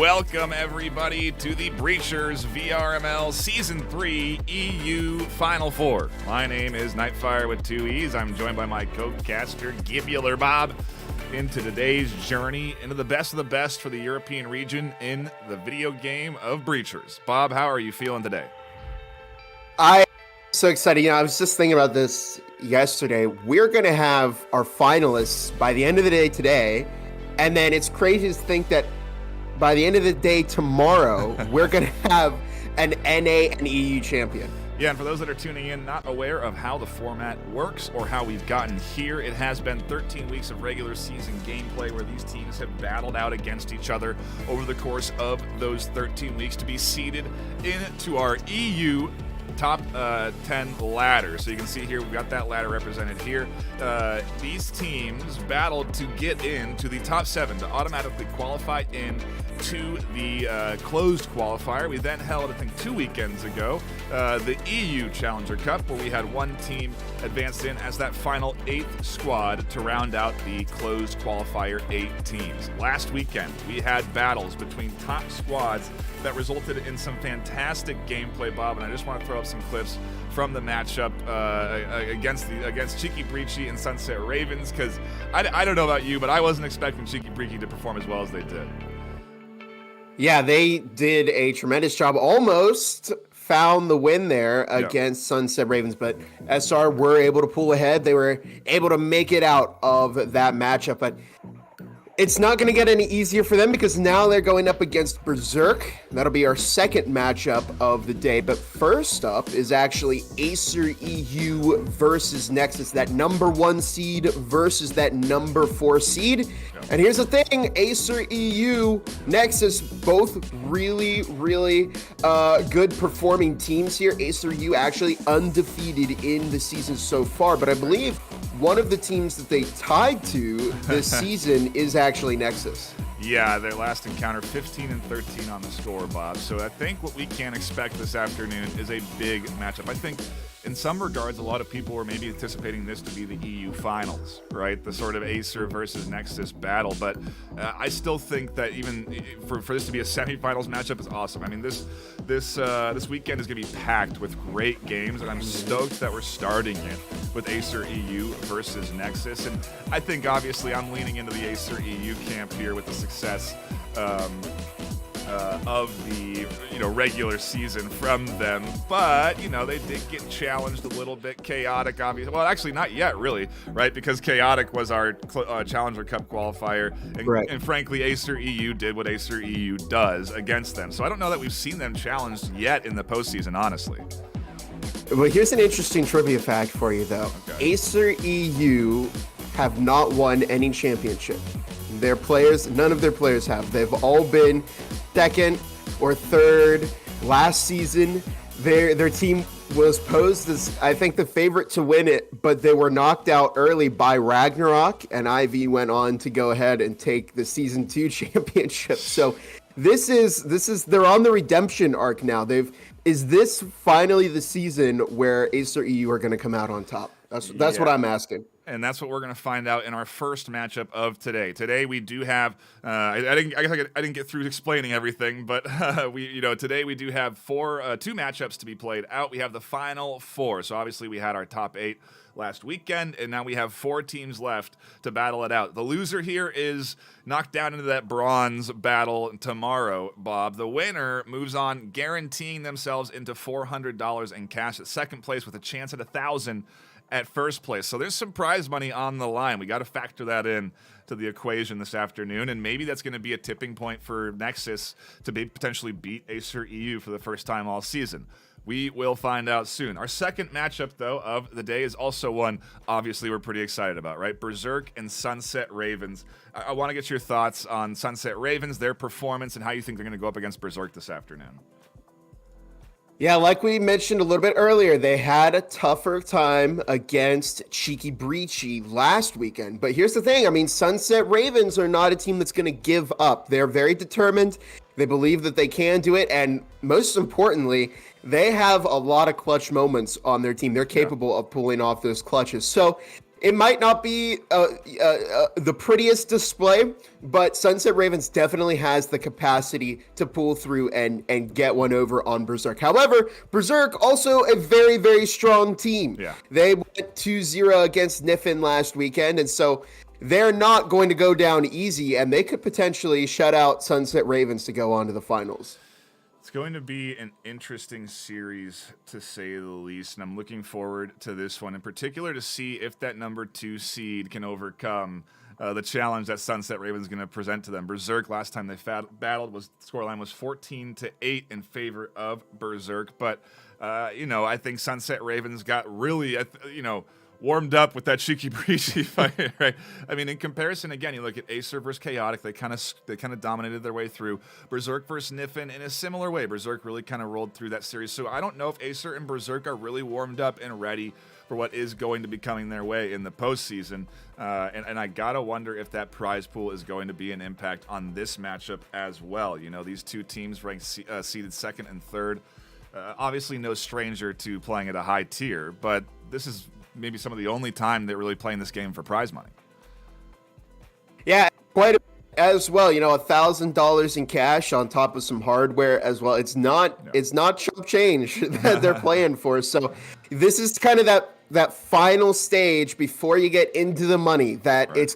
Welcome, everybody, to the Breachers VRML Season 3 EU Final Four. My name is Nightfire with two E's. I'm joined by my co-caster, Gibular Bob, into today's journey into the best of the best for the European region in the video game of Breachers. Bob, how are you feeling today? I'm so excited. I was just thinking about this yesterday. We're going to have our finalists by the end of the day today, and then it's crazy to think that by the end of the day tomorrow, we're going to have an NA and EU champion. Yeah, and for those that are tuning in, not aware of how the format works or how we've gotten here, it has been 13 weeks of regular season gameplay where these teams have battled out against each other over the course of those 13 weeks to be seeded into our EU top 10 ladder. So you can see here, we've got that ladder represented here. These teams battled to get into the top 7 to automatically qualify in to the closed qualifier. We then held, I think 2 weekends ago, the EU Challenger Cup, where we had one team advanced in as that final 8th squad to round out the closed qualifier 8 teams. Last weekend, we had battles between top squads that resulted in some fantastic gameplay, Bob, and I just want to throw up some clips from the matchup against Cheeky Breachy and Sunset Ravens, because I don't know about you, but I wasn't expecting Cheeky Breachy to perform as well as they did. Yeah, they did a tremendous job. Almost found the win there against Sunset Ravens, but SR were able to pull ahead. They were able to make it out of that matchup, but it's not going to get any easier for them because now they're going up against Berserk. That'll be our second matchup of the day. But first up is actually Acer EU versus Nexus, that number 1 seed versus that number 4 seed. And here's the thing, Acer EU, Nexus, both really good performing teams here. Acer EU actually undefeated in the season so far, but I believe one of the teams that they tied to this season is actually Nexus. Yeah, their last encounter, 15-13 on the score, Bob. So I think what we can expect this afternoon is a big matchup. I think in some regards, a lot of people were maybe anticipating this to be the EU finals, right? The sort of Acer versus Nexus battle. But I still think that even for this to be a semifinals matchup is awesome. I mean, this weekend is going to be packed with great games, and I'm stoked that we're starting it with Acer EU versus Nexus. And I think obviously I'm leaning into the Acer EU camp here with the success of the regular season from them, but they did get challenged a little bit. Chaotic, obviously. Well, actually, not yet, really, right? Because Chaotic was our Challenger Cup qualifier, and frankly, Acer EU did what Acer EU does against them. So I don't know that we've seen them challenged yet in the postseason, honestly. Well, here's an interesting trivia fact for you, though. Okay. Acer EU have not won any championship. Their players, none of their players have. They've all been second or third. Last season, their team was posed as, I think, the favorite to win it, but they were knocked out early by Ragnarok, and IV went on to go ahead and take the Season 2 championship. So this is they're on the redemption arc now. Is this finally the season where Acer EU are going to come out on top? That's what I'm asking. And that's what we're going to find out in our first matchup of today. Today we do have I didn't get through explaining everything, but today we do have two matchups to be played out. We have the final 4. So obviously we had our top 8 last weekend, and now we have 4 teams left to battle it out. The loser here is knocked down into that bronze battle tomorrow, Bob. The winner moves on, guaranteeing themselves into $400 in cash at second place with a chance at $1,000 at first place. So there's some prize money on the line. We got to factor that in to the equation this afternoon, and maybe that's going to be a tipping point for Nexus to potentially beat Acer EU for the first time all season. We will find out soon. Our second matchup, though, of the day is also one, obviously, we're pretty excited about, right? Berserk and Sunset Ravens. I want to get your thoughts on Sunset Ravens, their performance, and how you think they're going to go up against Berserk this afternoon. Yeah, like we mentioned a little bit earlier, they had a tougher time against Cheeky Breachy last weekend. But here's the thing. I mean, Sunset Ravens are not a team that's going to give up. They're very determined. They believe that they can do it. And most importantly, they have a lot of clutch moments on their team. They're capable of pulling off those clutches. So it might not be the prettiest display, but Sunset Ravens definitely has the capacity to pull through and get one over on Berserk. However, Berserk also a very, very strong team. Yeah. They went 2-0 against Niffin last weekend, and so they're not going to go down easy, and they could potentially shut out Sunset Ravens to go on to the finals. It's going to be an interesting series, to say the least, and I'm looking forward to this one in particular to see if that number 2 seed can overcome the challenge that Sunset Ravens is going to present to them. Berserk, last time they battled, scoreline was 14-8 in favor of Berserk, but I think Sunset Ravens got really, warmed up with that Shikibarishi fight, right? I mean, in comparison, again, you look at Acer versus Chaotic, they kind of dominated their way through. Berserk versus Niffin in a similar way. Berserk really kind of rolled through that series. So I don't know if Acer and Berserk are really warmed up and ready for what is going to be coming their way in the postseason. And I gotta wonder if that prize pool is going to be an impact on this matchup as well. These two teams ranked seeded second and third. Obviously no stranger to playing at a high tier, but this is maybe some of the only time they're really playing this game for prize money. Yeah, quite as well. $1,000 in cash on top of some hardware as well. It's not chump change that they're playing for. So this is kind of that final stage before you get into the money that right. It's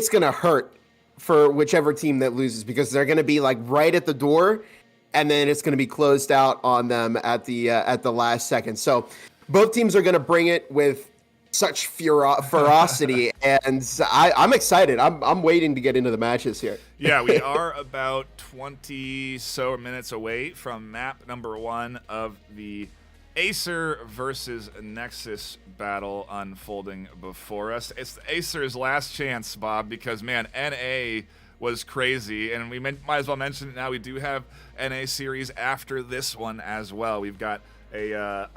going to hurt for whichever team that loses, because they're going to be like right at the door, and then it's going to be closed out on them at the last second. So both teams are going to bring it with such ferocity, and I'm excited. I'm waiting to get into the matches here. Yeah, we are about 20 so minutes away from map number 1 of the Acer versus Nexus battle unfolding before us. It's Acer's last chance, Bob, because, man, NA was crazy, and we might as well mention it now. We do have NA series after this one as well. We've got a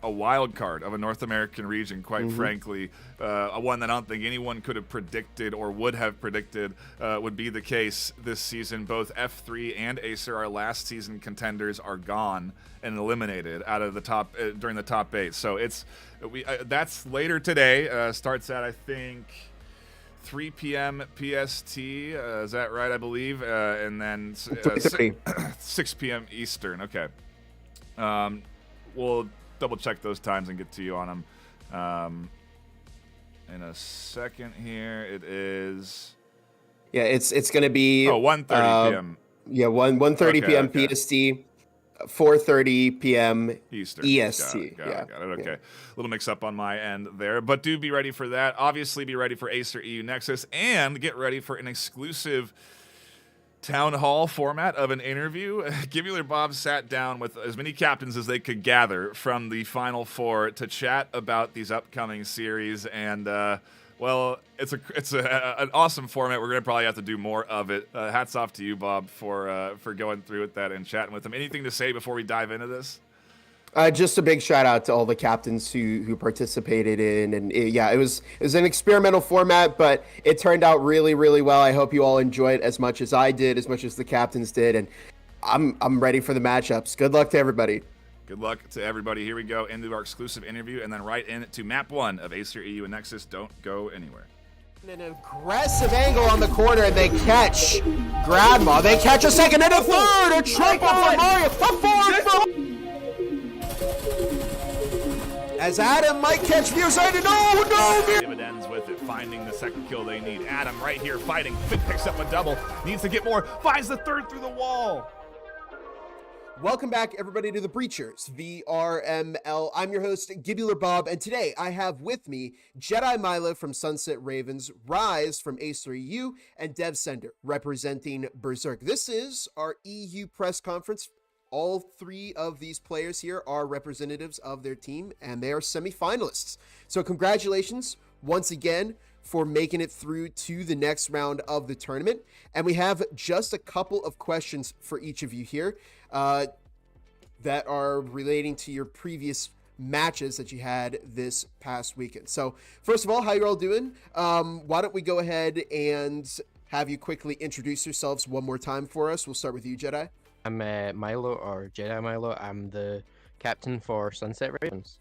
wild card of a North American region, quite frankly, one that I don't think anyone could have predicted or would have predicted would be the case this season. Both F3 and Acer, our last season contenders, are gone and eliminated out of the top during the top 8. So that's later today. Starts at, I think, 3 p.m. PST. Is that right? I believe, and then 6 p.m. Eastern. Okay. We'll double check those times and get to you on them in a second here. It is. Yeah, it's going to be 1:30 p.m. Yeah, 1:30 p.m. PST, 4:30 p.m. Eastern. EST. Got it. Okay. A little mix up on my end there, but do be ready for that. Obviously, be ready for Acer EU Nexus, and get ready for an exclusive town hall format of an interview. Gibular Bob sat down with as many captains as they could gather from the Final Four to chat about these upcoming series, and it's an awesome format. We're gonna probably have to do more of it. Hats off to you, Bob, for going through with that and chatting with them. Anything to say before we dive into this? Just a big shout out to all the captains who participated in, and it was an experimental format, but it turned out really, really well. I hope you all enjoyed it as much as I did, as much as the captains did, and I'm ready for the matchups. Good luck to everybody. Good luck to everybody. Here we go into our exclusive interview, and then right into map 1 of Acer EU and Nexus. Don't go anywhere. An aggressive angle on the corner, and they catch Grandma. They catch a second and a third. A triple for Mario. Forward. As Adam might catch Murside, no! Dividends with it, finding the second kill they need. Adam right here fighting, picks up a double, needs to get more, finds the third through the wall. Welcome back, everybody, to the Breachers VRML. I'm your host, Gibular Bob, and today I have with me Jedi Milo from Sunset Ravens, Rise from Acer EU, and Dev Sender representing Berserk. This is our EU press conference. All 3 of these players here are representatives of their team, and they are semifinalists. So congratulations once again for making it through to the next round of the tournament. And we have just a couple of questions for each of you here that are relating to your previous matches that you had this past weekend. So first of all, how you all doing? Why don't we go ahead and have you quickly introduce yourselves one more time for us. We'll start with you, Jedi. I'm Milo, or Jedi Milo. I'm the captain for Sunset Ravens.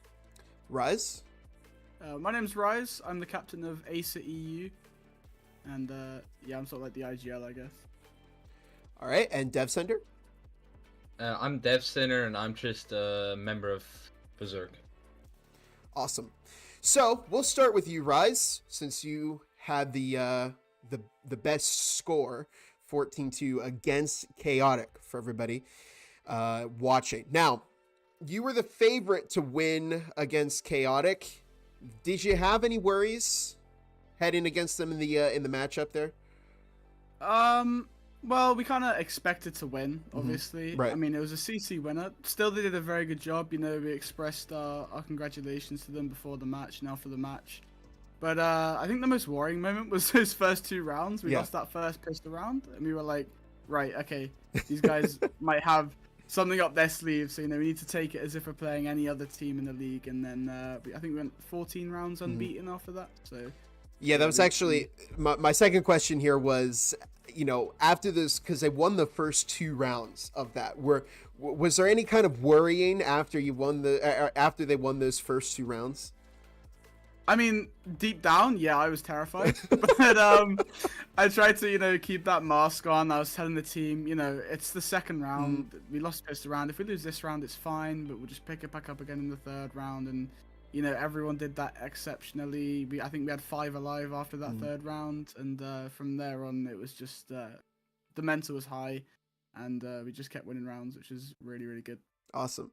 Rise? My name's Rise. I'm the captain of Acer EU. And yeah, I'm sort of like the IGL, I guess. All right, and Dev Sender? I'm Dev Center, and I'm just a member of Berserk. Awesome. So we'll start with you, Rise, since you had the best score, 14-2 against Chaotic for everybody watching. Now, you were the favorite to win against Chaotic. Did you have any worries heading against them in the matchup there? Well, we kind of expected to win, obviously. Right. I mean, it was a CC winner. Still, they did a very good job. You know, we expressed our congratulations to them before the match, now for the match. But I think the most worrying moment was those first 2 rounds. We lost that first pistol round, and we were like, right, okay, these guys might have something up their sleeve. So, you know, we need to take it as if we're playing any other team in the league. And then I think we went 14 rounds unbeaten after that. So yeah, that was actually my second question here was, you know, after this, because they won the first 2 rounds of that, was there any kind of worrying after you won after they won those first 2 rounds? I mean, deep down, yeah, I was terrified, but I tried to, you know, keep that mask on. I was telling the team, you know, it's the second round. We lost the first round. If we lose this round, it's fine, but we'll just pick it back up again in the 3rd round. And you know, everyone did that exceptionally. I think we had 5 alive after that 3rd round, and from there on, it was just the mental was high, and we just kept winning rounds, which is really, really good. Awesome.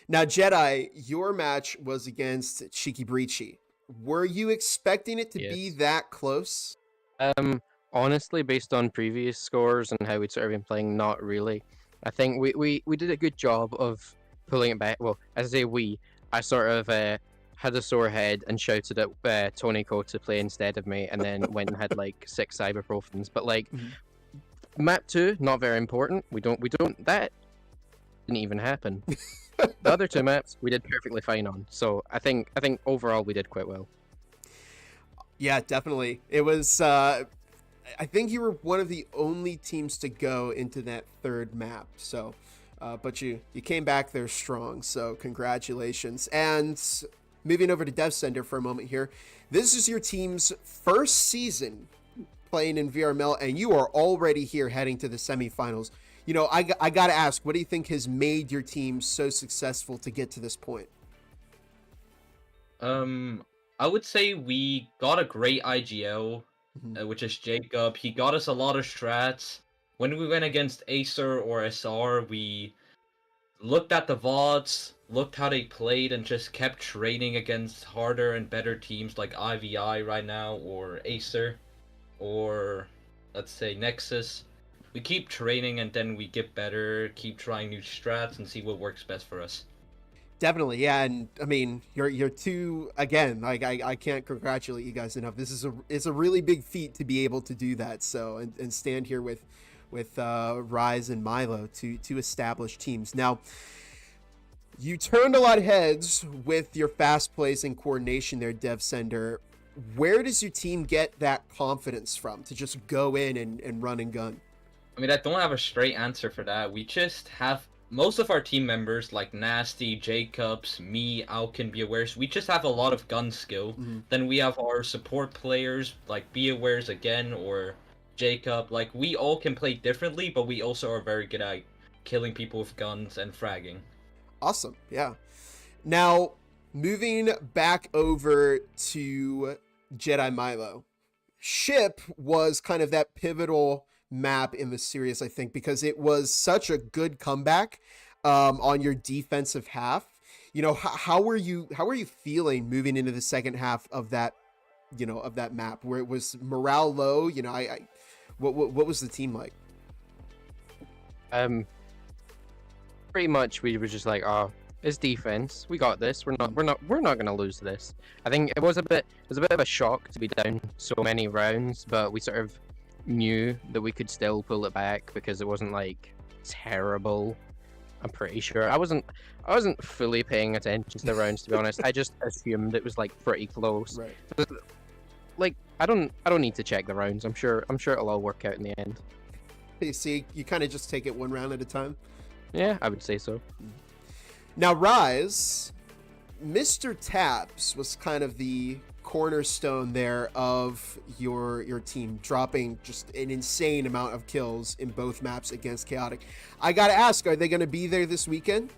Now, Jedi, your match was against Cheeky Breachy. Were you expecting it to be that close? Honestly, based on previous scores and how we'd sort of been playing, not really. I think we did a good job of pulling it back. Well, as I say I sort of had a sore head and shouted at Tony Co to play instead of me, and then went and had like 6 ibuprofens. But like, map 2, not very important. We don't that didn't even happen. The other 2 maps we did perfectly fine on. So I think overall we did quite well. Yeah, definitely. It was I think you were one of the only teams to go into that 3rd map. So but you came back there strong. So congratulations. And moving over to Dev Sender for a moment here. This is your team's first season playing in VRML, and you are already here heading to the semifinals. You know, I got to ask, what do you think has made your team so successful to get to this point? I would say we got a great IGL, which is Jacob. He got us a lot of strats. When we went against Acer or SR, we looked at the VODs, looked how they played, and just kept training against harder and better teams like IVI right now, or Acer, or let's say Nexus. We keep training and then we get better, keep trying new strats, and see what works best for us. Definitely, yeah, and I mean, you're 2 again. Like I can't congratulate you guys enough. This is it's a really big feat to be able to do that. So and stand here with Rise and Milo to establish teams. Now, you turned a lot of heads with your fast plays and coordination there, Dev Sender. Where does your team get that confidence from to just go in and run and gun? I mean, I don't have a straight answer for that. We just have most of our team members, like Nasty, Jacobs, me, Alkin, BeAwares, we just have a lot of gun skill. Then we have our support players, like BeAwares again, or Jacob. Like, we all can play differently, but we also are very good at killing people with guns and fragging. Awesome, yeah. Now, moving back over to Jedi Milo. Ship was kind of that pivotal map in the series, I think, because it was such a good comeback on your defensive half. You know, how were you feeling moving into the second half of that, you know, of that map where it was morale low? You know, what was the team like? Pretty much we were just like, oh, it's defense. We got this. We're not gonna lose this. I think it was a bit of a shock to be down so many rounds, but we sort of knew that we could still pull it back because it wasn't like terrible. I'm pretty sure I wasn't fully paying attention to the rounds, to be honest. I just assumed it was like pretty close. Right. Like I don't need to check the rounds. I'm sure it'll all work out in the end. You see, you kind of just take it one round at a time. Yeah, I would say so. Now, Rise, Mr. Tabs was kind of the cornerstone there of your team, dropping just an insane amount of kills in both maps against Chaotic. I gotta ask, are they going to be there this weekend?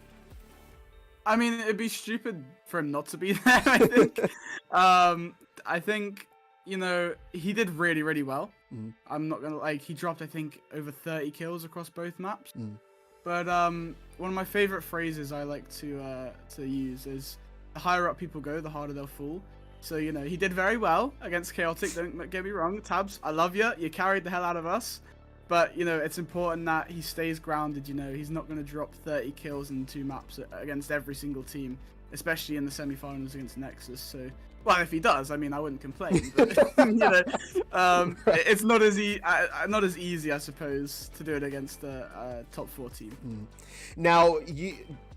I mean, it'd be stupid for him not to be there, I think. I think, you know, he did really, really well. I'm not going to, like, he dropped, I think, over 30 kills across both maps. But one of my favorite phrases I like to use is, the higher up people go, the harder they'll fall. So, you know, he did very well against Chaotic, don't get me wrong. Tabs, I love you. You carried the hell out of us. But, you know, it's important that he stays grounded, you know. He's not going to drop 30 kills in 2 maps against every single team, especially in the semi-finals against Nexus. So, well, if he does, I mean, I wouldn't complain. But, you know, it's not as easy, I suppose, to do it against a top 4 team. Now,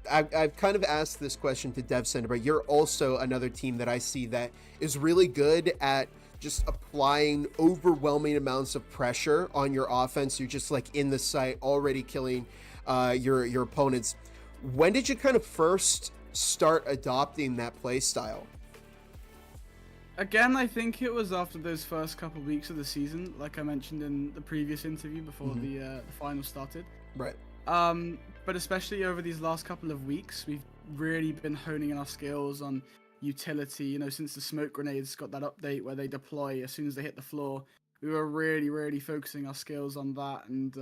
I've kind of asked this question to Dev Center, but you're also another team that I see that is really good at just applying overwhelming amounts of pressure on your offense. You're just like in the site, already killing your opponents. When did you kind of first start adopting that play style? Again, I think it was after those first couple of weeks of the season, like I mentioned in the previous interview before the final started. Right. But especially over these last couple of weeks, we've really been honing in our skills on utility. You know, since the smoke grenades got that update where they deploy as soon as they hit the floor, we were really focusing our skills on that. And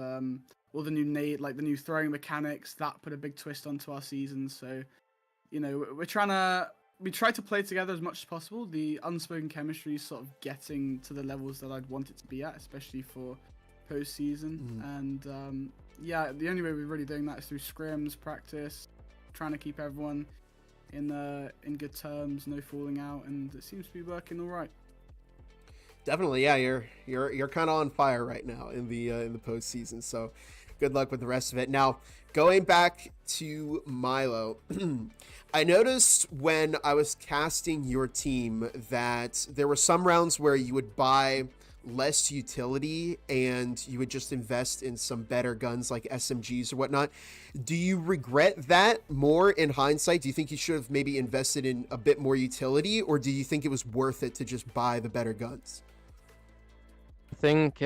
all the new the new throwing mechanics, that put a big twist onto our season. So, you know, we try to play together as much as possible. The unspoken chemistry is sort of getting to the levels that I'd want it to be at, especially for postseason. And yeah, the only way we're really doing that is through scrims, practice, trying to keep everyone in good terms, no falling out, and it seems to be working all right. Definitely, yeah. You're kind of on fire right now in the postseason. So, good luck with the rest of it. Now, going back to Milo, I noticed when I was casting your team that there were some rounds where you would buy less utility and you would just invest in some better guns like SMGs or whatnot. Do you regret that more in hindsight? Do you think you should have maybe invested in a bit more utility, or do you think it was worth it to just buy the better guns? I think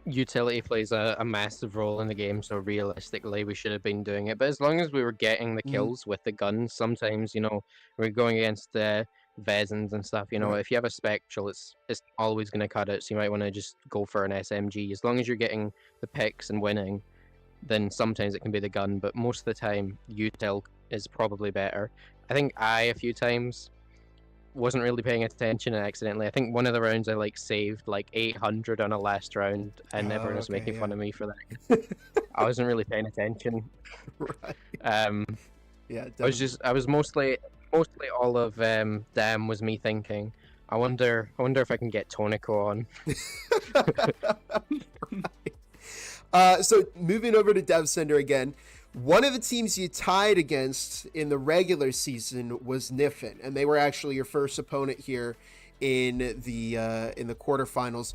utility plays a massive role in the game, so realistically we should have been doing it. But as long as we were getting the kills with the guns, sometimes, you know, we're going against the Vezins and stuff, you know, if you have a Spectral, it's always going to cut it, so you might want to just go for an SMG. As long as you're getting the picks and winning, then sometimes it can be the gun, but most of the time, util is probably better. I think a few times wasn't really paying attention and accidentally, I think one of the rounds I like saved like 800 on a last round, and everyone was making fun of me for that. I wasn't really paying attention. Right. Yeah, I was mostly all of damn was me thinking, I wonder if I can get Tonico on. Right. So moving over to Dev Center again, one of the teams you tied against in the regular season was Niffin, and they were actually your first opponent here in the quarterfinals.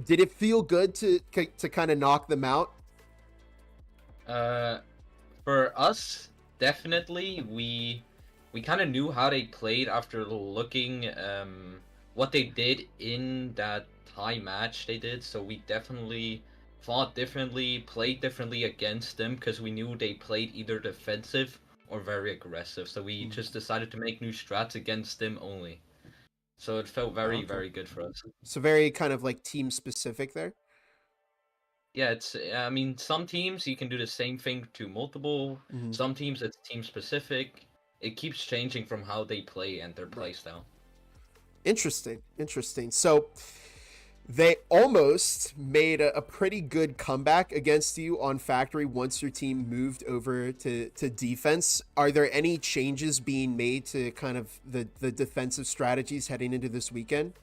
Did it feel good to kind of knock them out? For us, definitely. We kind of knew how they played after looking what they did in that tie match they did, so we definitely fought differently, played differently against them, because we knew they played either defensive or very aggressive, so we just decided to make new strats against them only. So it felt very good for us. So very kind of like team specific there? Yeah, it's, I mean, some teams you can do the same thing to multiple, some teams it's team specific. It keeps changing from how they play and their play style. Interesting. So they almost made a pretty good comeback against you on Factory once your team moved over to defense. Are there any changes being made to kind of the defensive strategies heading into this weekend?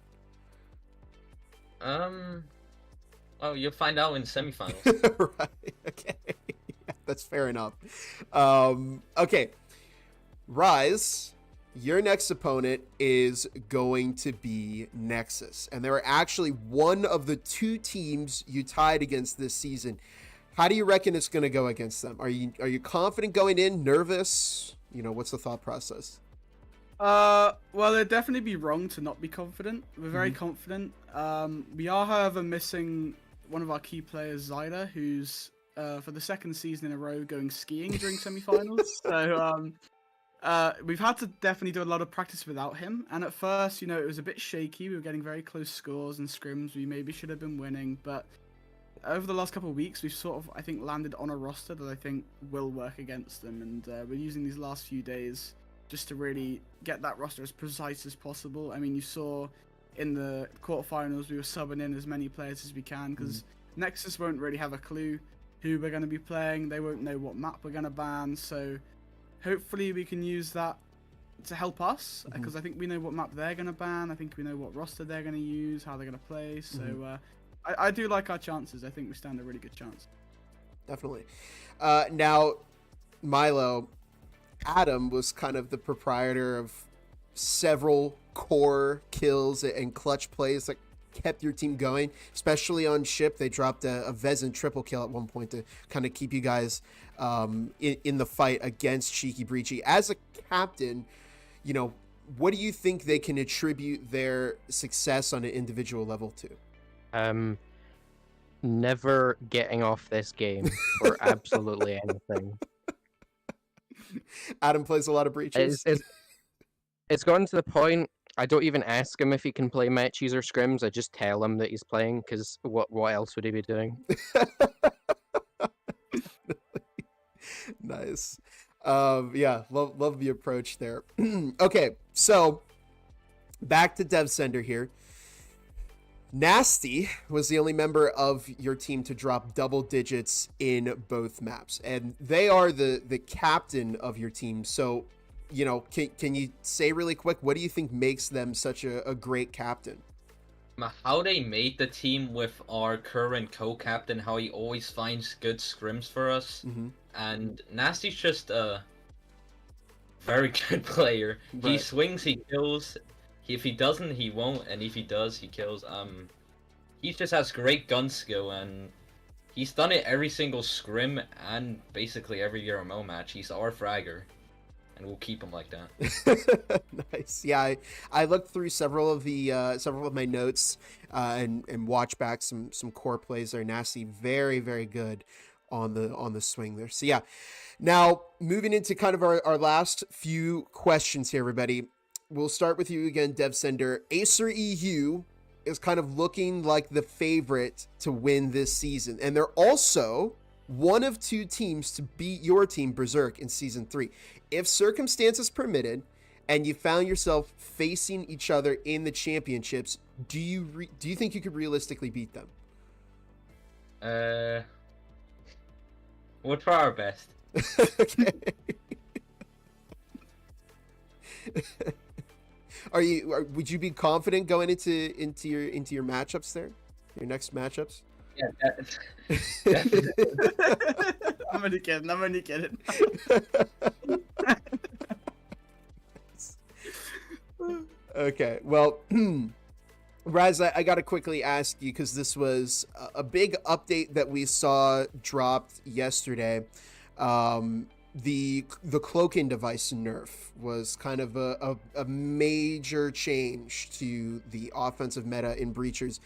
Oh, you'll find out in semifinals. Right. Okay. Yeah, that's fair enough. Okay. Rise, your next opponent is going to be Nexus, and they were actually one of the 2 teams you tied against this season. How do you reckon it's going to go against them? Are you confident going in? Nervous? You know, what's the thought process? Well, it'd definitely be wrong to not be confident. We're very confident. We are, however, missing one of our key players, Zyder, who's for the second season in a row going skiing during semi-finals. So we've had to definitely do a lot of practice without him. And at first, it was a bit shaky. We were getting very close scores and scrims. We maybe should have been winning, but over the last couple of weeks, we've sort of, I think, landed on a roster that I think will work against them. And we're using these last few days just to really get that roster as precise as possible. I mean, you saw in the quarterfinals, we were subbing in as many players as we can because Nexus won't really have a clue who we're going to be playing. They won't know what map we're going to ban. So hopefully we can use that to help us because I think we know what map they're going to ban. I think we know what roster they're going to use, how they're going to play. So I do like our chances. I think we stand a really good chance. Definitely. Now, Milo, Adam was kind of the proprietor of several core kills and clutch plays that kept your team going, especially on ship. They dropped a Vezin triple kill at one point to kind of keep you guys in the fight against Cheeky Breachy. As a captain, what do you think they can attribute their success on an individual level to? Never getting off this game for absolutely anything. Adam plays a lot of breaches. It's gotten to the point I don't even ask him if he can play matches or scrims. I just tell him that he's playing because what else would he be doing? Nice. Yeah, love the approach there. Okay, so back to DevSender here. Nasty was the only member of your team to drop double digits in both maps, and they are the captain of your team. So, can you say really quick, what do you think makes them such a great captain? How they made the team with our current co-captain, how he always finds good scrims for us, and Nasty's just a very good player. Right. He swings, he kills. If he doesn't, he won't, and if he does, he kills. He just has great gun skill, and he's done it every single scrim and basically every VRML match. He's our fragger, and we'll keep him like that. Nice. Yeah, I looked through several of my notes and watched back some core plays there. Nasty, very very good on the swing there. So yeah, now moving into kind of our last few questions here, everybody. We'll start with you again, DevSender. Acer EU is kind of looking like the favorite to win this season. And they're also one of two teams to beat your team, Berserk, in Season 3. If circumstances permitted and you found yourself facing each other in the championships, do you think you could realistically beat them? We'll try our best. Okay. Would you be confident going into your matchups there? Your next matchups? Yeah, definitely. I'm only kidding. Okay, well, Raz, I got to quickly ask you, because this was a big update that we saw dropped yesterday. The cloaking device nerf was kind of a major change to the offensive meta in Breachers.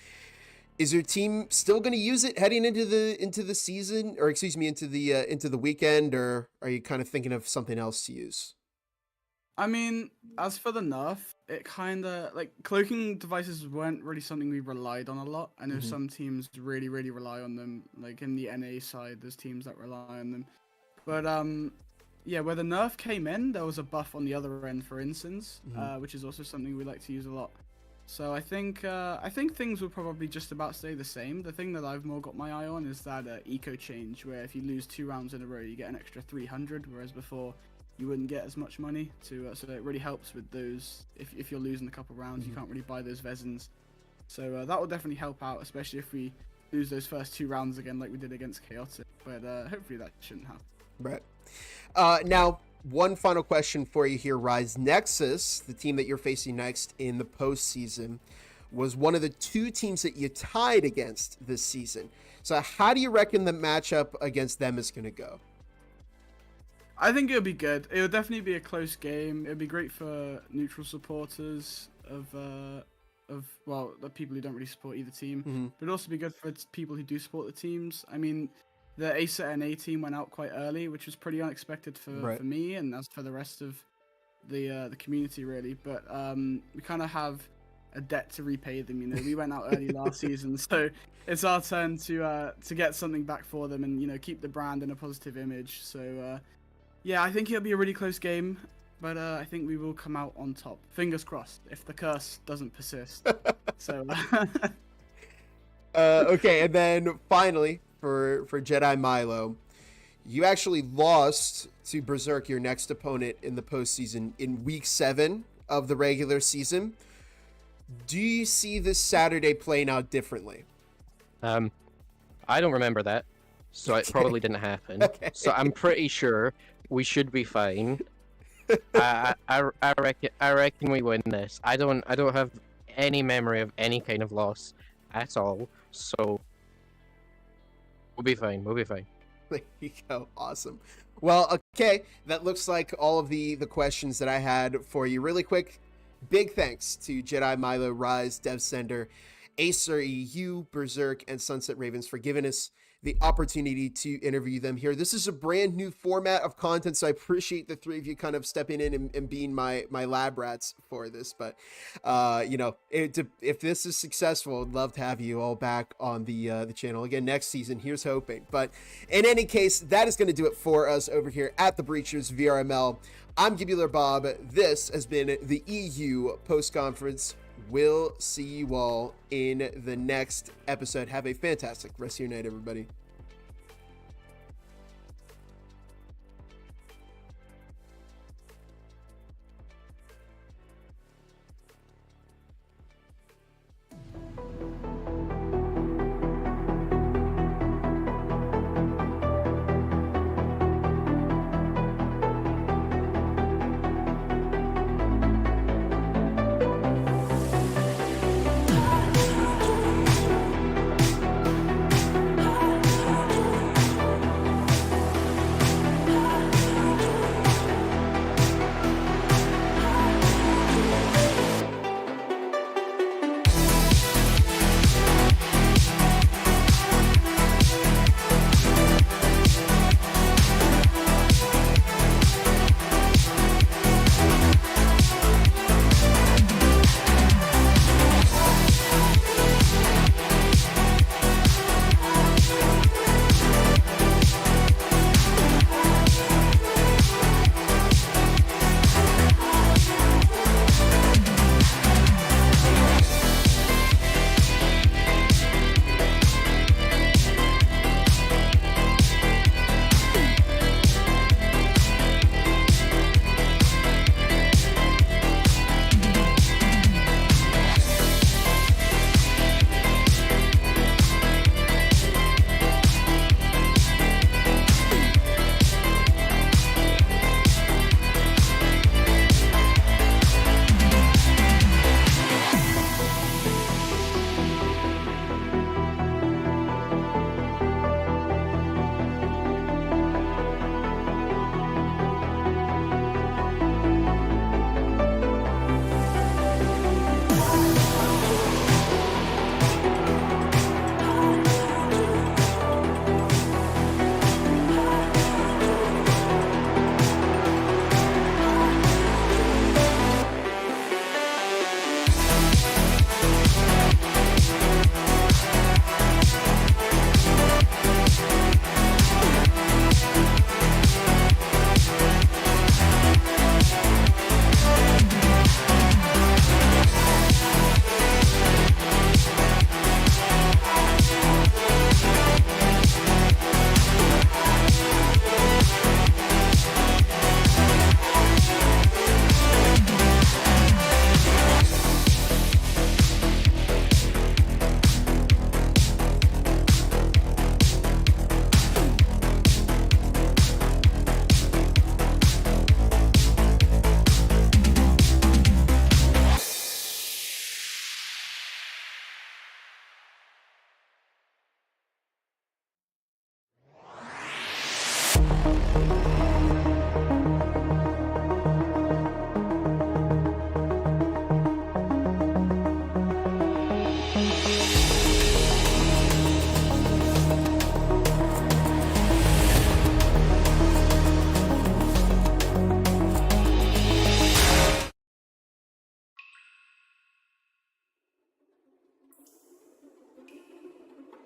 Is your team still going to use it heading into the season, or excuse me, into the weekend, or are you kind of thinking of something else to use? I mean, as for the nerf, it kind of like cloaking devices weren't really something we relied on a lot. I know some teams really rely on them. Like in the NA side, there's teams that rely on them. But yeah, where the nerf came in, there was a buff on the other end for instance, which is also something we like to use a lot. So I think things will probably just about stay the same. The thing that I've more got my eye on is that eco change, where if you lose 2 rounds in a row, you get an extra 300, whereas before you wouldn't get as much money. So it really helps with those. If you're losing a couple rounds, you can't really buy those Vezins. So that will definitely help out, especially if we lose those first 2 rounds again, like we did against Chaotic. But hopefully that shouldn't happen. Right. Now, one final question for you here, Rise. Nexus, the team that you're facing next in the postseason, was one of the 2 teams that you tied against this season. So how do you reckon the matchup against them is going to go? I think it would be good. It would definitely be a close game. It would be great for neutral supporters of well, the people who don't really support either team. But it'd also be good for people who do support the teams. I mean, the Acer NA team went out quite early, which was pretty unexpected for me and as for the rest of the community, really. But we kind of have a debt to repay them. You know, we went out early last season, so it's our turn to get something back for them and, you know, keep the brand in a positive image. So yeah, I think it'll be a really close game, but I think we will come out on top. Fingers crossed, if the curse doesn't persist. So okay, and then finally for Jedi Milo, you actually lost to Berserk, your next opponent in the postseason, in week 7 of the regular season. Do you see this Saturday playing out differently? I don't remember that, so it probably didn't happen. Okay. So I'm pretty sure we should be fine. I reckon we win this. I don't have any memory of any kind of loss at all, so we'll be fine. We'll be fine. There you go. Awesome. Well, okay, that looks like all of the questions that I had for you. Really quick, big thanks to Jedi Milo, Rise, DevSender, Acer EU, Berserk, and Sunset Ravens for giving us the opportunity to interview them here. This is a brand new format of content, so I appreciate the three of you kind of stepping in and being my lab rats for this. But, you know, if this is successful, I'd love to have you all back on the channel again next season. Here's hoping. But in any case, that is going to do it for us over here at the Breachers VRML. I'm Gibular Bob. This has been the EU post-conference. We'll see you all in the next episode. Have a fantastic rest of your night, everybody.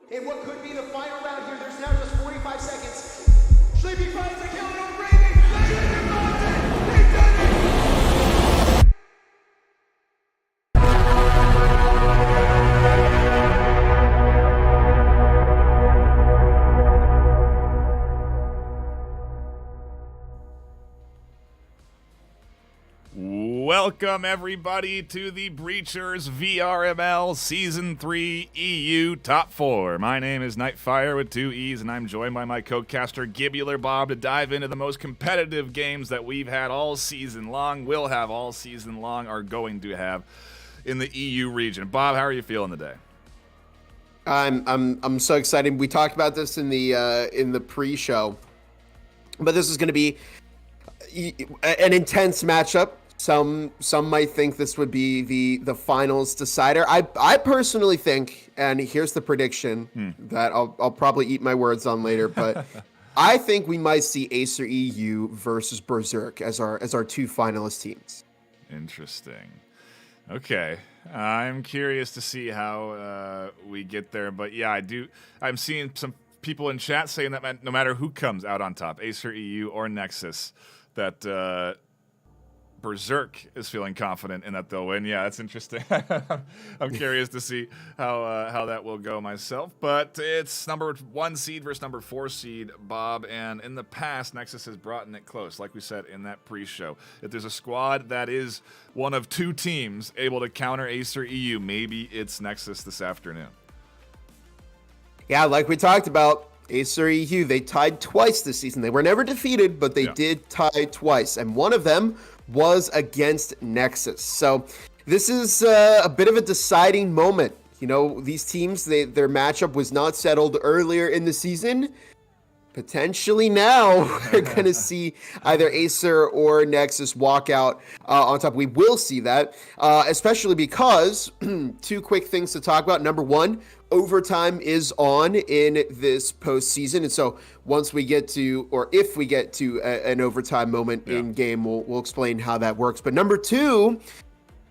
in what could be the final round here. There's now just 45 seconds. Sleepy finds the kill on Ravens. They did it! They did it! Welcome, everybody, to the Breachers VRML Season 3 EU Top 4. My name is Nightfire with 2 E's, and I'm joined by my co-caster, Gibular Bob, to dive into the most competitive games that we've had all season long, will have all season long, are going to have in the EU region. Bob, how are you feeling today? I'm so excited. We talked about this in the pre-show, but this is going to be an intense matchup. Some might think this would be the finals decider. I personally think, and here's the prediction that I'll probably eat my words on later, but I think we might see Acer EU versus Berserk as our two finalist teams. Interesting. Okay. I'm curious to see how we get there, but yeah, I'm seeing some people in chat saying that no matter who comes out on top, Acer EU or Nexus, that Berserk is feeling confident in that they'll win. Yeah, that's interesting. I'm curious to see how that will go myself. But it's number 1 seed versus number 4 seed, Bob. And in the past, Nexus has brought it close, like we said in that pre-show. If there's a squad that is one of 2 teams able to counter Acer EU, maybe it's Nexus this afternoon. Yeah, like we talked about, Acer EU, they tied twice this season. They were never defeated, but they did tie twice. And one of them was against Nexus. So this is a bit of a deciding moment. You know, these teams, their matchup was not settled earlier in the season. Potentially now, we're going to see either Acer or Nexus walk out on top. We will see that, especially because 2 quick things to talk about. Number 1, overtime is on in this postseason. And so once we get to, or if we get to an overtime moment in game, we'll explain how that works. But number 2,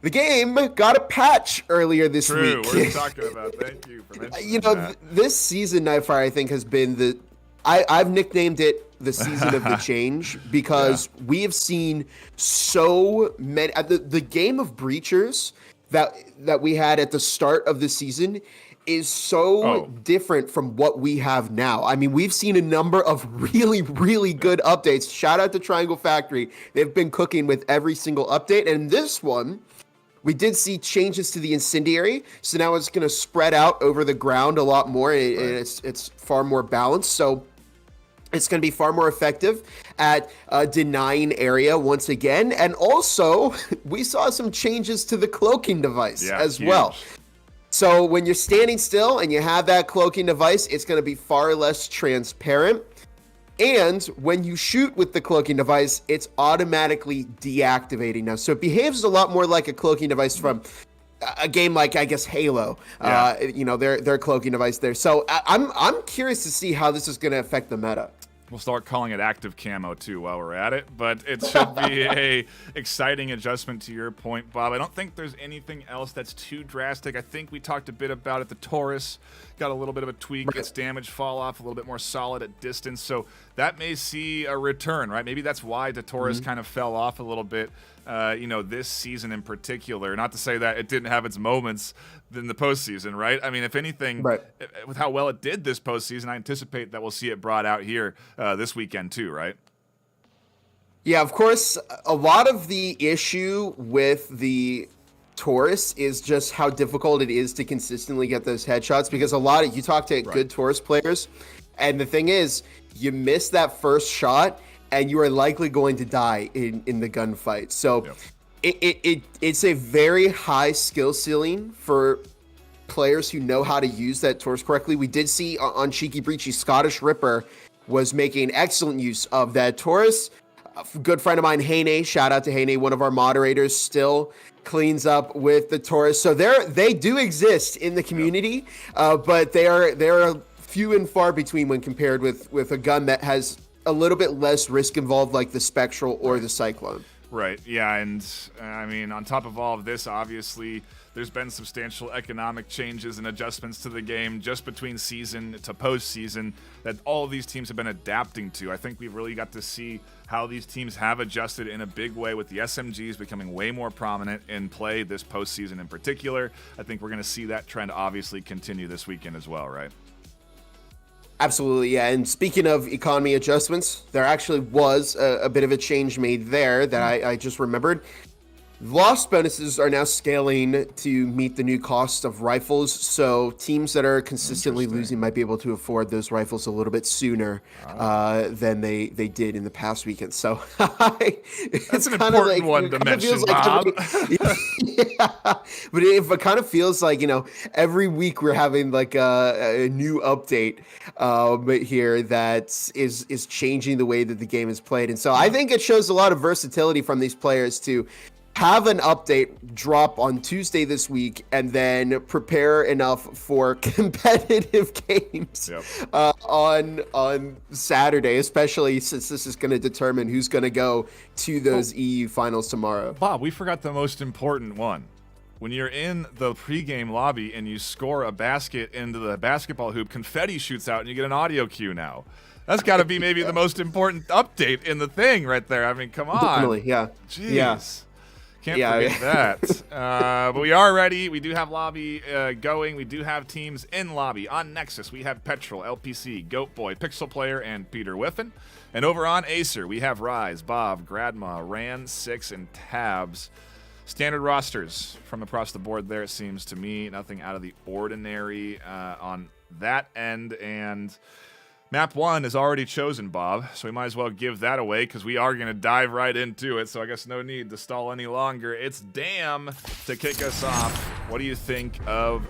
the game got a patch earlier this week. True, we're talking about. Thank you for mentioning that. This season, Nightfire, I think, has been I've nicknamed it the season of the change because we have seen so many. The game of Breachers that we had at the start of the season is so different from what we have now. I mean, we've seen a number of really, really good updates. Shout out to Triangle Factory. They've been cooking with every single update. And this one, we did see changes to the incendiary. So now it's going to spread out over the ground a lot more. And it's far more balanced. So it's going to be far more effective at denying area once again. And also, we saw some changes to the cloaking device as well. So when you're standing still and you have that cloaking device, it's going to be far less transparent. And when you shoot with the cloaking device, it's automatically deactivating now. So it behaves a lot more like a cloaking device from a game like, I guess, Halo, their cloaking device there. So I'm curious to see how this is going to affect the meta. We'll start calling it active camo too while we're at it, but it should be a exciting adjustment to your point, Bob. I don't think there's anything else that's too drastic. I think we talked a bit about it. The Taurus got a little bit of a tweak. Its damage fall off a little bit more solid at distance, so that may see a return, right? Maybe that's why the Taurus kind of fell off a little bit, this season in particular. Not to say that it didn't have its moments in the postseason, right? I mean, if anything, with how well it did this postseason, I anticipate that we'll see it brought out here this weekend too, right? Yeah, of course. A lot of the issue with the Taurus is just how difficult it is to consistently get those headshots, because you talk to good Taurus players, and the thing is, you miss that first shot and you are likely going to die in the gunfight. So it's a very high skill ceiling for players who know how to use that Taurus correctly. We did see on Cheeky Breachy, Scottish Ripper was making excellent use of that Taurus. A good friend of mine, Hane, shout out to Hane, one of our moderators, still cleans up with the Taurus. So they do exist in the community, but they are few and far between when compared with a gun that has a little bit less risk involved, like the Spectral or the Cyclone. Right, yeah, and I mean, on top of all of this, obviously, there's been substantial economic changes and adjustments to the game just between season to postseason that all of these teams have been adapting to. I think we've really got to see how these teams have adjusted in a big way, with the SMGs becoming way more prominent in play this postseason in particular. I think we're going to see that trend obviously continue this weekend as well, right? Absolutely, yeah. And speaking of economy adjustments, there actually was a bit of a change made there that I just remembered. Lost bonuses are now scaling to meet the new cost of rifles, so teams that are consistently losing might be able to afford those rifles a little bit sooner than they did in the past weekend. So that's an important one to mention, Bob. Yeah, but it kind of feels like, you know, every week we're having like a new update here that is changing the way that the game is played, and so I think it shows a lot of versatility from these players to have an update drop on Tuesday this week and then prepare enough for competitive games on Saturday, especially since this is going to determine who's going to go to those EU finals tomorrow. Bob, we forgot the most important one. When you're in the pregame lobby and you score a basket into the basketball hoop, confetti shoots out and you get an audio cue now. That's got to be maybe the most important update in the thing right there. I mean, come on. Definitely, yeah. Jeez. Yeah. Can't forget that. But we are ready. We do have lobby going. We do have teams in lobby. On Nexus, we have Petrol, LPC, Goatboy, Pixel Player, and Peter Whiffen. And over on Acer, we have Rise, Bob, Gradma, Ran, Six, and Tabs. Standard rosters from across the board there, it seems to me. Nothing out of the ordinary on that end. And Map 1 is already chosen, Bob, so we might as well give that away because we are going to dive right into it, so I guess no need to stall any longer. It's Dam to kick us off. What do you think of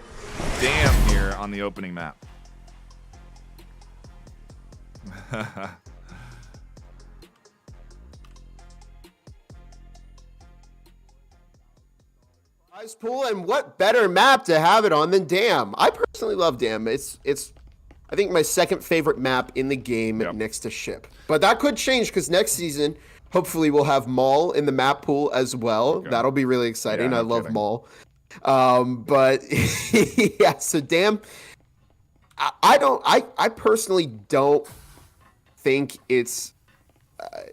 Dam here on the opening map? Prize pool, and what better map to have it on than Dam? I personally love Dam. It's I think my second favorite map in the game next to Ship. But that could change because next season, hopefully we'll have Maul in the map pool as well. Okay. That'll be really exciting. I love Maul. But yeah, so Dam, I personally don't think it's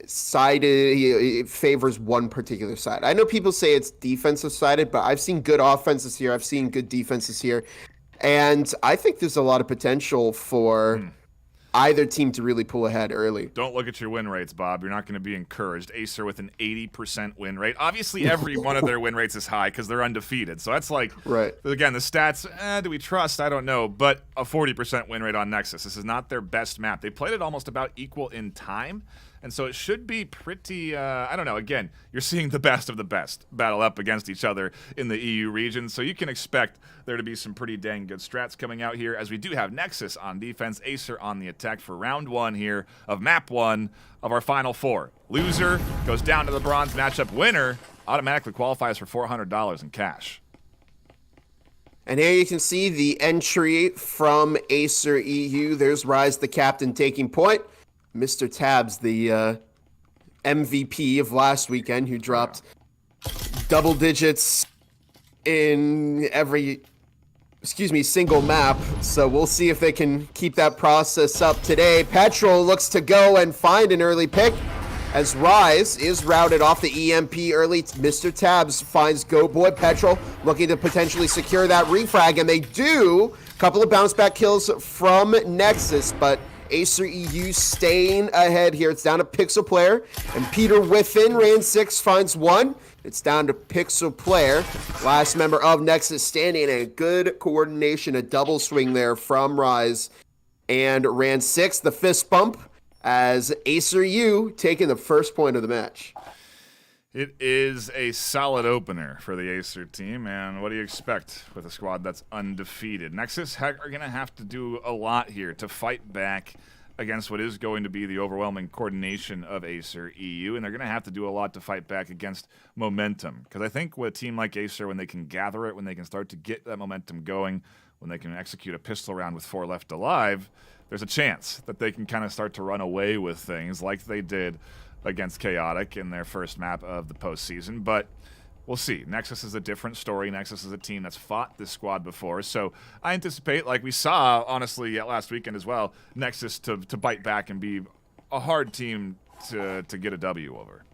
sided, it favors one particular side. I know people say it's defensive sided, but I've seen good offenses here. I've seen good defenses here. And I think there's a lot of potential for either team to really pull ahead early. Don't look at your win rates, Bob. You're not going to be encouraged. Acer with an 80% win rate. Obviously, every one of their win rates is high because they're undefeated. So that's like, again, the stats, do we trust? I don't know. But a 40% win rate on Nexus. This is not their best map. They played it almost about equal in time. And so it should be pretty, I don't know, again, you're seeing the best of the best battle up against each other in the EU region, so you can expect there to be some pretty dang good strats coming out here, as we do have Nexus on defense, Acer on the attack for round 1 here of map 1 of our final 4. Loser goes down to the bronze matchup. Winner automatically qualifies for $400 in cash. And here you can see the entry from Acer EU. There's Rise, the captain, taking point. Mr. Tabs, the MVP of last weekend, who dropped double digits in every, single map. So we'll see if they can keep that process up today. Petrol looks to go and find an early pick as Rise is routed off the EMP early. Mr. Tabs finds Goatboy. Petrol looking to potentially secure that refrag, and they do. A couple of bounce back kills from Nexus, but Acer EU staying ahead here. It's down to Pixel Player, and Peter Whiffen, Ran 6 finds one. It's down to Pixel Player, last member of Nexus, standing in a good coordination, a double swing there from Rise and Ran 6. The fist bump as Acer EU taking the first point of the match. It is a solid opener for the Acer team, and what do you expect with a squad that's undefeated? Nexus are going to have to do a lot here to fight back against what is going to be the overwhelming coordination of Acer EU, and they're going to have to do a lot to fight back against momentum, because I think with a team like Acer, when they can gather it, when they can start to get that momentum going, when they can execute a pistol round with 4 left alive, there's a chance that they can kind of start to run away with things like they did against Chaotic in their first map of the postseason, but we'll see. Nexus is a different story. Nexus is a team that's fought this squad before, so I anticipate, like we saw, honestly, last weekend as well, Nexus to bite back and be a hard team to get a W over.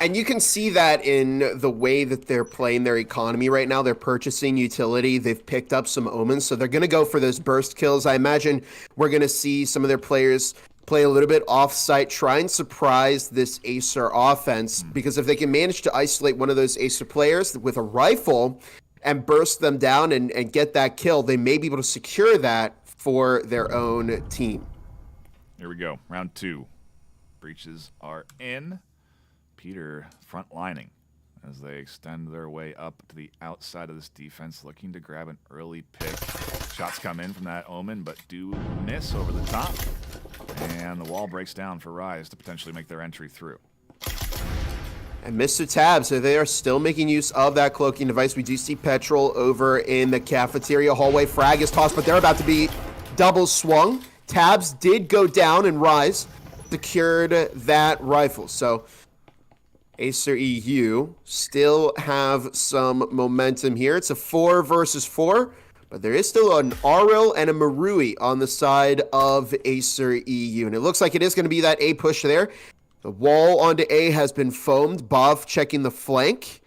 And you can see that in the way that they're playing their economy right now. They're purchasing utility. They've picked up some omens, so they're going to go for those burst kills. I imagine we're going to see some of their players play a little bit off-site, try and surprise this Acer offense, because if they can manage to isolate one of those Acer players with a rifle and burst them down and get that kill, they may be able to secure that for their own team. Here we go. Round 2. Breaches are in. Peter front-lining as they extend their way up to the outside of this defense, looking to grab an early pick. Shots come in from that Omen, but do miss over the top. And the wall breaks down for Rise to potentially make their entry through. And Mr. Tabs, so they are still making use of that cloaking device. We do see Petrol over in the cafeteria hallway. Frag is tossed, but they're about to be double swung. Tabs did go down, and Rise secured that rifle. So Acer EU still have some momentum here. It's a 4 versus 4, but there is still an Auril and a Marui on the side of Acer EU. And it looks like it is going to be that A push there. The wall onto A has been foamed. Bov checking the flank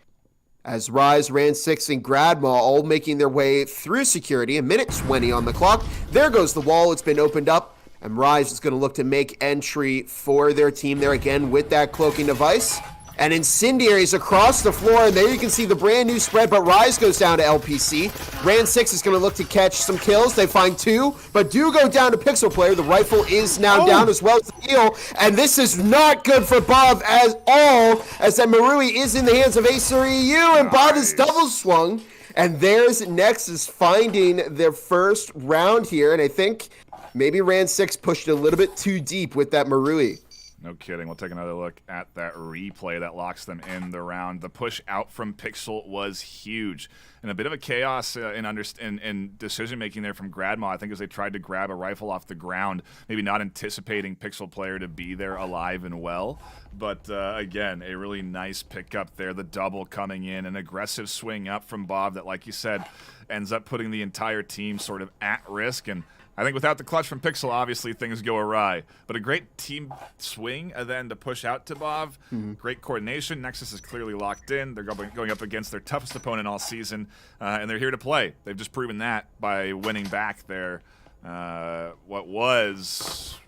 as Rise, Ran 6, and Gradma all making their way through security. A minute 20 on the clock. There goes the wall. It's been opened up, and Rise is going to look to make entry for their team there again with that cloaking device. And incendiaries across the floor, and there you can see the brand new spread, but Rise goes down to LPC. Ran 6 is going to look to catch some kills. They find 2, but do go down to Pixel Player. The rifle is now down as well as the heal, and this is not good for Bob at all, as that Marui is in the hands of Acer EU, and Bob is double swung. And there's Nexus finding their first round here, and I think maybe Ran 6 pushed a little bit too deep with that Marui. No kidding. We'll take another look at that replay that locks them in the round. The push out from Pixel was huge. And a bit of a chaos in decision-making there from Gradma, I think, as they tried to grab a rifle off the ground, maybe not anticipating Pixel Player to be there alive and well. But, again, a really nice pickup there. The double coming in, an aggressive swing up from Bob that, like you said, ends up putting the entire team sort of at risk. And I think without the clutch from Pixel, obviously things go awry. But a great team swing then to push out to Bov. Great coordination. Nexus is clearly locked in. They're going up against their toughest opponent all season, and they're here to play. They've just proven that by winning back their what was,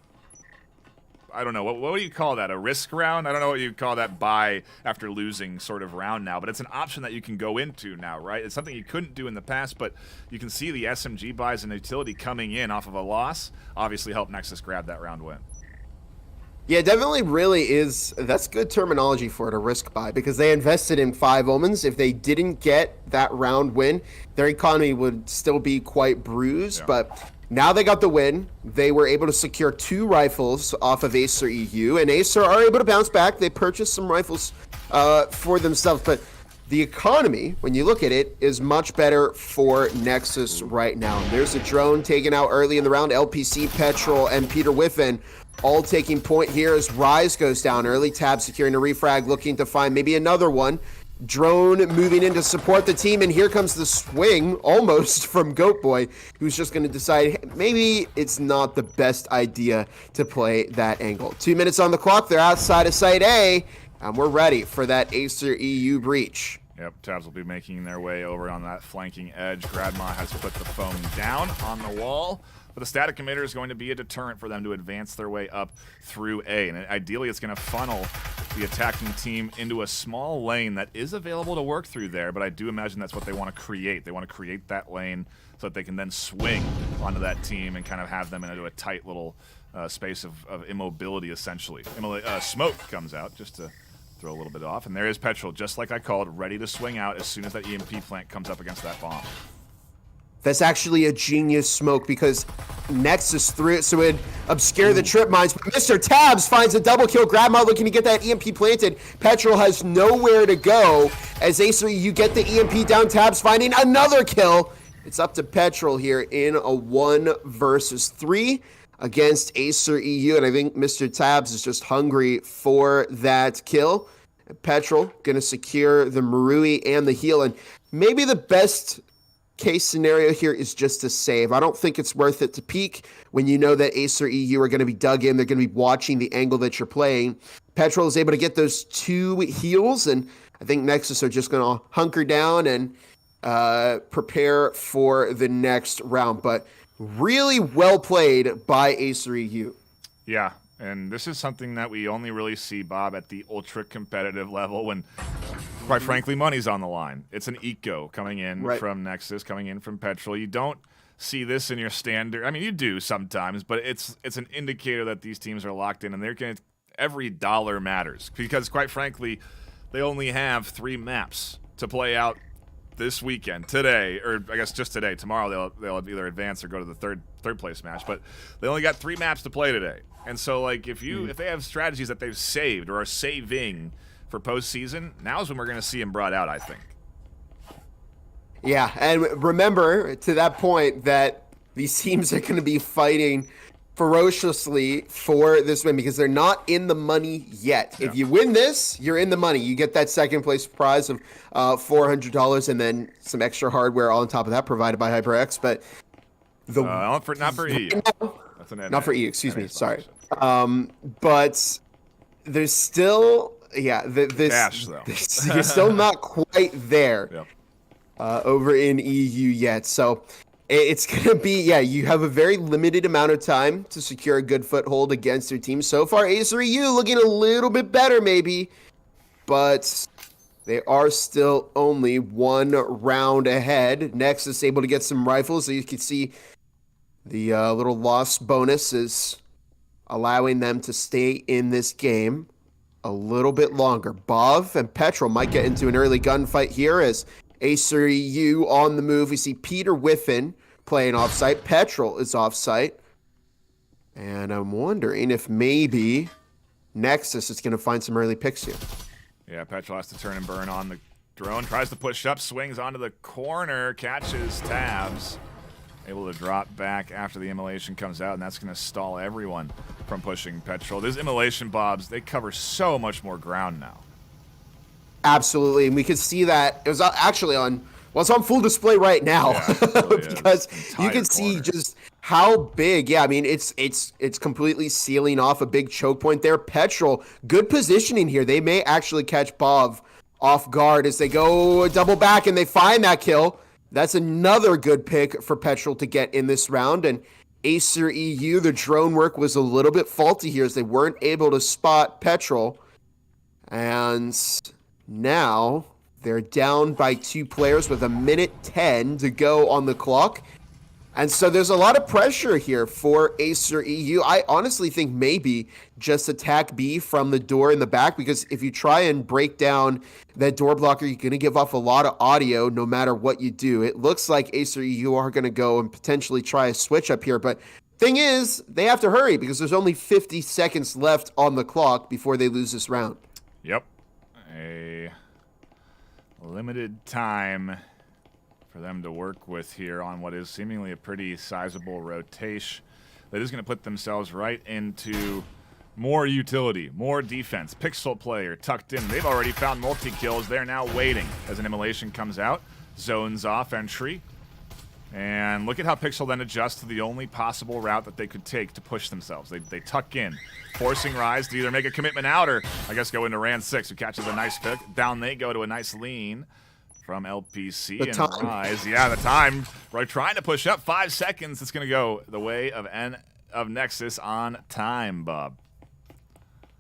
I don't know, what do you call that? A risk round? I don't know what you call that buy after losing sort of round now, but it's an option that you can go into now, right? It's something you couldn't do in the past, but you can see the SMG buys and utility coming in off of a loss obviously helped Nexus grab that round win. Yeah, definitely really is. That's good terminology for it, a risk buy, because they invested in 5 Omens. If they didn't get that round win, their economy would still be quite bruised, but now they got the win. They were able to secure 2 rifles off of Acer EU, and Acer are able to bounce back. They purchased some rifles for themselves, but the economy, when you look at it, is much better for Nexus right now. There's a drone taken out early in the round. LPC, Petrol, and Peter Whiffen all taking point here as Rise goes down early. Tab securing a refrag, looking to find maybe another one. Drone moving in to support the team, and here comes the swing almost from Goat Boy, who's just going to decide, hey, maybe it's not the best idea to play that angle. 2 minutes on the clock. They're outside of Site A, and we're ready for that Acer EU breach. Yep, Tabs will be making their way over on that flanking edge. Gradma has put the foam down on the wall, but the static emitter is going to be a deterrent for them to advance their way up through A. And ideally, it's going to funnel the attacking team into a small lane that is available to work through there, but I do imagine that's what they want to create. They want to create that lane so that they can then swing onto that team and kind of have them into a tight little space of immobility, essentially. Smoke comes out just to throw a little bit off, and there is Petrol, just like I called, ready to swing out as soon as that EMP plant comes up against that bomb. That's actually a genius smoke because Nexus threw it so it'd obscure the trip mines. But Mr. Tabs finds a double kill. Grandma looking to get that EMP planted. Petrol has nowhere to go. As Acer, you get the EMP down. Tabs finding another kill. It's up to Petrol here in a 1 versus 3. against Acer EU, and I think Mr. Tabs is just hungry for that kill. Petrol going to secure the Marui and the heal, and maybe the best case scenario here is just to save. I don't think it's worth it to peek when you know that Acer EU are going to be dug in. They're going to be watching the angle that you're playing. Petrol is able to get those 2 heals, and I think Nexus are just going to hunker down and prepare for the next round. But really well played by Acer EU. Yeah, and this is something that we only really see, Bob, at the ultra competitive level when, quite frankly, money's on the line. It's an eco coming in from Nexus, coming in from Petrol. You don't see this in your standard. I mean, you do sometimes, but it's an indicator that these teams are locked in, and they're going to, every dollar matters because, quite frankly, they only have 3 maps to play out this weekend, today, or I guess just today. Tomorrow they'll either advance or go to the third place match, but they only got 3 maps to play today. And so, like, if they have strategies that they've saved or are saving for postseason, now's when we're going to see them brought out, I think. Yeah, and remember, to that point, that these teams are going to be fighting ferociously for this win because they're not in the money yet. Yeah. If you win this, you're in the money. You get that second place prize of $400 and then some extra hardware all on top of that provided by HyperX. But not for EU. That's an not for EU. Excuse me. Sorry. But there's still this cash though. You're still not quite there. Yep. Over in EU yet. So it's going to be, you have a very limited amount of time to secure a good foothold against your team. So far, Acer EU looking a little bit better maybe, but they are still only 1 round ahead. Nexus able to get some rifles. So you can see the little loss bonus is allowing them to stay in this game a little bit longer. Bov and Petrol might get into an early gunfight here as Acer EU on the move. We see Peter Whiffen playing offsite. Petrol is offsite. And I'm wondering if maybe Nexus is going to find some early picks here. Yeah, Petrol has to turn and burn on the drone. Tries to push up, swings onto the corner, catches Tabs. Able to drop back after the immolation comes out, and that's going to stall everyone from pushing Petrol. These immolation bobs, they cover so much more ground now. Absolutely, and we could see that it was actually it's on full display right now because you can see just how big. Yeah, I mean it's completely sealing off a big choke point there. Petrol, good positioning here. They may actually catch Bov off guard as they go double back and they find that kill. That's another good pick for Petrol to get in this round. And Acer EU, the drone work was a little bit faulty here as they weren't able to spot Petrol. And now they're down by 2 players with 1:10 to go on the clock. And so there's a lot of pressure here for Acer EU. I honestly think maybe just attack B from the door in the back, because if you try and break down that door blocker, you're going to give off a lot of audio no matter what you do. It looks like Acer EU are going to go and potentially try a switch up here. But thing is, they have to hurry because there's only 50 seconds left on the clock before they lose this round. Yep. A limited time for them to work with here on what is seemingly a pretty sizable rotation that is going to put themselves right into more utility, more defense. Pixel player tucked in. They've already found multi-kills. They're now waiting as an immolation comes out. Zones off entry. And look at how Pixel then adjusts to the only possible route that they could take to push themselves. They tuck in, forcing Rise to either make a commitment out or, I guess, go into Ran 6, who catches a nice pick. Down they go to a nice lean from LPC and Rise. Yeah, the time. Right, trying to push up. 5 seconds. It's going to go the way of Nexus on time, Bob.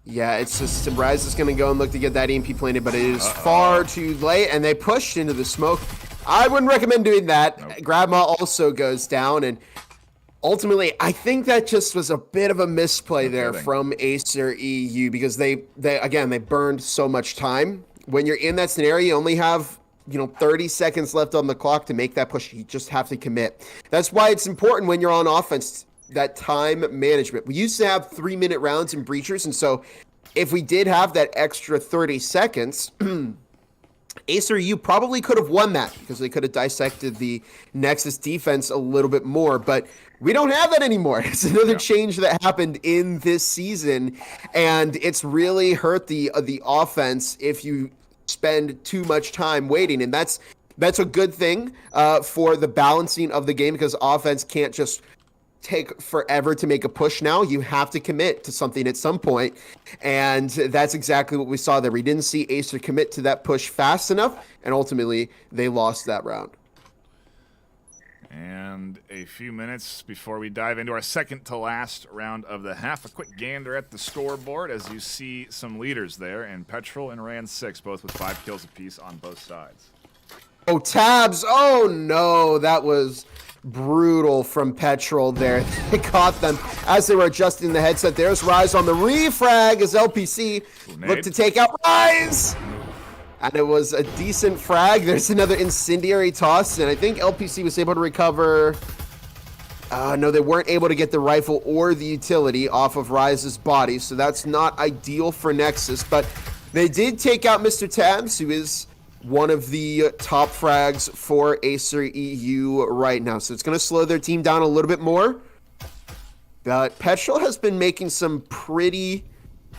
Yeah, it's just Rise is going to go and look to get that EMP planted, but it is far too late, and they pushed into the smoke. I wouldn't recommend doing that. Nope. Grandma also goes down, and ultimately, I think that just was a bit of a misplay there from Acer EU, because they burned so much time. When you're in that scenario, you only have 30 seconds left on the clock to make that push. You just have to commit. That's why it's important when you're on offense, that time management. We used to have 3-minute rounds in breachers, and so if we did have that extra 30 seconds, Acer, you probably could have won that because they could have dissected the Nexus defense a little bit more, but we don't have that anymore. It's another change that happened in this season, and it's really hurt the offense if you spend too much time waiting, and that's a good thing for the balancing of the game because offense can't just take forever to make a push now. You have to commit to something at some point, and that's exactly what we saw there. We didn't see Acer commit to that push fast enough, and ultimately they lost that round. And a few minutes before we dive into our second to last round of the half, a quick gander at the scoreboard as you see some leaders there, and Petrol and Ran 6 both with 5 kills apiece on both sides. Oh, tabs. Oh, no. That was brutal from Petrol there. They caught them as they were adjusting the headset. There's Rise on the refrag as LPC looked to take out Rise. And it was a decent frag. There's another incendiary toss, and I think LPC was able to recover. No, they weren't able to get the rifle or the utility off of Rise's body, so that's not ideal for Nexus. But they did take out Mr. Tabs, who is one of the top frags for Acer EU right now. So it's going to slow their team down a little bit more. But Petrol has been making some pretty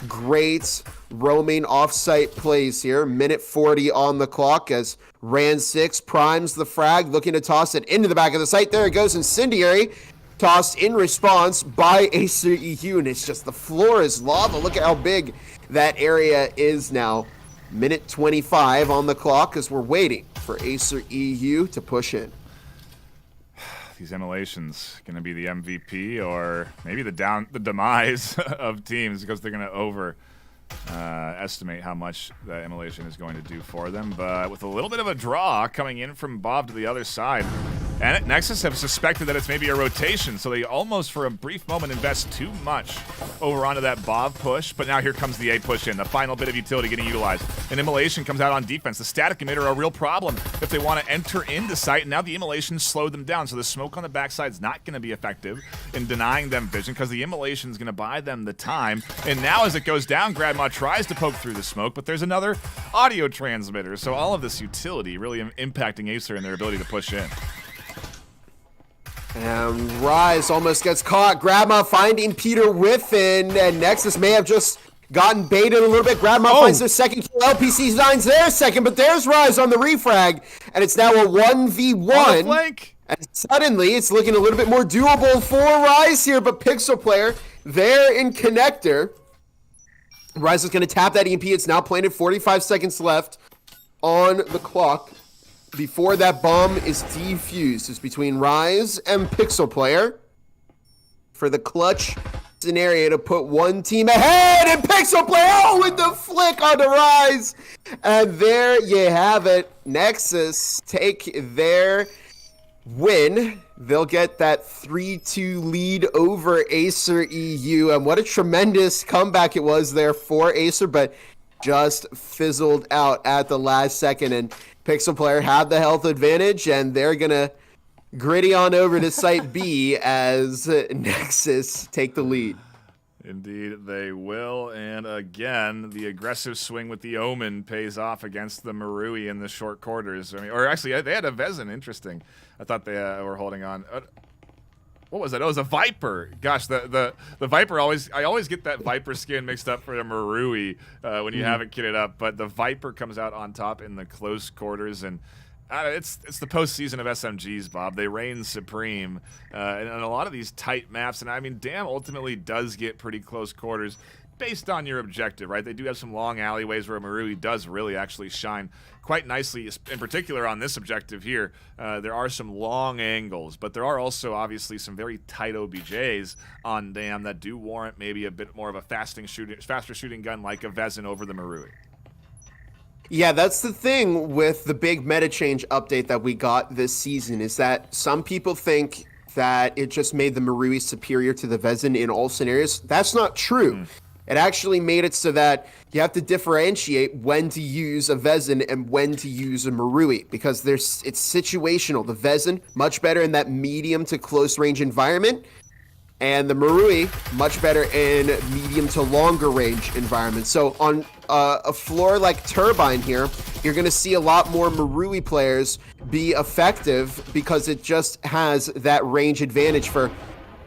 great roaming offsite plays here. Minute 40 on the clock as Ran 6 primes the frag, looking to toss it into the back of the site. There it goes, incendiary. Tossed in response by Acer EU, and it's just the floor is lava. Look at how big that area is now. Minute 25 on the clock as we're waiting for Acer EU to push in. These immolations going to be the MVP or maybe the demise of teams because they're going to estimate how much that immolation is going to do for them. But with a little bit of a draw coming in from Bob to the other side, and Nexus have suspected that it's maybe a rotation, so they almost for a brief moment invest too much over onto that Bob push, but now here comes the A push in, the final bit of utility getting utilized. An immolation comes out on defense. The static emitter a real problem if they want to enter into site, and now the immolation slowed them down, so the smoke on the backside is not going to be effective in denying them vision because the immolation is going to buy them the time, and now as it goes down, Gradma tries to poke through the smoke, but there's another audio transmitter, so all of this utility really impacting Acer and their ability to push in. And Rise almost gets caught. Gradma finding Peter within, and Nexus may have just gotten baited a little bit. Gradma finds their second kill. LPC finds their second, but there's Rise on the refrag, and it's now a 1v1. And suddenly, it's looking a little bit more doable for Rise here, but Pixel Player there in Connector. Rise is going to tap that EMP. It's now planted. 45 seconds left on the clock before that bomb is defused. It's between Rise and Pixel Player for the clutch scenario to put one team ahead, and Pixel Player with the flick on the Rise. And there you have it. Nexus take their win. They'll get that 3-2 lead over Acer EU, and what a tremendous comeback it was there for Acer, but just fizzled out at the last second, and Pixel Player had the health advantage, and they're gonna gritty on over to Site B as Nexus take the lead. Indeed, they will. And again, the aggressive swing with the Omen pays off against the Marui in the short quarters. I mean, or actually, they had a Vezin. Interesting. I thought they were holding on. What was it? Oh, it was a Viper. Gosh, the Viper I always get that Viper skin mixed up for the Marui when you have it kitted up. But the Viper comes out on top in the close quarters, and it's the postseason of SMGs, Bob. They reign supreme in a lot of these tight maps, and I mean, Damn ultimately does get pretty close quarters based on your objective, right? They do have some long alleyways where Marui does really actually shine quite nicely, in particular on this objective here. There are some long angles, but there are also obviously some very tight OBJs on Damn that do warrant maybe a bit more of a faster shooting gun like a Vezin over the Marui. Yeah, that's the thing with the big meta change update that we got this season, is that some people think that it just made the Marui superior to the Vezin in all scenarios. That's not true. It actually made it so that you have to differentiate when to use a Vezin and when to use a Marui, because it's situational. The Vezin, much better in that medium to close range environment. and the Marui much better in medium to longer range environments. So on a floor like Turbine here, you're going to see a lot more Marui players be effective because it just has that range advantage for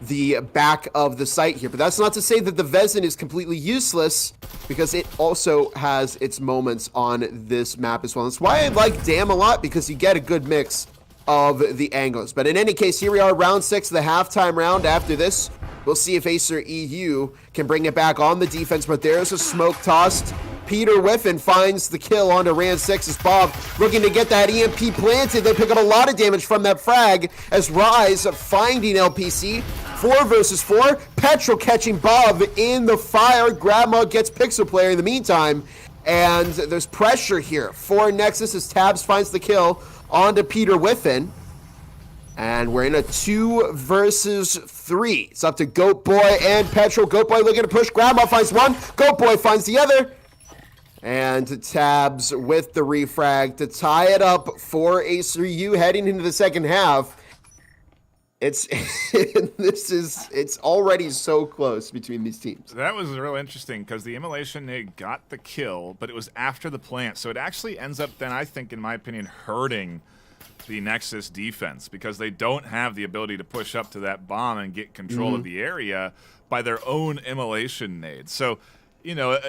the back of the site here. But that's not to say that the Vezin is completely useless, because it also has its moments on this map as well. That's why I like Dam a lot, because you get a good mix of the angles. But in any case, here we are, round 6, the halftime round. After this, we'll see if Acer EU can bring it back on the defense. But there's a smoke tossed. Peter Whiffen finds the kill onto Ran 6 as Bob looking to get that EMP planted. They pick up a lot of damage from that frag as Rise finding LPC. 4 versus 4. Petrol catching Bob in the fire. Grandma gets Pixel Player in the meantime. And there's pressure here for Nexus as Tabs finds the kill onto Peter Whiffen. And we're in a 2 versus 3. It's up to Goat Boy and Petrol. Goat Boy looking to push. Grandma finds one. Goat Boy finds the other. And Tabs with the refrag to tie it up for Acer U heading into the second half. It's already so close between these teams. That was real interesting because the Immolation, they got the kill, but it was after the plant. So it actually ends up then, I think, in my opinion, hurting the Nexus defense because they don't have the ability to push up to that bomb and get control of the area by their own Immolation nade. So, you know,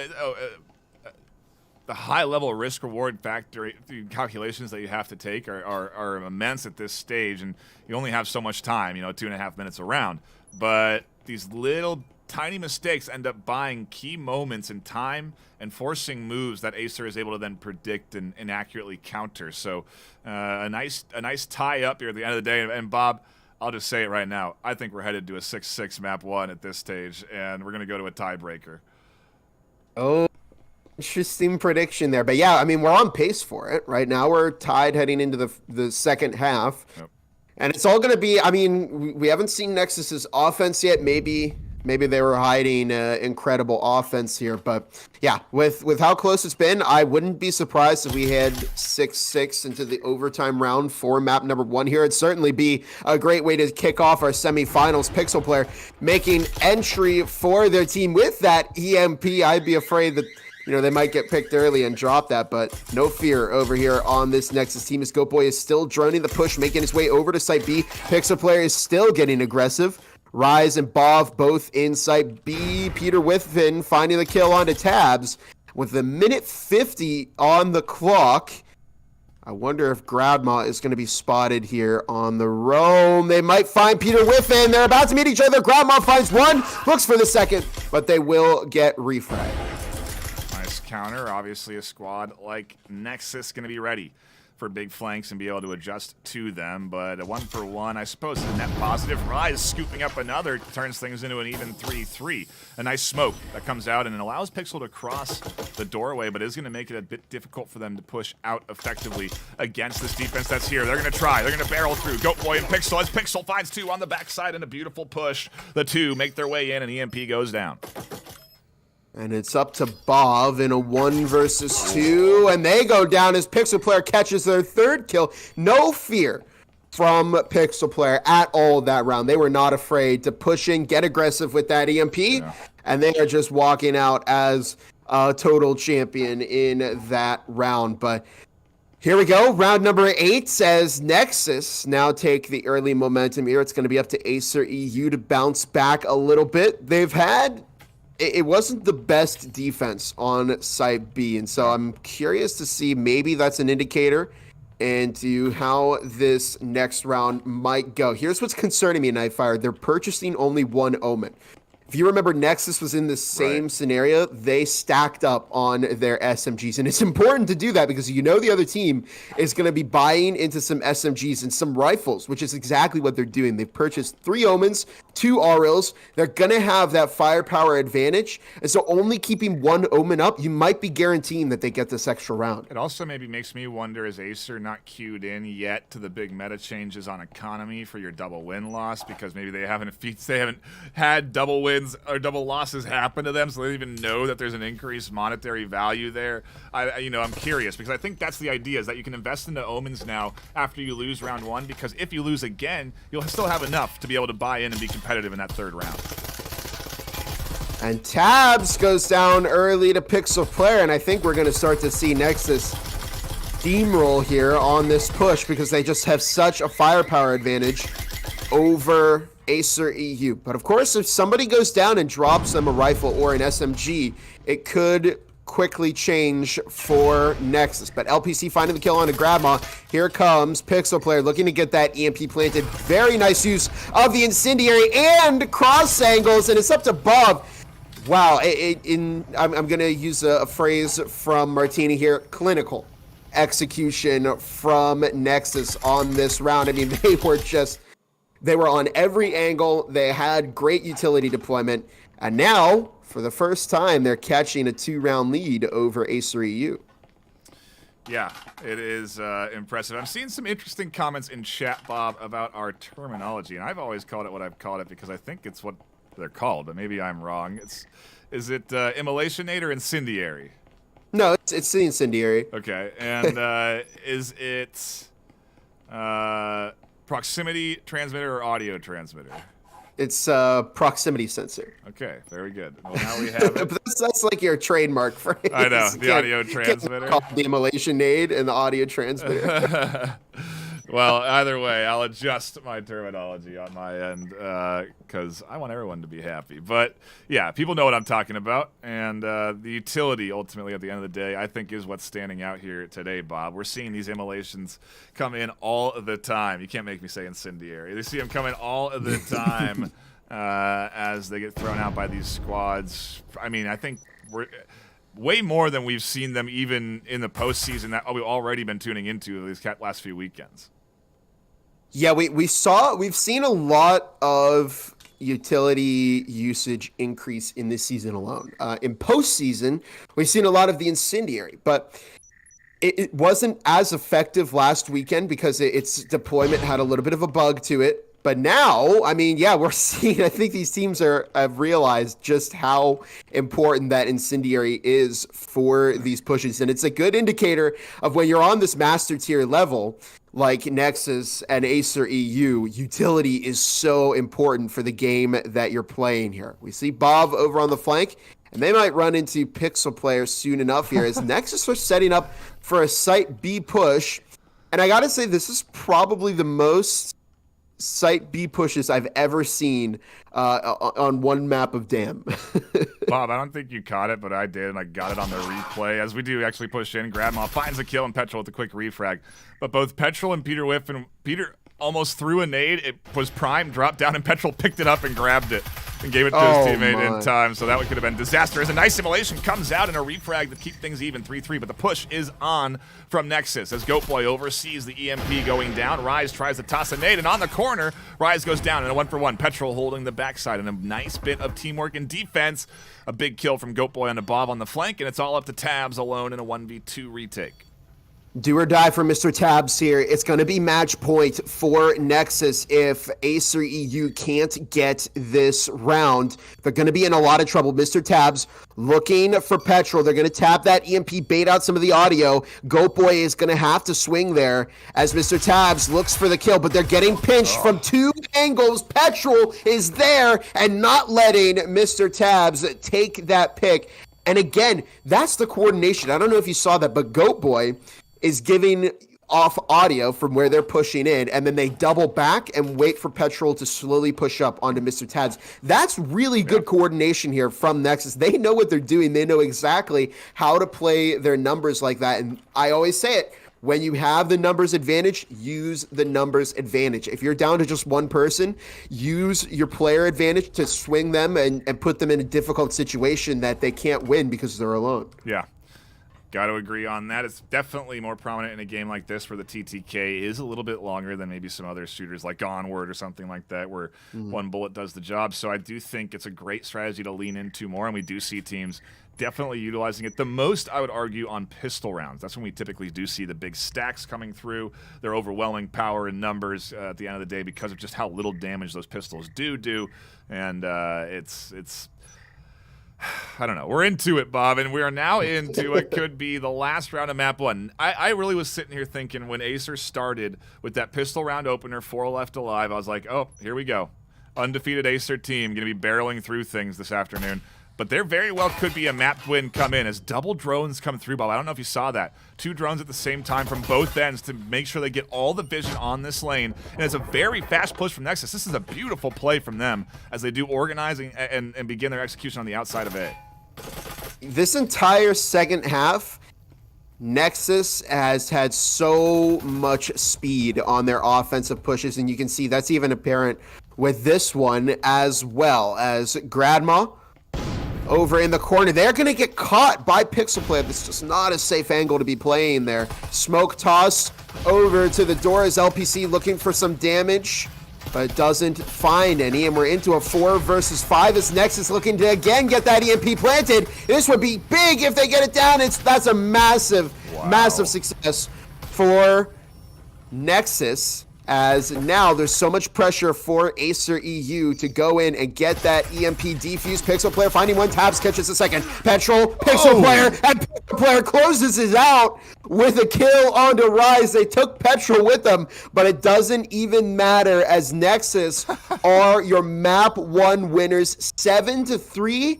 the high-level risk-reward factor calculations that you have to take are immense at this stage, and you only have so much time, 2.5 minutes around. But these little tiny mistakes end up buying key moments in time and forcing moves that Acer is able to then predict and accurately counter. So a nice tie-up here at the end of the day. And Bob, I'll just say it right now. I think we're headed to a 6-6 map 1 at this stage, and we're going to go to a tiebreaker. Oh. Interesting prediction there. But yeah, I mean, we're on pace for it. Right now we're tied heading into the second half. Yep. And it's all going to be, I mean, we haven't seen Nexus's offense yet. Maybe they were hiding incredible offense here. But yeah, with how close it's been, I wouldn't be surprised if we had 6-6 into the overtime round for map number 1 here. It'd certainly be a great way to kick off our semifinals. Pixel Player making entry for their team with that EMP. I'd be afraid that they might get picked early and drop that, but no fear over here on this Nexus team as Goat Boy is still droning the push, making his way over to Site B. Pixel Player is still getting aggressive. Rise and Bov both in Site B. Peter Whiffen finding the kill onto Tabs. With the minute 50 on the clock, I wonder if Grandma is going to be spotted here on the roam. They might find Peter Whiffen. They're about to meet each other. Grandma finds one, looks for the second, but they will get refragged. Counter. Obviously, a squad like Nexus going to be ready for big flanks and be able to adjust to them. But a 1-for-1, I suppose, is a net positive. Rise scooping up another turns things into an even 3-3. A nice smoke that comes out and it allows Pixel to cross the doorway, but is going to make it a bit difficult for them to push out effectively against this defense that's here. They're going to try. They're going to barrel through Goat Boy and Pixel as Pixel finds 2 on the backside and a beautiful push. The 2 make their way in and EMP goes down. And it's up to Bob in a 1 versus 2, and they go down as Pixel Player catches their 3rd kill. No fear from Pixel Player at all that round. They were not afraid to push in, get aggressive with that EMP, and they are just walking out as a total champion in that round. But here we go, round number 8 as Nexus now take the early momentum here. It's going to be up to Acer EU to bounce back a little bit. It wasn't the best defense on Site B, and so I'm curious to see maybe that's an indicator into how this next round might go. Here's what's concerning me, Nightfire. They're purchasing only 1 Omen. If you remember, Nexus was in the same scenario. They stacked up on their SMGs, and it's important to do that because the other team is going to be buying into some SMGs and some rifles, which is exactly what they're doing. They've purchased 3 Omens, 2 RLs. They're going to have that firepower advantage, and so only keeping 1 Omen up, you might be guaranteeing that they get this extra round. It also maybe makes me wonder, is Acer not queued in yet to the big meta changes on economy for your double win loss, because maybe they haven't had double wins wins or double losses happen to them, so they don't even know that there's an increased monetary value there. I'm curious because I think that's the idea, is that you can invest into omens now after you lose round 1, because if you lose again, you'll still have enough to be able to buy in and be competitive in that 3rd round. And Tabs goes down early to Pixel Player, and I think we're going to start to see Nexus steamroll here on this push because they just have such a firepower advantage over Acer EU. But of course, if somebody goes down and drops them a rifle or an SMG, it could quickly change for Nexus. But LPC finding the kill on a Grandma. Here comes Pixel Player looking to get that EMP planted. Very nice use of the incendiary and cross angles, and it's up to Bob. Wow, I'm going to use a phrase from Martini here, clinical execution from Nexus on this round. I mean, they were on every angle. They had great utility deployment. And now, for the first time, they're catching a 2-round lead over Acer EU. Yeah, it is impressive. I'm seeing some interesting comments in chat, Bob, about our terminology. And I've always called it what I've called it because I think it's what they're called, but maybe I'm wrong. Is it immolationate or incendiary? No, it's the incendiary. Okay, and is it proximity transmitter or audio transmitter? It's proximity sensor. Okay, very good. Well, now we have it. But that's like your trademark phrase. I know, the audio transmitter. Called the immolation aid and the audio transmitter. Well, either way, I'll adjust my terminology on my end because I want everyone to be happy. But yeah, people know what I'm talking about, and the utility, ultimately, at the end of the day, I think is what's standing out here today, Bob. We're seeing these immolations come in all the time. You can't make me say incendiary. They see them coming all the time as they get thrown out by these squads. I mean, I think we're way more than we've seen them even in the postseason that we've already been tuning into these last few weekends. Yeah, we've seen a lot of utility usage increase in this season alone. In postseason, we've seen a lot of the incendiary, but it wasn't as effective last weekend because its deployment had a little bit of a bug to it. But now, I mean, yeah, we're seeing, I think these teams have realized just how important that incendiary is for these pushes. And it's a good indicator of when you're on this master tier level, like Nexus and Acer EU, utility is so important for the game that you're playing here. We see Bob over on the flank, and they might run into Pixel Player soon enough here as Nexus are setting up for a Site B push. And I gotta say, this is probably the most Site B pushes I've ever seen on one map of Dam. Bob, I don't think you caught it, but I did, and I got it on the replay. As we do actually push in, Grandma finds a kill, and Petrol with a quick refrag. But both Petrol and Peter Whiff, and Peter almost threw a nade. It was prime, dropped down, and Petrol picked it up and grabbed it and gave it to his teammate in time. So that could have been disaster. As a nice simulation comes out and a refrag to keep things even, 3-3. But the push is on from Nexus as Goatboy oversees the EMP going down. Rise tries to toss a nade, and on the corner, Rise goes down in a 1-for-1. Petrol holding the backside, and a nice bit of teamwork and defense. A big kill from Goatboy on the Bob on the flank, and it's all up to Tabs alone in a 1v2 retake. Do or die for Mr. Tabs here. It's going to be match point for Nexus if Acer EU can't get this round. They're going to be in a lot of trouble. Mr. Tabs looking for Petrol. They're going to tap that EMP, bait out some of the audio. Goatboy is going to have to swing there as Mr. Tabs looks for the kill, but they're getting pinched from two angles. Petrol is there and not letting Mr. Tabs take that pick. And again, that's the coordination. I don't know if you saw that, but Goatboy is giving off audio from where they're pushing in, and then they double back and wait for Petrol to slowly push up onto Mr. Tabs. That's really good coordination here from Nexus. They know what they're doing. They know exactly how to play their numbers like that. And I always say it, when you have the numbers advantage, use the numbers advantage. If you're down to just one person, use your player advantage to swing them and put them in a difficult situation that they can't win because they're alone. Yeah. Got to agree on that. It's definitely more prominent in a game like this where the TTK is a little bit longer than maybe some other shooters like Onward or something like that where one bullet does the job. So I do think it's a great strategy to lean into more, and we do see teams definitely utilizing it the most, I would argue, on pistol rounds. That's when we typically do see the big stacks coming through. Their overwhelming power in numbers at the end of the day because of just how little damage those pistols do. And it's I don't know. We're into it, Bob, and we are now into what could be the last round of map 1. I really was sitting here thinking when Acer started with that pistol round opener, 4 left alive, I was like, oh, here we go. Undefeated Acer team going to be barreling through things this afternoon. But there very well could be a map win come in as double drones come through, Bob. I don't know if you saw that. 2 drones at the same time from both ends to make sure they get all the vision on this lane. And it's a very fast push from Nexus. This is a beautiful play from them as they do organizing and begin their execution on the outside of A. This entire second half, Nexus has had so much speed on their offensive pushes, and you can see that's even apparent with this one as well as Gradma over in the corner. They're going to get caught by Pixel Player. This is just not a safe angle to be playing there. Smoke tossed over to the door as LPC looking for some damage, but doesn't find any. And we're into a 4 versus 5 as Nexus looking to again get that EMP planted. This would be big if they get it down. That's a massive success for Nexus, as now there's so much pressure for Acer EU to go in and get that EMP defuse. Pixel Player finding one, Tabs catches a second. Petrol, Pixel Player, and Pixel Player closes it out with a kill onto Rise. They took Petrol with them, but it doesn't even matter as Nexus are your map 1 winners, 7-3.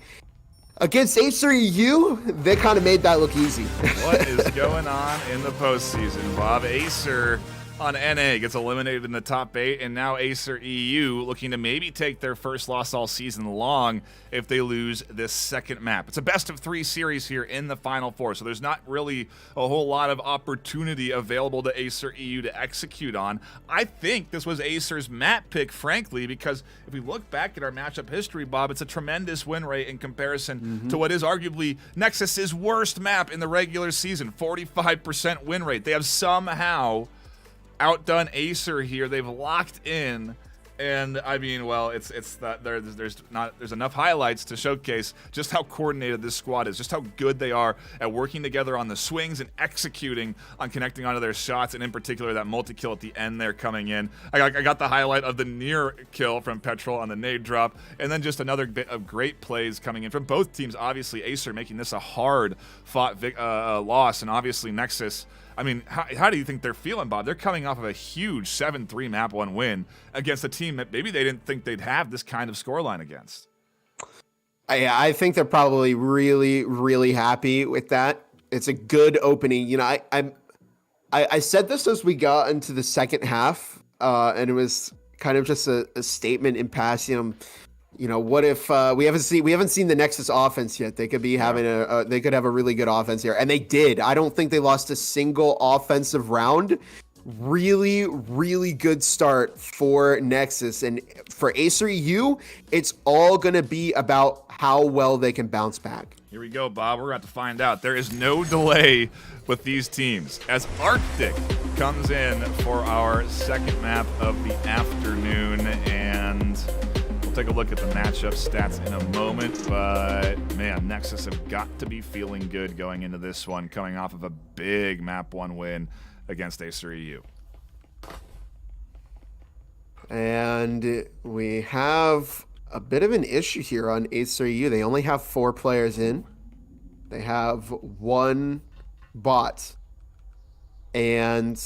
Against Acer EU, they kind of made that look easy. What is going on in the postseason, Bob? Acer on NA gets eliminated in the top 8, and now Acer EU looking to maybe take their first loss all season long if they lose this second map. It's a best-of-3 series here in the Final Four, so there's not really a whole lot of opportunity available to Acer EU to execute on. I think this was Acer's map pick, frankly, because if we look back at our matchup history, Bob, it's a tremendous win rate in comparison to what is arguably Nexus's worst map in the regular season, 45% win rate. They have somehow outdone Acer here. They've locked in, and I mean, well, it's that there's enough highlights to showcase just how coordinated this squad is, just how good they are at working together on the swings and executing on connecting onto their shots, and in particular that multi-kill at the end there coming in. I got the highlight of the near kill from Petrol on the nade drop, and then just another bit of great plays coming in from both teams. Obviously, Acer making this a hard-fought loss, and obviously Nexus, I mean, how do you think they're feeling, Bob? They're coming off of a huge 7-3 map 1 win against a team that maybe they didn't think they'd have this kind of scoreline against. I think they're probably really, really happy with that. It's a good opening. You know, I said this as we got into the second half, and it was kind of just a statement in passing. You know, what if we haven't seen the Nexus offense yet? They could be having they could have a really good offense here, and they did. I don't think they lost a single offensive round. Really, really good start for Nexus, and for Acer EU, it's all gonna be about how well they can bounce back. Here we go, Bob. We're about to find out. There is no delay with these teams as Arctic comes in for our second map of the afternoon, and take a look at the matchup stats in a moment, but man, Nexus have got to be feeling good going into this one, coming off of a big map 1 win against Acer EU. And we have a bit of an issue here on Acer EU. They only have 4 players in. They have 1 bot. And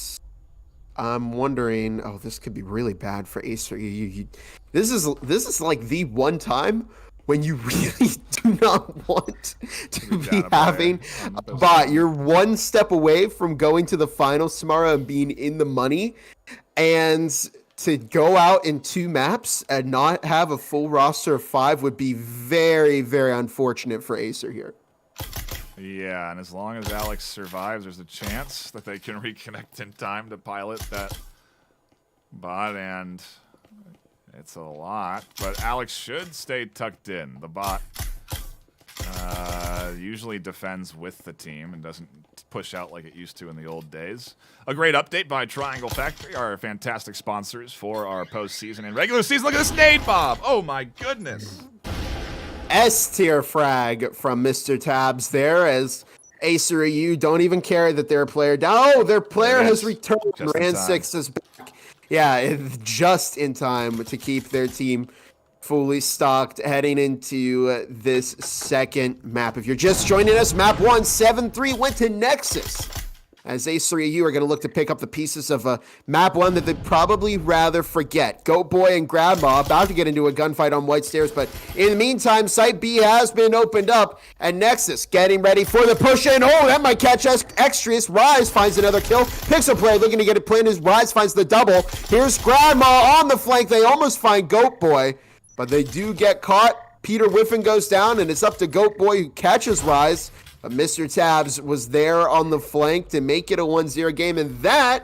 I'm wondering, oh, this could be really bad for Acer EU. This is like the one time when you really do not want to be having a bot. You're one step away from going to the finals tomorrow and being in the money, and to go out in 2 maps and not have a full roster of 5 would be very, very unfortunate for Acer here. Yeah, and as long as Alex survives, there's a chance that they can reconnect in time to pilot that bot, and it's a lot, but Alex should stay tucked in. The bot usually defends with the team and doesn't push out like it used to in the old days. A great update by Triangle Factory, our fantastic sponsors for our postseason and regular season. Look at this nade bomb. Oh my goodness. S-tier frag from Mr. Tabs there, as Acer EU don't even care that their player down. Oh, their player has returned. Ran6 is back. Yeah, just in time to keep their team fully stocked heading into this second map. If you're just joining us, map 1, 7-3 went to Nexus, as Acer EU are going to look to pick up the pieces of map 1 that they'd probably rather forget. Goat Boy and Grandma about to get into a gunfight on White Stairs, but in the meantime, Site B has been opened up, and Nexus getting ready for the push in. Oh, that might catch us. Extrius. Rise finds another kill. Pixel Player looking to get it planted. Rise finds the double. Here's Grandma on the flank. They almost find Goat Boy, but they do get caught. Peter Whiffen goes down, and it's up to Goat Boy, who catches Rise. But Mr. Tabs was there on the flank to make it a 1-0 game, and that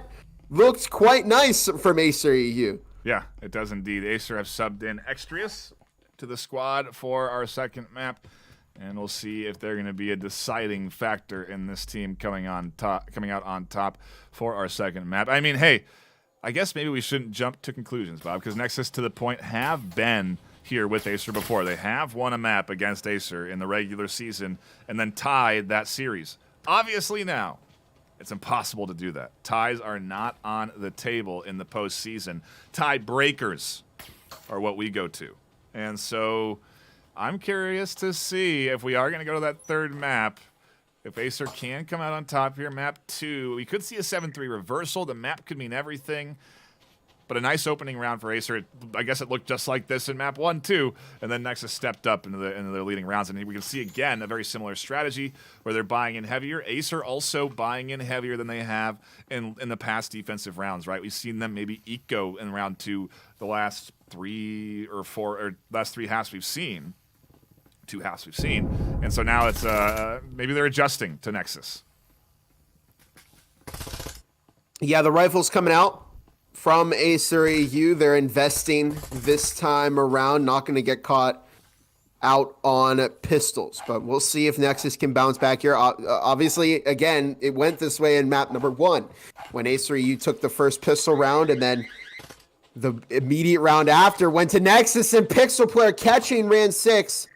looked quite nice from Acer EU. Yeah, it does indeed. Acer have subbed in Extrius to the squad for our second map, and we'll see if they're going to be a deciding factor in this team coming out on top for our second map. I mean, hey, I guess maybe we shouldn't jump to conclusions, Bob, because Nexus, to the point, have been here with Acer before. They have won a map against Acer in the regular season and then tied that series. Obviously now, it's impossible to do that. Ties are not on the table in the postseason. Tie breakers are what we go to. And so I'm curious to see if we are going to go to that third map, if Acer can come out on top here. Map 2, we could see a 7-3 reversal. The map could mean everything. But a nice opening round for Acer. I guess it looked just like this in map 1, too. And then Nexus stepped up into their leading rounds. And we can see, again, a very similar strategy where they're buying in heavier. Acer also buying in heavier than they have in the past defensive rounds, right? We've seen them maybe eco in round 2 the last 3 or 4, or last 3 halves we've seen. 2 halves we've seen. And so now it's maybe they're adjusting to Nexus. Yeah, the rifle's coming out from Acer EU. They're investing this time around, not going to get caught out on pistols, but we'll see if Nexus can bounce back here. Obviously, again, it went this way in map number 1 when Acer EU took the first pistol round, and then the immediate round after went to Nexus, and Pixel Player catching Ran6.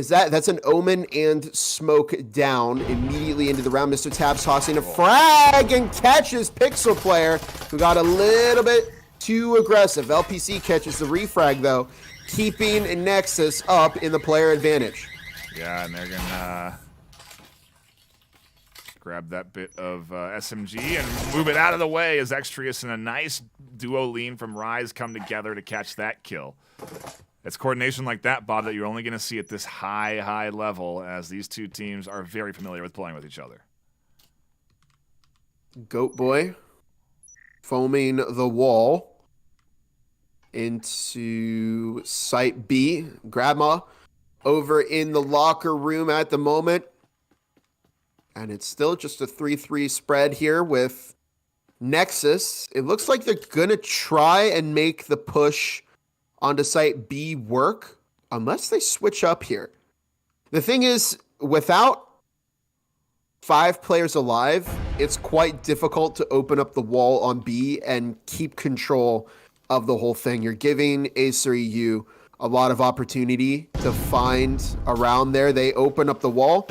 That's an Omen and Smoke down immediately into the round. Mr. Tabs tossing a frag and catches Pixel Player, who got a little bit too aggressive. LPC catches the refrag, though, keeping Nexus up in the player advantage. Yeah, and they're going to grab that bit of SMG and move it out of the way as Extrius and a nice duo lean from Rise come together to catch that kill. It's coordination like that, Bob, that you're only going to see at this high level, as these two teams are very familiar with playing with each other. Goat Boy foaming the wall into Site B. Grandma over in the locker room at the moment. And it's still just a 3-3 spread here with Nexus. It looks like they're going to try and make the push onto Site B work, unless they switch up here. The thing is, without 5 players alive, it's quite difficult to open up the wall on B and keep control of the whole thing. You're giving Acer EU a lot of opportunity to find around there. They open up the wall,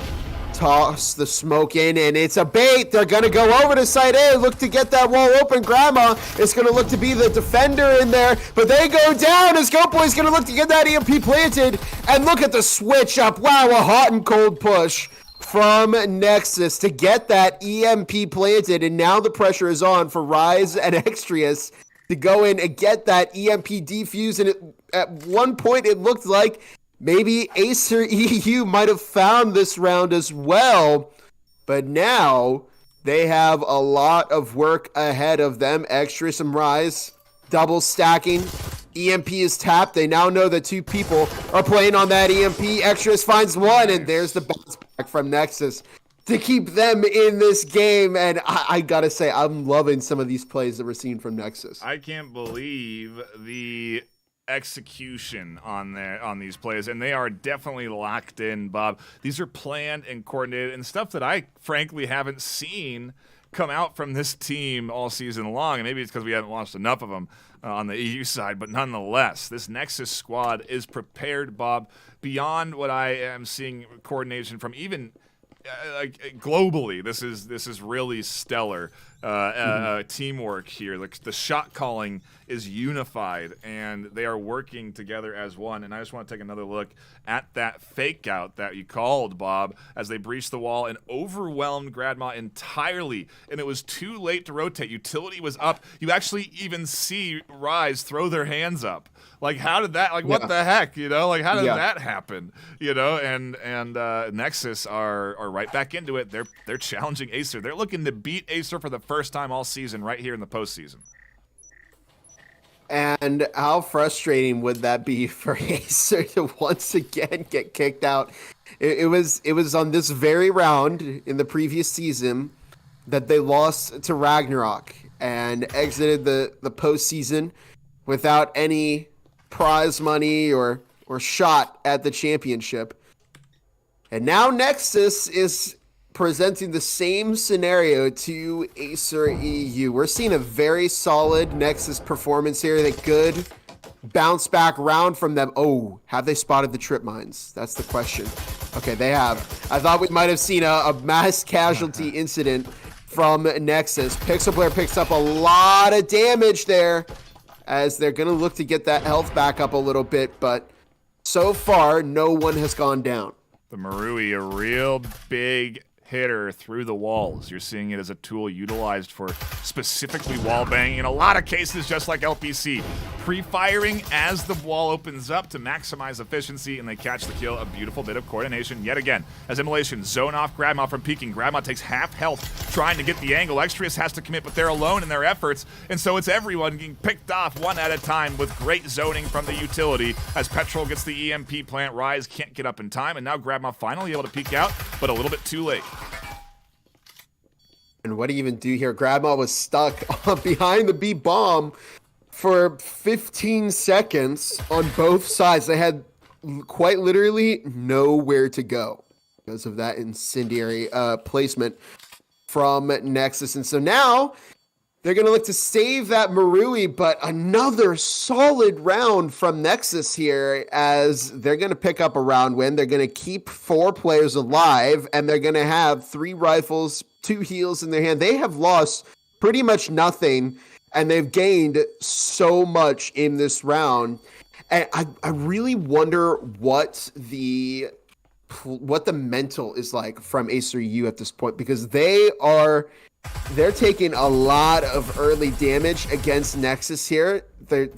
toss the smoke in, and it's a bait. They're going to go over to Site A, look to get that wall open. Grandma is going to look to be the defender in there, but they go down as Goat Boy's going to look to get that EMP planted, and look at the switch up. Wow, a hot and cold push from Nexus to get that EMP planted, and now the pressure is on for Rise and Extrius to go in and get that EMP defused, and at one point it looked like maybe Acer EU might have found this round as well, but now they have a lot of work ahead of them. Extrius and Rise double stacking. EMP is tapped. They now know that 2 people are playing on that EMP. Extrius finds one, and there's the bounce back from Nexus to keep them in this game. And I gotta say, I'm loving some of these plays that we're seeing from Nexus. I can't believe the execution on these plays, and they are definitely locked in, Bob. These are planned and coordinated and stuff that I frankly haven't seen come out from this team all season long, and maybe it's because we haven't launched enough of them on the EU side, but nonetheless, this Nexus squad is prepared, Bob, beyond what I am seeing coordination from even globally. This is really stellar teamwork here. The shot calling is unified, and they are working together as one. And I just want to take another look at that fake out that you called, Bob, as they breached the wall and overwhelmed Gradma entirely, and it was too late to rotate. Utility was up. You actually even see Rise throw their hands up. Like, how did that, like, what the heck, you know? Like, how did that happen, you know? And Nexus are right back into it. They're challenging Acer. They're looking to beat Acer for the first time all season right here in the postseason. And how frustrating would that be for Acer to once again get kicked out? It was on this very round in the previous season that they lost to Ragnarok and exited the postseason without any prize money or shot at the championship. And now Nexus is presenting the same scenario to Acer EU. We're seeing a very solid Nexus performance here. They good bounce back round from them. Oh, have they spotted the trip mines? That's the question. Okay, they have. I thought we might have seen a mass casualty incident from Nexus. Pixel Player picks up a lot of damage there, as they're going to look to get that health back up a little bit, but so far, no one has gone down. The Marui, a real big hitter through the walls. You're seeing it as a tool utilized for specifically wall banging, in a lot of cases just like LPC. Pre-firing as the wall opens up to maximize efficiency, and they catch the kill. A beautiful bit of coordination yet again as Immolation zone off Gradma from peeking. Gradma takes half health trying to get the angle. Extrius has to commit, but they're alone in their efforts, and so it's everyone getting picked off one at a time with great zoning from the utility as Petrol gets the EMP plant. Rise can't get up in time, and now Gradma finally able to peek out, but a little bit too late. And what do you even do here? Gradma was stuck behind the B bomb for 15 seconds on both sides. They had quite literally nowhere to go because of that incendiary placement from Nexus. And so now they're going to look to save that Marui, but another solid round from Nexus here, as they're going to pick up a round win. They're going to keep 4 players alive, and they're going to have 3 rifles, 2 heals in their hand. They have lost pretty much nothing, and they've gained so much in this round. And I really wonder what the mental is like from Acer U at this point, because they're taking a lot of early damage against Nexus here. They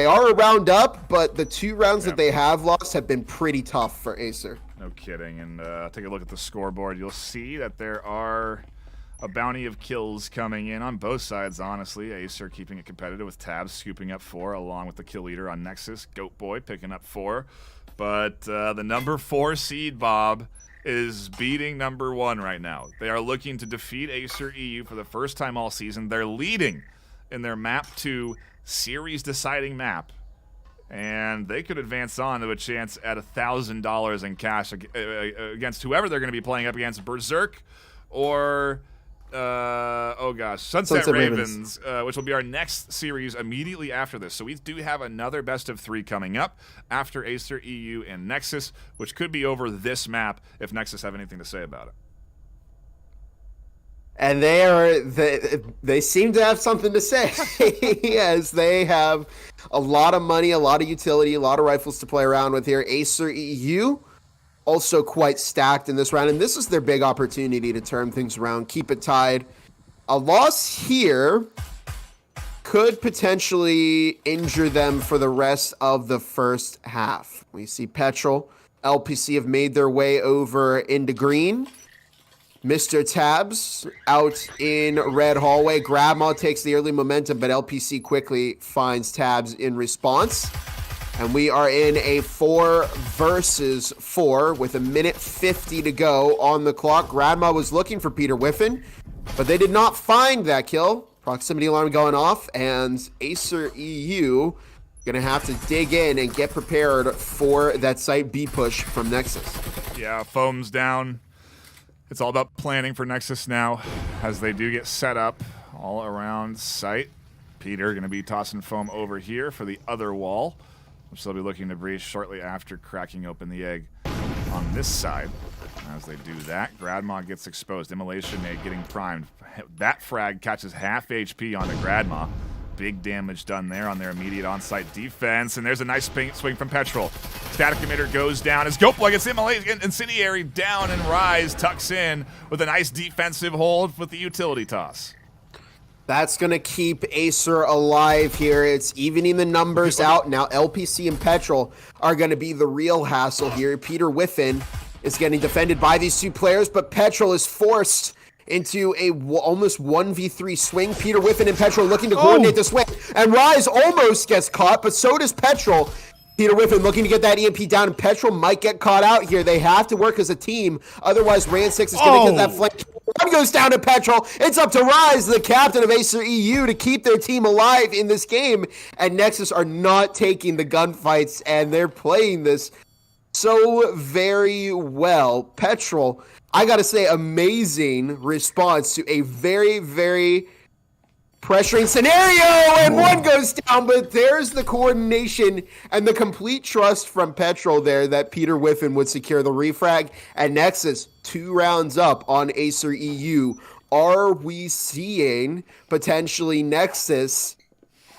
are a round up, but the 2 rounds that they have lost have been pretty tough for Acer. No kidding. And take a look at the scoreboard. You'll see that there are a bounty of kills coming in on both sides, honestly. Acer keeping it competitive with Tabs scooping up 4, along with the kill leader on Nexus, Goat Boy picking up 4. But the number 4 seed, Bob, is beating number 1 right now. They are looking to defeat Acer EU for the first time all season. They're leading in their map 2 series deciding map, and they could advance on to a chance at $1,000 in cash against whoever they're going to be playing up against, Berserk or Sunset Ravens, which will be our next series immediately after this. So we do have another best of 3 coming up after Acer, EU, and Nexus, which could be over this map if Nexus have anything to say about it. And they seem to have something to say, as they have a lot of money, a lot of utility, a lot of rifles to play around with here. Acer EU also quite stacked in this round, and this is their big opportunity to turn things around, keep it tied. A loss here could potentially injure them for the rest of the first half. We see Petrol, LPC have made their way over into green. Mr. Tabs out in red hallway. Gradma takes the early momentum, but LPC quickly finds Tabs in response. And we are in a 4 versus 4 with 1:50 to go on the clock. Gradma was looking for Peter Whiffen, but they did not find that kill. Proximity alarm going off, and Acer EU gonna have to dig in and get prepared for that site B push from Nexus. Yeah, foam's down. It's all about planning for Nexus now as they do get set up all around site. Peter going to be tossing foam over here for the other wall, which they'll be looking to breach shortly after cracking open the egg on this side. As they do that, Gradma gets exposed. Immolation Egg getting primed. That frag catches half HP onto Gradma. Big damage done there on their immediate on-site defense, and there's a nice swing from Petrol. Static emitter goes down as Gopla gets Incendiary down, and Rise tucks in with a nice defensive hold with the utility toss. That's going to keep Acer alive here. It's evening the numbers out. Now LPC and Petrol are going to be the real hassle here. Peter Whiffen is getting defended by these two players, but Petrol is forced into a almost 1v3 swing. Peter Whiffen and Petrol looking to coordinate the swing, and Rise almost gets caught, but so does Petrol. Peter Whiffen looking to get that EMP down, and Petrol might get caught out here. They have to work as a team, otherwise Ran6 is going to get that flank. One goes down to Petrol. It's up to Rise, the captain of Acer EU, to keep their team alive in this game, and Nexus are not taking the gunfights, and they're playing this so very well. Petrol, I gotta say, amazing response to a very, very pressuring scenario, and one goes down, but there's the coordination and the complete trust from Petrol there that Peter Whiffen would secure the refrag, and Nexus 2 rounds up on Acer EU. Are we seeing potentially Nexus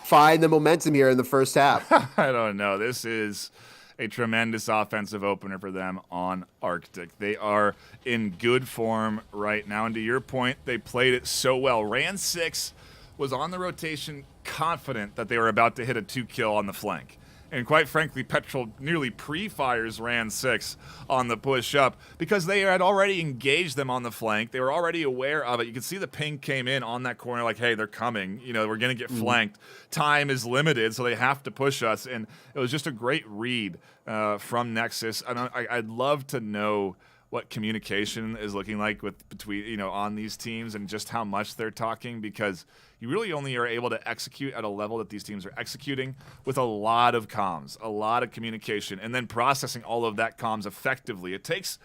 find the momentum here in the first half? I don't know. This is a tremendous offensive opener for them on Arctic. They are in good form right now, and to your point, they played it so well. Ran6 was on the rotation confident that they were about to hit a 2-kill on the flank. And quite frankly, Petrol nearly pre-fires Ran6 on the push up because they had already engaged them on the flank. They were already aware of it. You could see the ping came in on that corner like, hey, they're coming. You know, we're going to get flanked. Time is limited, so they have to push us. And it was just a great read from Nexus. And I'd love to know what communication is looking like between on these teams and just how much they're talking, because you really only are able to execute at a level that these teams are executing with a lot of comms, a lot of communication, and then processing all of that comms effectively. It takes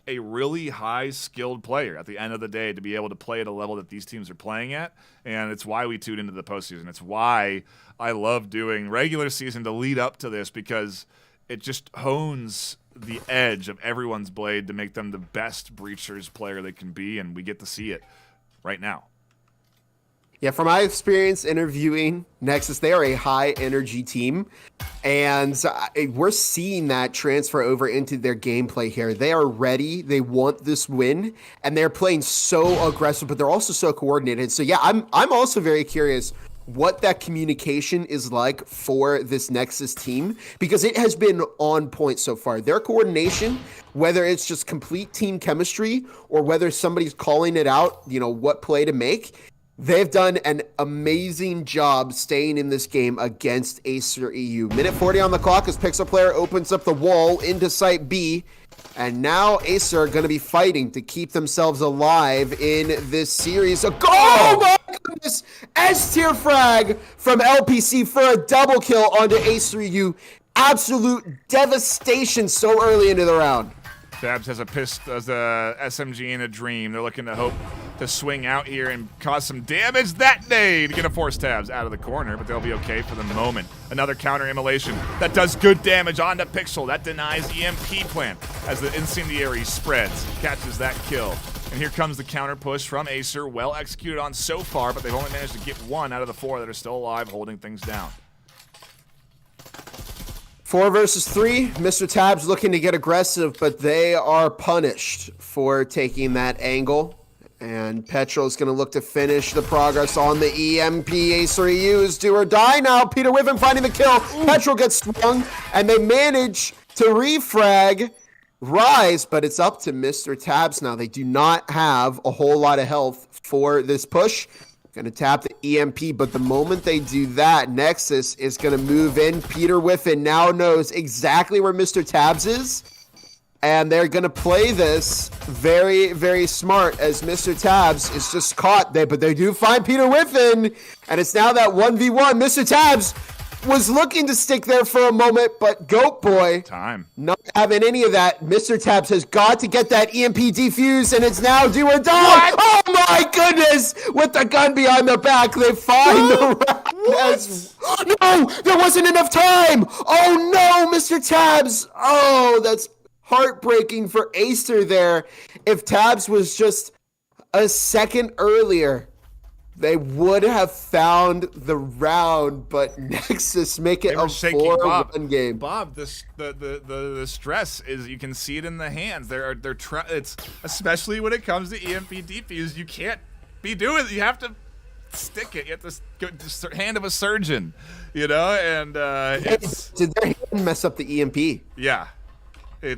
a really high-skilled player at the end of the day to be able to play at a level that these teams are playing at, and it's why we tune into the postseason. It's why I love doing regular season to lead up to this, because it just hones the edge of everyone's blade to make them the best breachers player they can be, and we get to see it right now. Yeah, from my experience interviewing Nexus, they are a high-energy team, and we're seeing that transfer over into their gameplay here. They are ready. They want this win, and they're playing so aggressive, but they're also so coordinated. So, yeah, I'm also very curious what that communication is like for this Nexus team, because it has been on point so far. Their coordination, whether it's just complete team chemistry or whether somebody's calling it out, what play to make, they've done an amazing job staying in this game against Acer EU. Minute 40 on the clock as Pixel Player opens up the wall into Site B. And now Acer are going to be fighting to keep themselves alive in this series. Oh my goodness! S-tier frag from LPC for a double kill onto Acer EU. Absolute devastation so early into the round. Tabs has a SMG in a dream. They're looking to hope to swing out here and cause some damage. That nade gonna force Tabs out of the corner, but they'll be okay for the moment. Another counter immolation that does good damage onto Pixel. That denies EMP plant as the incendiary spreads, catches that kill. And here comes the counter push from Acer, well executed on so far, but they've only managed to get 1 out of the 4 that are still alive, holding things down. 4 versus 3. Mr. Tabs looking to get aggressive, but they are punished for taking that angle. And Petrol is going to look to finish the progress on the EMP. Acer EU is do or die now. Peter Whiffen finding the kill. Petrol gets swung, and they manage to refrag Rise, but it's up to Mr. Tabs now. They do not have a whole lot of health for this push. Going to tap the EMP, but the moment they do that, Nexus is going to move in. Peter Whiffen now knows exactly where Mr. Tabs is, and they're going to play this very, very smart as Mr. Tabs is just caught there, but they do find Peter Whiffen, and it's now that 1v1. Mr. Tabs was looking to stick there for a moment, but Goat Boy, Time. not having any of that. Mr. Tabs has got to get that EMP defused, and it's now do or die. Oh my goodness! With the gun behind the back, they find the round. No, there wasn't enough time. Oh no, Mr. Tabs. Oh, that's heartbreaking for Acer there. If Tabs was just a second earlier, they would have found the round, but Nexus make it a 4-1 game. Bob, the stress is, you can see it in the hands. It's especially when it comes to EMP defuse. You can't be doing it. You have to stick it. You have to go to hand of a surgeon, you know. And did their hand mess up the EMP? Yeah.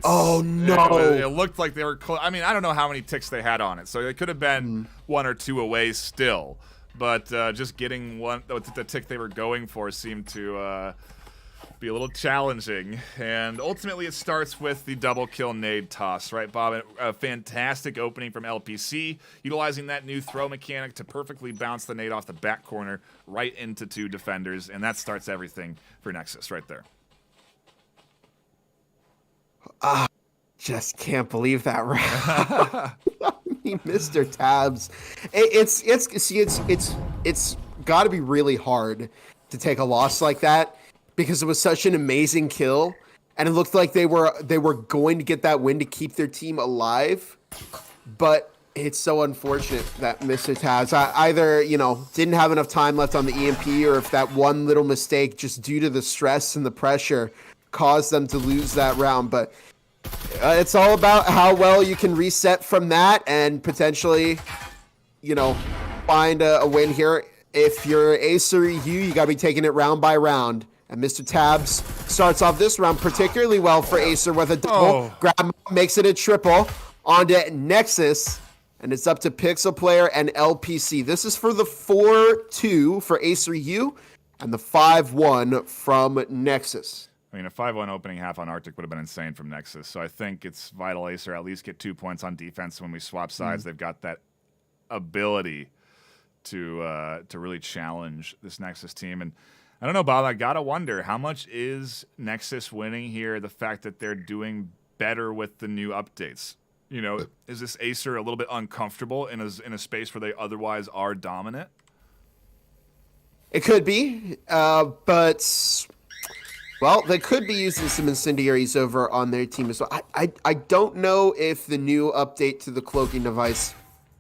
Oh no! It looked like they were close. I mean, I don't know how many ticks they had on it, so it could have been 1 or 2 away still. But just getting the tick they were going for seemed to be a little challenging. And ultimately, it starts with the double kill nade toss, right, Bob? A fantastic opening from LPC, utilizing that new throw mechanic to perfectly bounce the nade off the back corner right into 2 defenders, and that starts everything for Nexus right there. Just can't believe that round. I mean, Mr. Tabs, it's got to be really hard to take a loss like that because it was such an amazing kill, and it looked like they were going to get that win to keep their team alive, but it's so unfortunate that Mr. Tabs either didn't have enough time left on the EMP, or if that one little mistake just due to the stress and the pressure caused them to lose that round. But it's all about how well you can reset from that and potentially, find a win here. If you're Acer EU, you got to be taking it round by round. And Mr. Tabs starts off this round particularly well for Acer with a double. Grab makes it a triple onto Nexus. And it's up to Pixel Player and LPC. This is for the 4-2 for Acer EU and the 5-1 from Nexus. I mean, a 5-1 opening half on Arctic would have been insane from Nexus. So I think it's vital Acer at least get 2 points on defense when we swap sides. They've got that ability to really challenge this Nexus team. And I don't know, Bob, I got to wonder, how much is Nexus winning here the fact that they're doing better with the new updates? Is this Acer a little bit uncomfortable in a space where they otherwise are dominant? It could be, but... Well, they could be using some incendiaries over on their team as well. I don't know if the new update to the cloaking device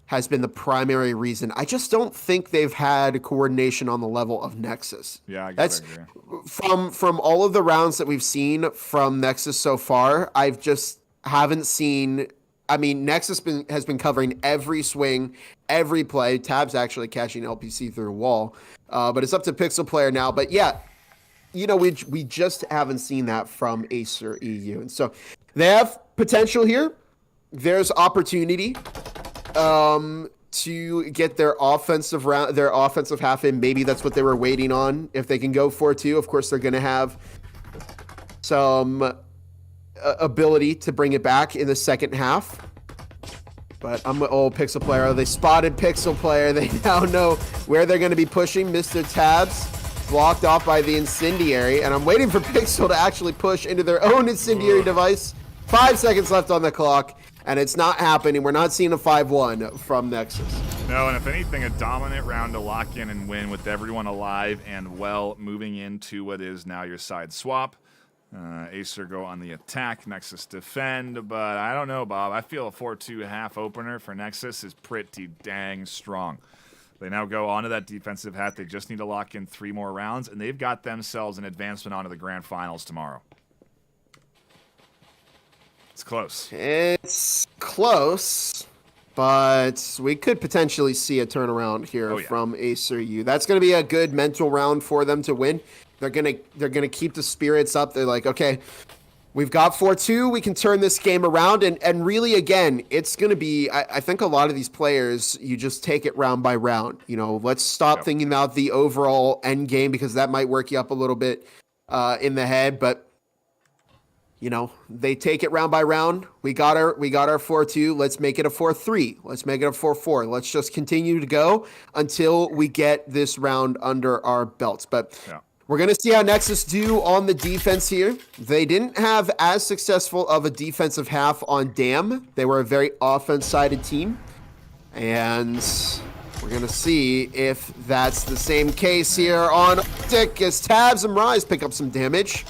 has been the primary reason. I just don't think they've had coordination on the level of Nexus. Yeah, I guess I agree. From all of the rounds that we've seen from Nexus so far, I've just haven't seen. I mean, Nexus has been covering every swing, every play. Tabs actually catching LPC through a wall, but it's up to Pixel Player now. But yeah. We just haven't seen that from Acer EU. And so they have potential here. There's opportunity to get their offensive half in. Maybe that's what they were waiting on. If they can go 4-2, of course, they're going to have some ability to bring it back in the second half. But Pixel Player. They spotted Pixel Player. They now know where they're going to be pushing. Mr. Tabs blocked off by the incendiary, and I'm waiting for Pixel to actually push into their own incendiary device. 5 seconds left on the clock, and it's not happening. We're not seeing a 5-1 from Nexus. No, and if anything, a dominant round to lock in and win with everyone alive and well, moving into what is now your side swap. Acer go on the attack, Nexus defend, but I don't know, Bob. I feel a 4-2 half opener for Nexus is pretty dang strong. They now go onto that defensive hat. They just need to lock in 3 more rounds, and they've got themselves an advancement onto the grand finals tomorrow. It's close. It's close, but we could potentially see a turnaround here from Acer U. That's going to be a good mental round for them to win. They're gonna keep the spirits up. They're like, okay, we've got 4-2. We can turn this game around. And really, again, it's going to be, I think a lot of these players, you just take it round by round. Let's stop thinking about the overall end game because that might work you up a little bit in the head. But, they take it round by round. We got our 4-2. Let's make it a 4-3. Let's make it a 4-4. Let's just continue to go until we get this round under our belts. But We're going to see how Nexus do on the defense here. They didn't have as successful of a defensive half on Dam. They were a very offense-sided team. And we're going to see if that's the same case here on Arctic as Tabs and Rise pick up some damage.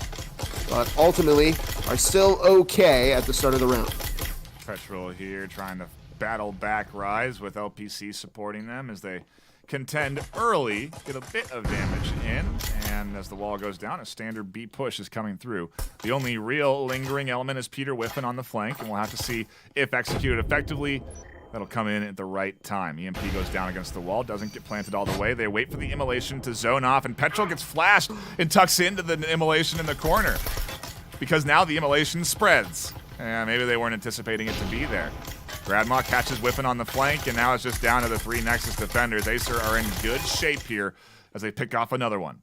But ultimately are still okay at the start of the round. Petrol here trying to battle back Rise with LPC supporting them as they contend early, get a bit of damage in, and as the wall goes down, a standard B push is coming through. The only real lingering element is Peter Whiffen on the flank, and we'll have to see if executed effectively, that'll come in at the right time. EMP goes down against the wall, doesn't get planted all the way. They wait for the immolation to zone off, and Petrol gets flashed and tucks into the immolation in the corner, because now the immolation spreads. And maybe they weren't anticipating it to be there. Gradma catches Whiffen on the flank, and now it's just down to the 3 Nexus defenders. Acer are in good shape here as they pick off another one.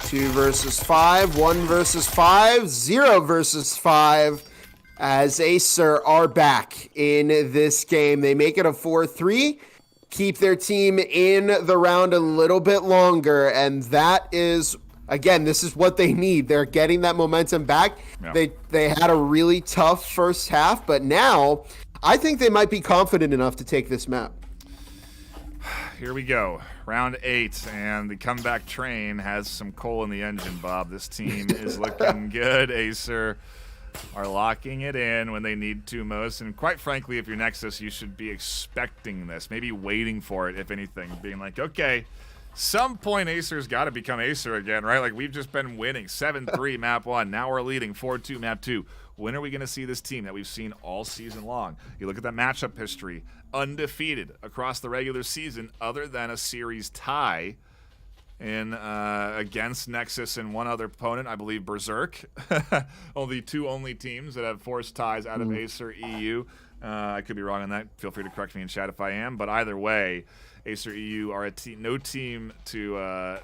2 versus 5, 1 versus 5, 0 versus 5 as Acer are back in this game. They make it a 4-3, keep their team in the round a little bit longer, and that is... Again, this is what they need. They're getting that momentum back. Yeah. They had a really tough first half, but now I think they might be confident enough to take this map. Here we go. Round 8, and the comeback train has some coal in the engine, Bob. This team is looking good. Acer are locking it in when they need to most. And quite frankly, if you're Nexus, you should be expecting this, maybe waiting for it, if anything, being like, okay, some point Acer's got to become Acer again, right? Like, we've just been winning 7-3 map 1. Now we're leading 4-2 map 2. When are we going to see this team that we've seen all season long? You look at that matchup history, undefeated across the regular season other than a series tie in against Nexus and one other opponent, I believe Berserk. Only two teams that have forced ties out of Acer EU. I could be wrong on that. Feel free to correct me in chat if I am. But either way, Acer EU are no team to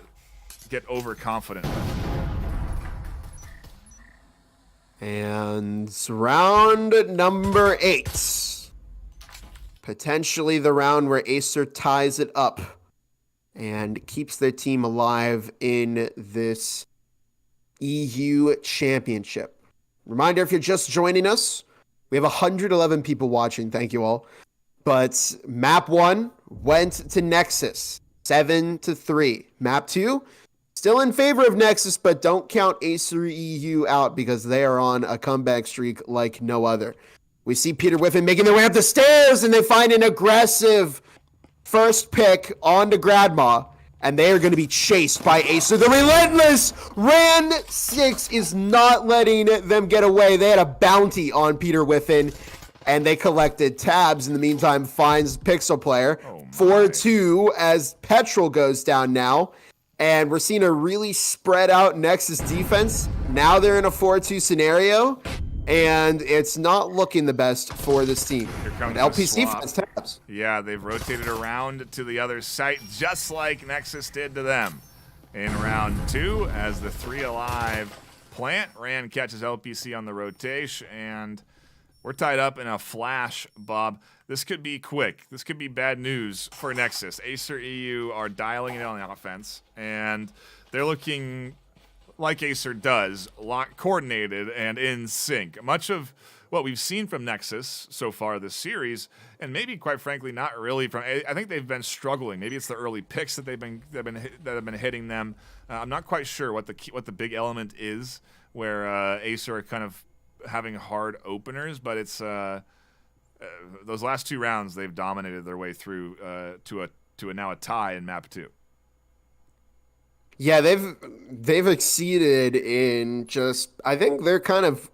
get overconfident with. And round number 8. Potentially the round where Acer ties it up and keeps their team alive in this EU championship. Reminder, if you're just joining us, we have 111 people watching. Thank you all. But map 1 went to Nexus, 7-3. Map 2, still in favor of Nexus, but don't count Acer EU out because they are on a comeback streak like no other. We see Peter Whiffen making their way up the stairs, and they find an aggressive first pick onto Gradma, and they are going to be chased by Acer. The relentless Ran 6 is not letting them get away. They had a bounty on Peter Whiffen, and they collected Tabs. In the meantime, finds Pixel Player. 4-2 as Petrol goes down now. And we're seeing a really spread out Nexus defense. Now they're in a 4-2 scenario, and it's not looking the best for this team. Here comes LPC finds Tabs. Yeah, they've rotated around to the other site just like Nexus did to them in round 2 as the 3 alive plant. Ran catches LPC on the rotation, and we're tied up in a flash, Bob. This could be quick. This could be bad news for Nexus. Acer EU are dialing it on the offense, and they're looking like Acer does, coordinated and in sync. Much of what we've seen from Nexus so far this series, and maybe quite frankly not really from. I think they've been struggling. Maybe it's the early picks that have been hitting them. I'm not quite sure what the big element is where Acer are kind of having hard openers, but it's those last 2 rounds they've dominated their way through to now a tie in map 2. Yeah, they've exceeded in just. I think they're kind of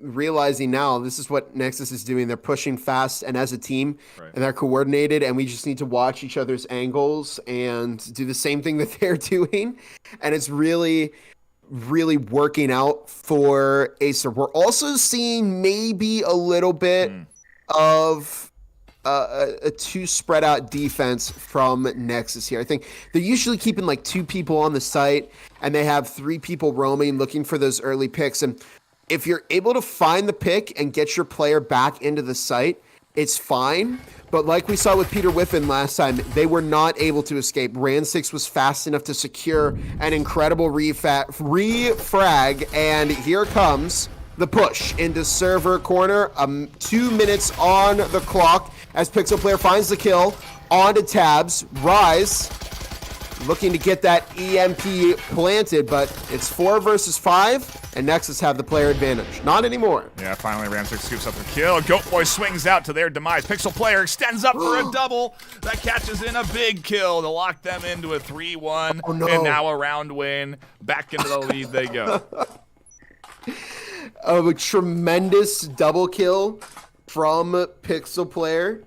realizing now this is what Nexus is doing. They're pushing fast and as a team, right, and they're coordinated, and we just need to watch each other's angles and do the same thing that they're doing, and it's really working out for Acer. We're also seeing maybe a little bit of a too spread out defense from Nexus here. I think they're usually keeping like 2 people on the site, and they have 3 people roaming looking for those early picks. And if you're able to find the pick and get your player back into the site, it's fine. But like we saw with Peter Whiffen last time, they were not able to escape. Ran6 was fast enough to secure an incredible refrag, and here comes the push into server corner. 2 minutes on the clock as Pixel Player finds the kill. Onto Tabs. Rise looking to get that EMP planted, but it's 4 versus 5, and Nexus have the player advantage. Not anymore. Yeah, finally Ran6 scoops up the kill. Goat Boy swings out to their demise. Pixel Player extends up for a double. That catches in a big kill to lock them into a 3-1. Oh, no. And now a round win. Back into the lead they go. A tremendous double kill from Pixel Player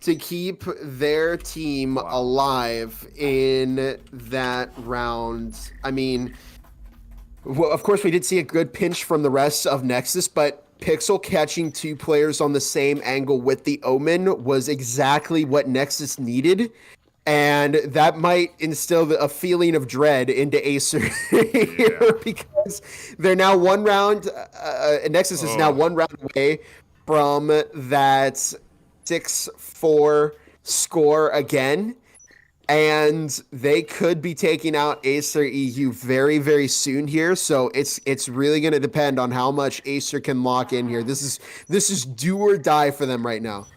to keep their team alive in that round. I mean, well, of course, we did see a good pinch from the rest of Nexus, but Pixel catching 2 players on the same angle with the Omen was exactly what Nexus needed. And that might instill a feeling of dread into Acer here because they're now 1 round. Nexus is now 1 round away from that 6-4 score again, and they could be taking out Acer EU very, very soon here. So it's really going to depend on how much Acer can lock in here. This is do or die for them right now.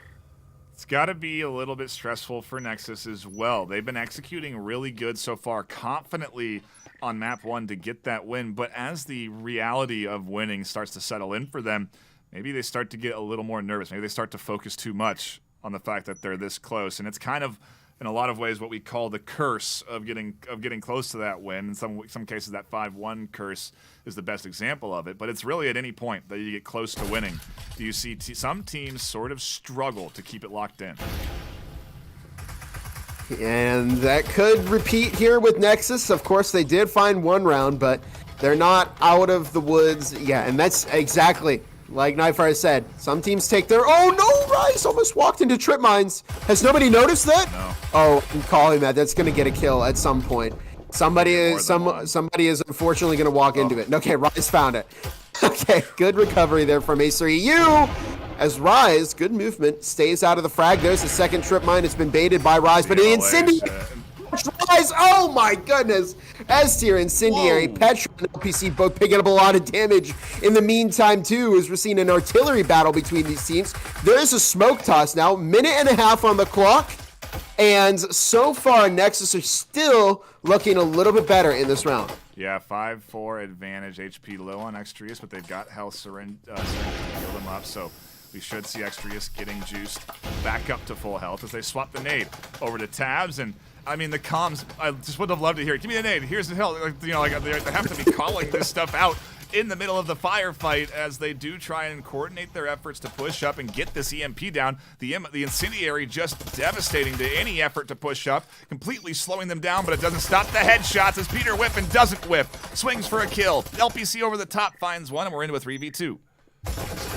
It's got to be a little bit stressful for Nexus as well. They've been executing really good so far, confidently on map 1 to get that win. But as the reality of winning starts to settle in for them, maybe they start to get a little more nervous. Maybe they start to focus too much on the fact that they're this close. And it's kind of, in a lot of ways, what we call the curse of getting close to that win. In some cases, that 5-1 curse is the best example of it. But it's really at any point that you get close to winning. Do you see some teams sort of struggle to keep it locked in? And that could repeat here with Nexus. Of course, they did find 1 round, but they're not out of the woods. Yeah, and that's exactly like Nightfire said. Some teams take their... Oh, no! Rise almost walked into trip mines. Has nobody noticed that? No. Oh, I'm calling that. That's going to get a kill at some point. Somebody is unfortunately going to walk into it. Okay, Rise found it. Okay, good recovery there from Acer EU. As Rise, good movement, stays out of the frag. There's the second trip mine. It's been baited by Rise, but the Incendiary... Rise, oh my goodness. S-tier Incendiary, Petra and LPC both picking up a lot of damage. In the meantime, too, as we're seeing an artillery battle between these teams, there is a smoke toss now. 1.5 minutes on the clock. And so far, Nexus are still looking a little bit better in this round. Yeah, 5-4 advantage, HP low on Extrius, but they've got health syringe to heal them up, so we should see Extrius getting juiced back up to full health as they swap the nade over to Tabs. And I mean, the comms, I just would have loved to hear it. Give me the nade. Here's the hell. Like, you know, like they have to be calling this stuff out in the middle of the firefight as they do try and coordinate their efforts to push up and get this EMP down. The Incendiary just devastating to any effort to push up, completely slowing them down, but it doesn't stop the headshots as Peter Whiffen doesn't whip. Swings for a kill. LPC over the top finds one, and we're into a 3v2.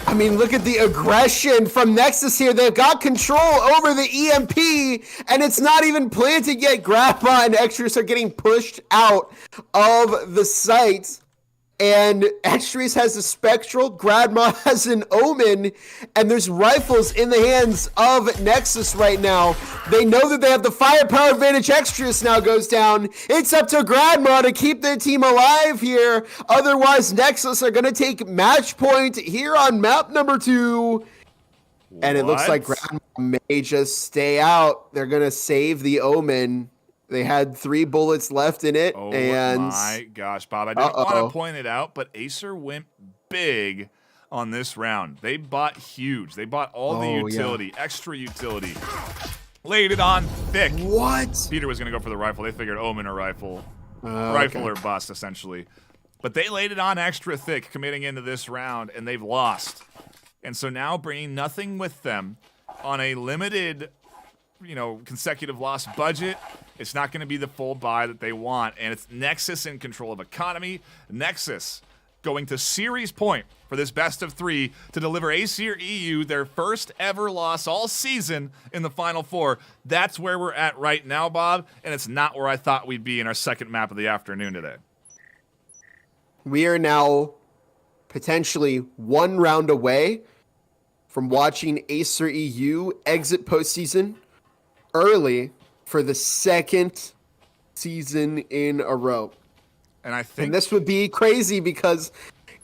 I mean, look at the aggression from Nexus here. They've got control over the EMP, and it's not even planted yet. Grandma and Extras are getting pushed out of the site. And Extras has a Spectral, Grandma has an Omen, and there's rifles in the hands of Nexus right now. They know that they have the firepower advantage. Extras now goes down. It's up to Grandma to keep their team alive here. Otherwise, Nexus are going to take match point here on map number 2. And it looks like Grandma may just stay out. They're going to save the Omen. They had 3 bullets left in it. Oh and my gosh, Bob. I didn't want to point it out, but Acer went big on this round. They bought huge. They bought all the utility, extra utility. Laid it on thick. What? Peter was going to go for the rifle. They figured Omen or rifle. Rifle or bust, essentially. But they laid it on extra thick committing into this round, and they've lost. And so now bringing nothing with them on a limited, consecutive loss budget. It's not going to be the full buy that they want, and it's Nexus in control of economy. Nexus going to series point for this best of 3 to deliver Acer EU their first ever loss all season in the Final 4. That's where we're at right now, Bob, and it's not where I thought we'd be in our second map of the afternoon today. We are now potentially 1 round away from watching Acer EU exit postseason early for the second season in a row. And I think this would be crazy because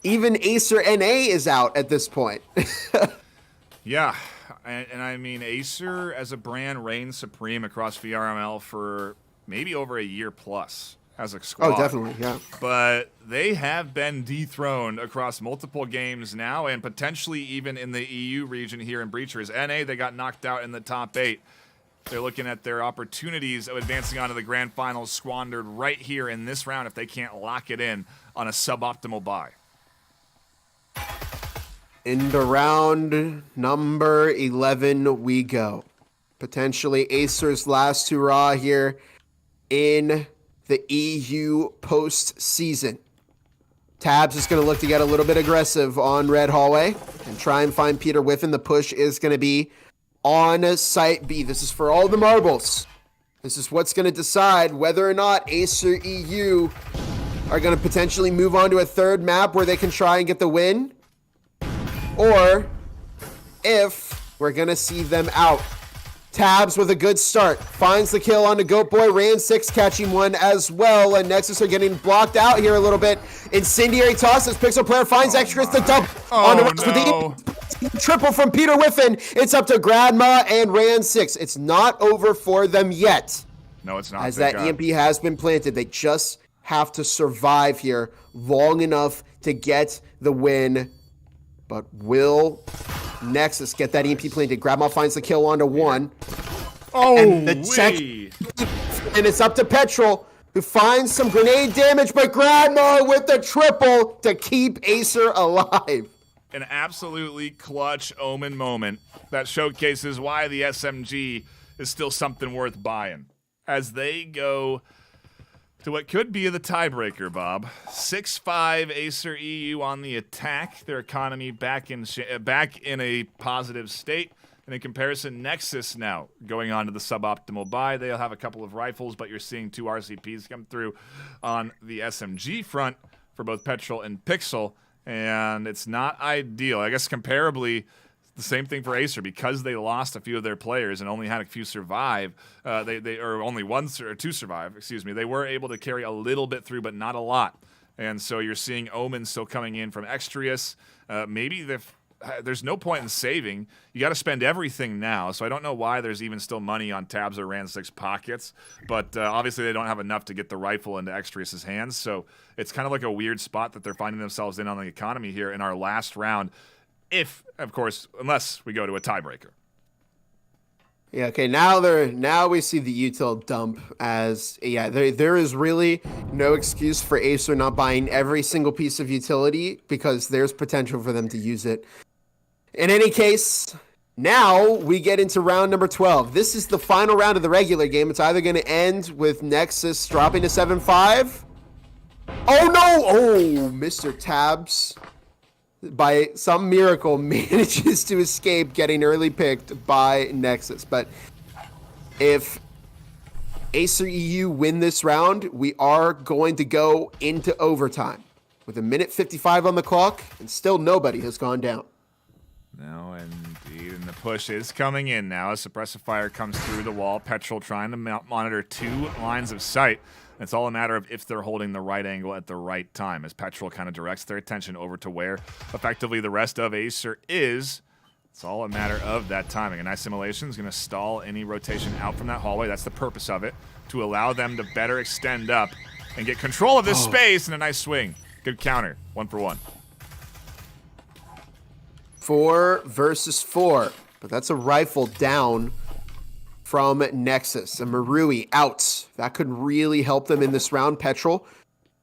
even Acer NA is out at this point. Yeah, and I mean, Acer as a brand reigns supreme across VRML for maybe over a year plus as a squad. Oh, definitely, yeah. But they have been dethroned across multiple games now, and potentially even in the EU region here in Breachers. NA, they got knocked out in the top 8. They're looking at their opportunities of advancing onto the grand finals squandered right here in this round if they can't lock it in on a suboptimal bye. Into round number 11 we go. Potentially Acer's last hurrah here in the EU postseason. Tabs is going to look to get a little bit aggressive on Red Hallway and try and find Peter Whiffen. The push is going to be on Site B. This is for all the marbles. This is what's going to decide whether or not Acer EU are going to potentially move on to a third map where they can try and get the win, or if we're going to see them out. Tabs with a good start. Finds the kill on the Goat Boy. Ran 6 catching one as well. And Nexus are getting blocked out here a little bit. Incendiary toss as Pixel player finds extras to dump on the rest with the triple from Peter Whiffen. It's up to Gradma and Ran 6. It's not over for them yet. No, it's not. As that EMP has been planted. They just have to survive here long enough to get the win. But will Nexus get that EMP planted? Grandma finds the kill onto 1. Oh, and the second, and it's up to Petrol, who finds some grenade damage, but Grandma with the triple to keep Acer alive. An absolutely clutch Omen moment that showcases why the SMG is still something worth buying. As they go to what could be the tiebreaker, Bob. 6-5 Acer EU on the attack. Their economy back in a positive state. And in comparison, Nexus now going on to the suboptimal buy. They'll have a couple of rifles, but you're seeing 2 RCPs come through on the SMG front for both Petrol and Pixel. And it's not ideal. I guess comparably, the same thing for Acer, because they lost a few of their players and only had a few survive. Or only 1 or 2 survive. Excuse me. They were able to carry a little bit through, but not a lot. And so you're seeing Omen still coming in from Extrius. Maybe there's no point in saving. You got to spend everything now. So I don't know why there's even still money on Tabs or Ran 6 pockets. But obviously they don't have enough to get the rifle into Extrius's hands. So it's kind of like a weird spot that they're finding themselves in on the economy here in our last round. If, of course, unless we go to a tiebreaker. Yeah, okay, now we see the util dump as, yeah, there is really no excuse for Acer not buying every single piece of utility because there's potential for them to use it. In any case, now we get into round number 12. This is the final round of the regular game. It's either going to end with Nexus dropping to 7-5. Oh no! Oh, Mr. Tabs, by some miracle, manages to escape getting early picked by Nexus. But if Acer EU win this round, we are going to go into overtime with 1:55 on the clock, and still nobody has gone down. No, indeed, and the push is coming in now. A suppressive fire comes through the wall. Petrol trying to monitor 2 lines of sight. It's all a matter of if they're holding the right angle at the right time, as Petrol kind of directs their attention over to where effectively the rest of Acer is. It's all a matter of that timing. A nice simulation is going to stall any rotation out from that hallway. That's the purpose of it, to allow them to better extend up and get control of this space, and a nice swing. Good counter. 1 for 1. 4 versus 4, but that's a rifle down from Nexus. And Marui out. That could really help them in this round. Petrol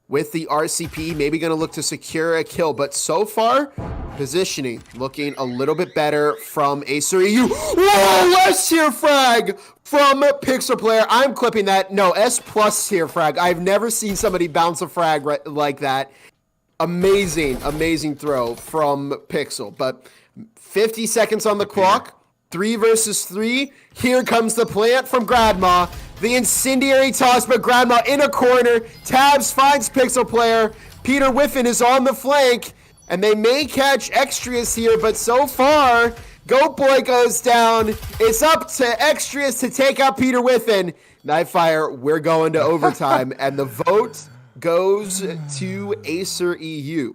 with the RCP, maybe going to look to secure a kill, but so far, positioning looking a little bit better from Acer EU. Whoa, S tier frag from Pixel player. I'm clipping that. No, S plus tier frag. I've never seen somebody bounce a frag like that. Amazing throw from Pixel. But 50 seconds on the clock. 3 versus 3. Here comes the plant from Gradma. The incendiary toss, but Gradma in a corner. Tabs finds Pixel player. Peter Whiffen is on the flank. And they may catch Extrius here, but so far, Goat Boy goes down. It's up to Extrius to take out Peter Whiffen. Nightfire, we're going to overtime, and the vote goes to Acer EU.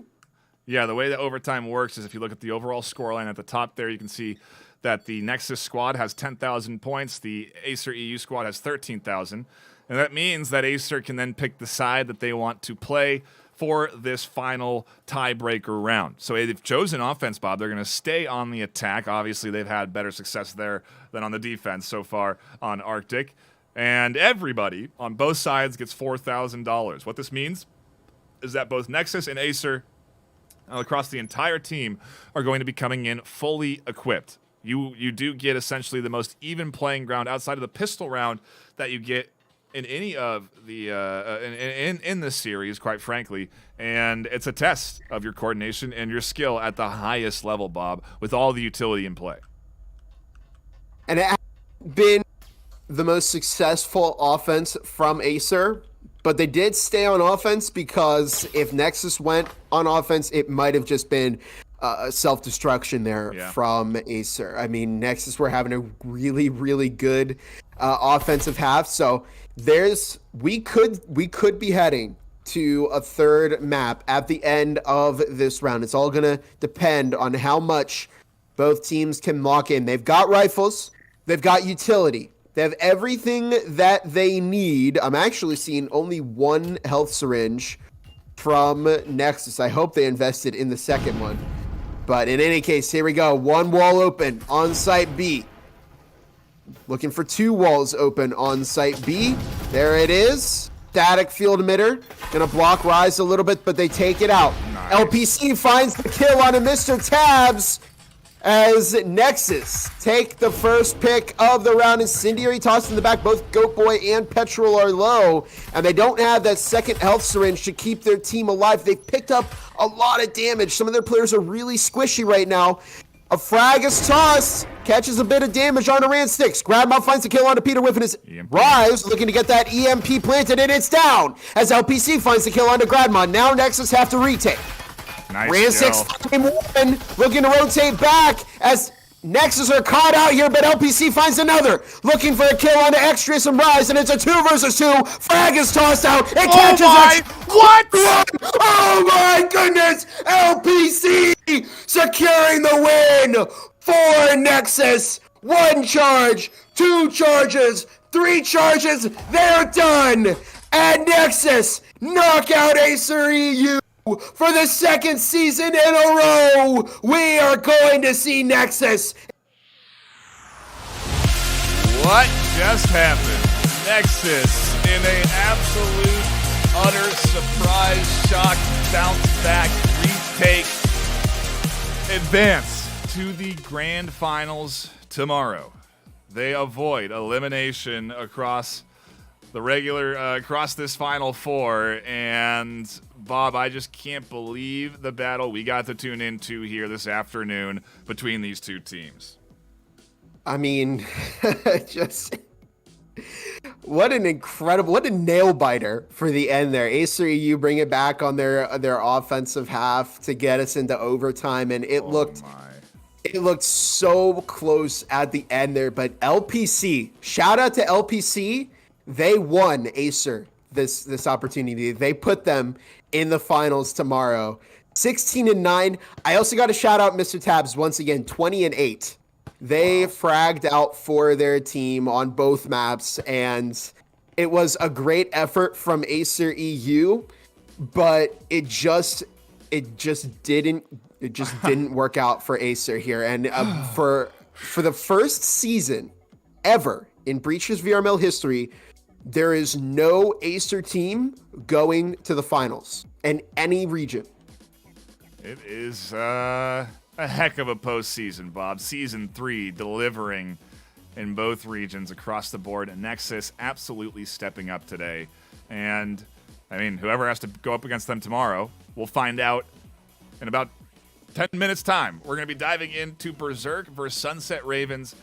Yeah, the way that overtime works is if you look at the overall scoreline at the top there, you can see that the Nexus squad has 10,000 points, the Acer EU squad has 13,000, and that means that Acer can then pick the side that they want to play for this final tiebreaker round. So they've chosen offense, Bob. They're going to stay on the attack. Obviously, they've had better success there than on the defense so far on Arctic. And everybody on both sides gets $4,000. What this means is that both Nexus and Acer across the entire team are going to be coming in fully equipped. You do get essentially the most even playing ground outside of the pistol round that you get in any of the in this series, quite frankly, and it's a test of your coordination and your skill at the highest level, Bob, with all the utility in play. And it has been the most successful offense from Acer, but they did stay on offense because if Nexus went on offense, it might have just been self-destruction there from Acer. I mean, Nexus were having a really, really good offensive half, so we could be heading to a third map at the end of this round. It's all gonna depend on how much both teams can lock in. They've got rifles, they've got utility, they have everything that they need. I'm actually seeing only one health syringe from Nexus. I hope they invested in the second one. But in any case, here we go. One wall open on site B. Looking for two walls open on site B. There it is. Static field emitter. Gonna block Rise a little bit, but they take it out. Nice. LPC finds the kill on a Mr. Tabs as Nexus take the first pick of the round. Incendiary tossed in the back. Both Goat Boy and Petrol are low, and they don't have that second health syringe to keep their team alive. They've picked up a lot of damage. Some of their players are really squishy right now. A frag is tossed, catches a bit of damage on Iran Sticks. Grabmouth finds the kill onto Peter Whiffen as Rise looking to get that EMP planted, and it's down as LPC finds the kill onto Gradmon. Now Nexus have to retake. Nice Ran 6-1, looking to rotate back as Nexus are caught out here, but LPC finds another. Looking for a kill onto Extrius and Rise, and it's a 2 versus 2. Frag is tossed out. It catches What? Oh my goodness! LPC securing the win for Nexus. 1 charge, 2 charges, 3 charges. They're done. And Nexus knock out Acer EU. For the second season in a row, we are going to see Nexus. What just happened? Nexus in an absolute, utter surprise, shock, bounce back, retake, advance to the grand finals tomorrow. They avoid elimination across the regular, across this Final Four, and Bob, I just can't believe the battle we got to tune into here this afternoon between these two teams. I mean, just what a nail biter for the end there. Acer EU bring it back on their offensive half to get us into overtime, and it looked so close at the end there. But LPC, shout out to LPC, they won Acer this opportunity. They put them in the finals tomorrow. 16-9. I also got to shout out Mr. Tabs once again, 20-8. They fragged out for their team on both maps, and it was a great effort from Acer EU, but it just didn't work out for Acer here. And for the first season ever in Breach's VRML history, there is no Acer team going to the finals in any region. It is a heck of a postseason, Bob. Season 3 delivering in both regions across the board. And Nexus absolutely stepping up today. And, I mean, whoever has to go up against them tomorrow, we'll find out in about 10 minutes' time. We're going to be diving into Berserk versus Sunset Ravens.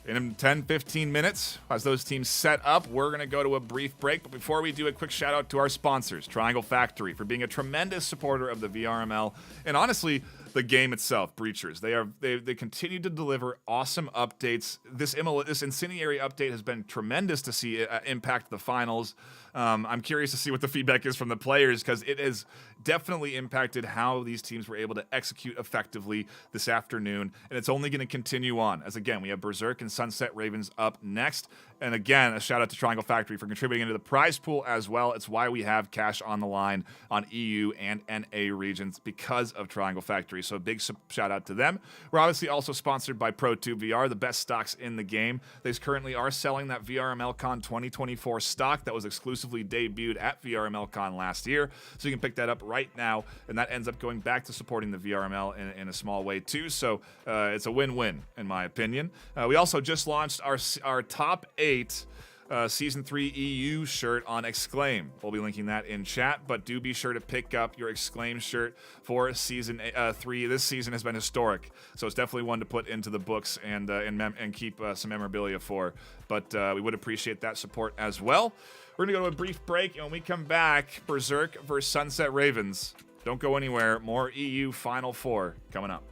In 10, 15 minutes, as those teams set up, we're going to go to a brief break. But before we do, a quick shout out to our sponsors, Triangle Factory, for being a tremendous supporter of the VRML. And honestly, the game itself, Breachers. They continue to deliver awesome updates. This Incendiary update has been tremendous to see impact the finals. I'm curious to see what the feedback is from the players, because it has definitely impacted how these teams were able to execute effectively this afternoon, and it's only going to continue on, as again, we have Berserk and Sunset Ravens up next. And again, a shout out to Triangle Factory for contributing into the prize pool as well. It's why we have cash on the line on EU and NA regions, because of Triangle Factory. So a big shout out to them. We're obviously also sponsored by Pro2 VR, the best stocks in the game. They currently are selling that VRMLCon 2024 stock that was exclusively debuted at VRMLCon last year. So you can pick that up right now, and that ends up going back to supporting the VRML in a small way too. So it's a win-win in my opinion. We also just launched our top 8 Season 3 EU shirt on Exclaim. We'll be linking that in chat, but do be sure to pick up your Exclaim shirt for Season 3. This season has been historic, so it's definitely one to put into the books and keep some memorabilia for. But we would appreciate that support as well. We're going to go to a brief break, and when we come back, Berserk versus Sunset Ravens. Don't go anywhere. More EU Final Four coming up.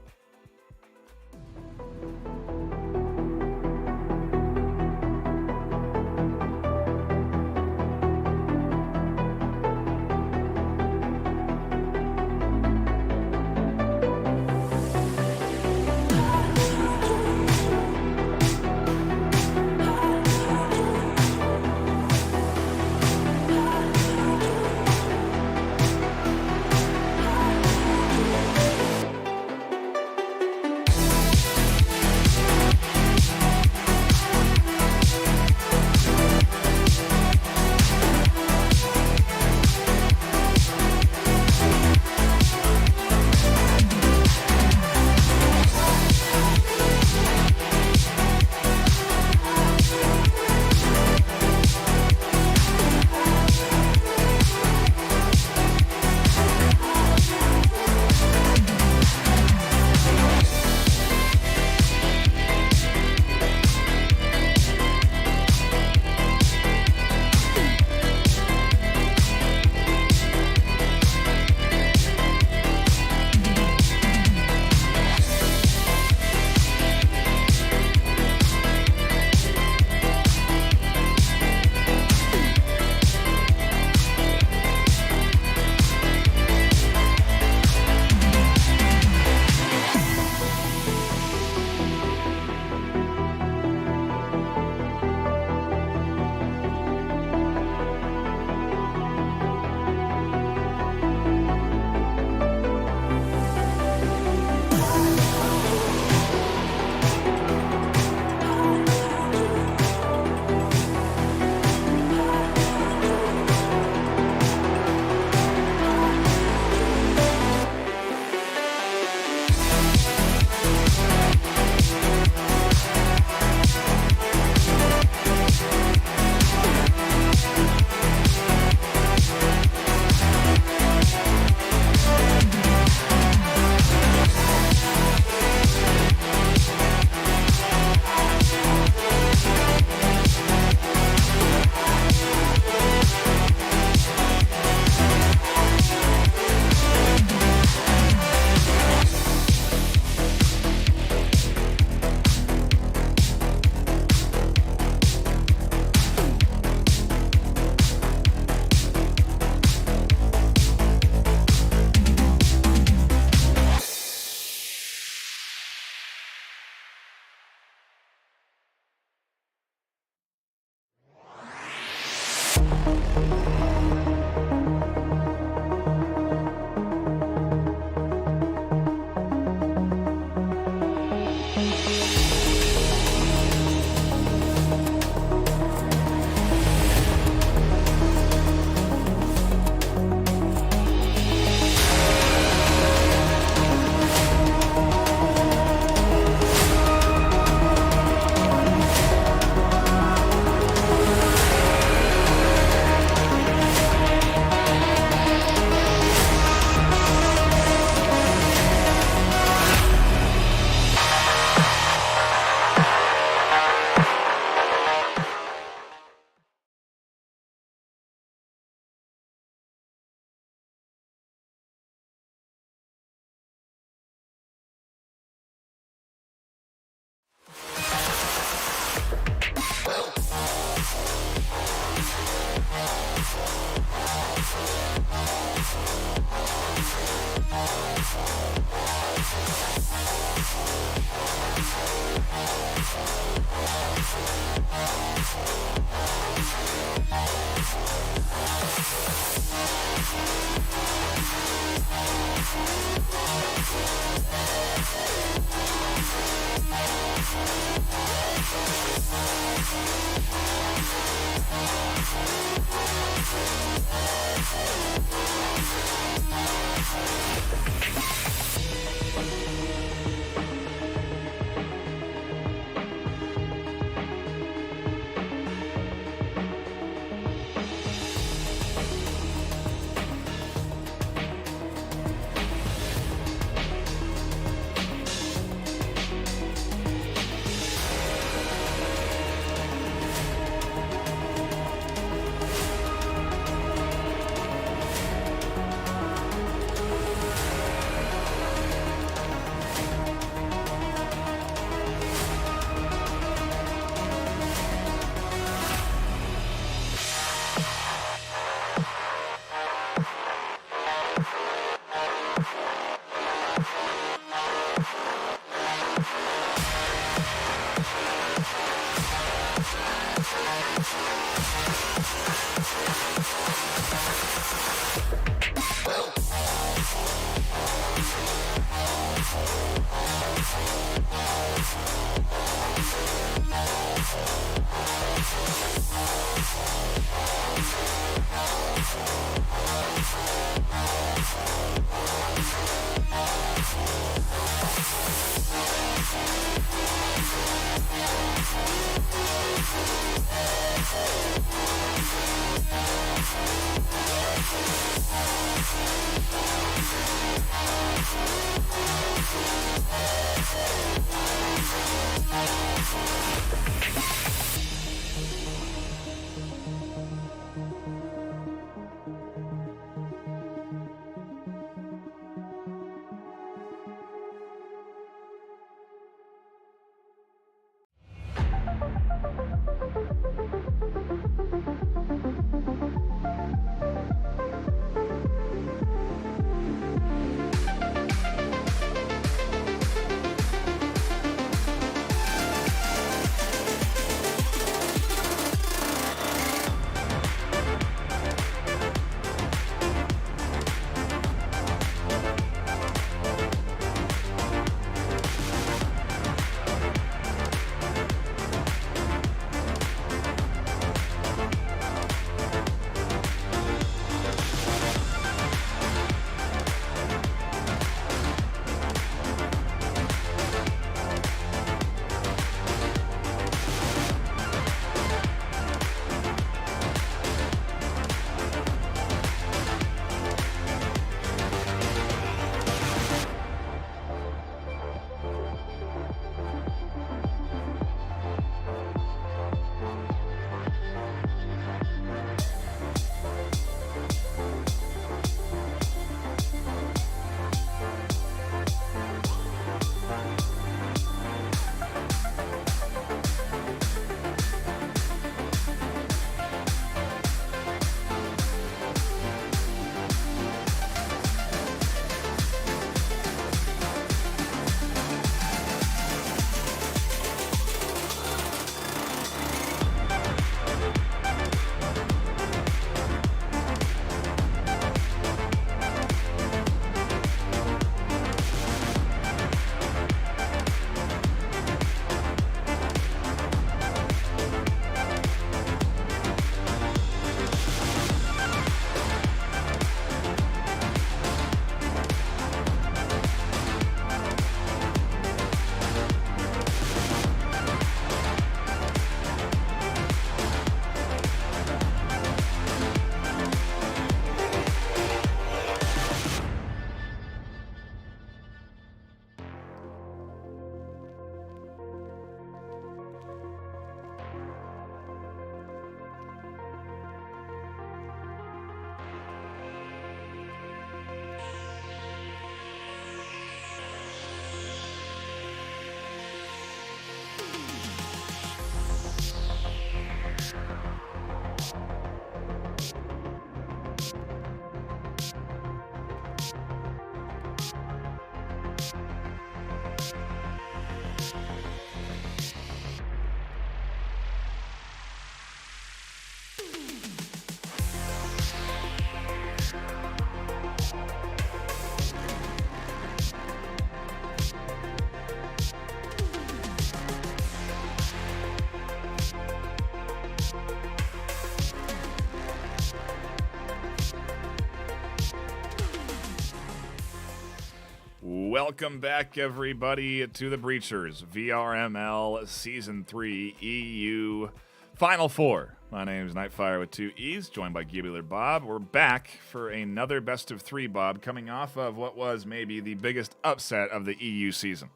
Welcome back, everybody, to the Breachers VRML Season 3 EU Final Four. My name is Nightfire with 2 E's, joined by Gibular Bob. We're back for another best of 3, Bob, coming off of what was maybe the biggest upset of the EU season.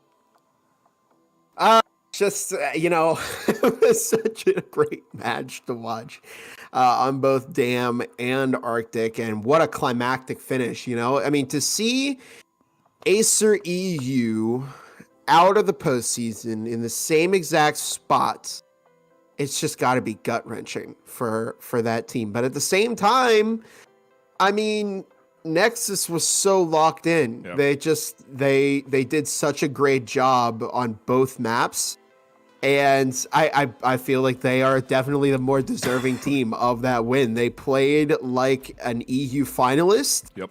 It was such a great match to watch on both Dam and Arctic, and what a climactic finish, I mean, to see Acer EU out of the postseason in the same exact spots, it's just got to be gut-wrenching for that team. But at the same time, I mean, Nexus was so locked in. Yep. They did such a great job on both maps. And I feel like they are definitely the more deserving team of that win. They played like an EU finalist. Yep.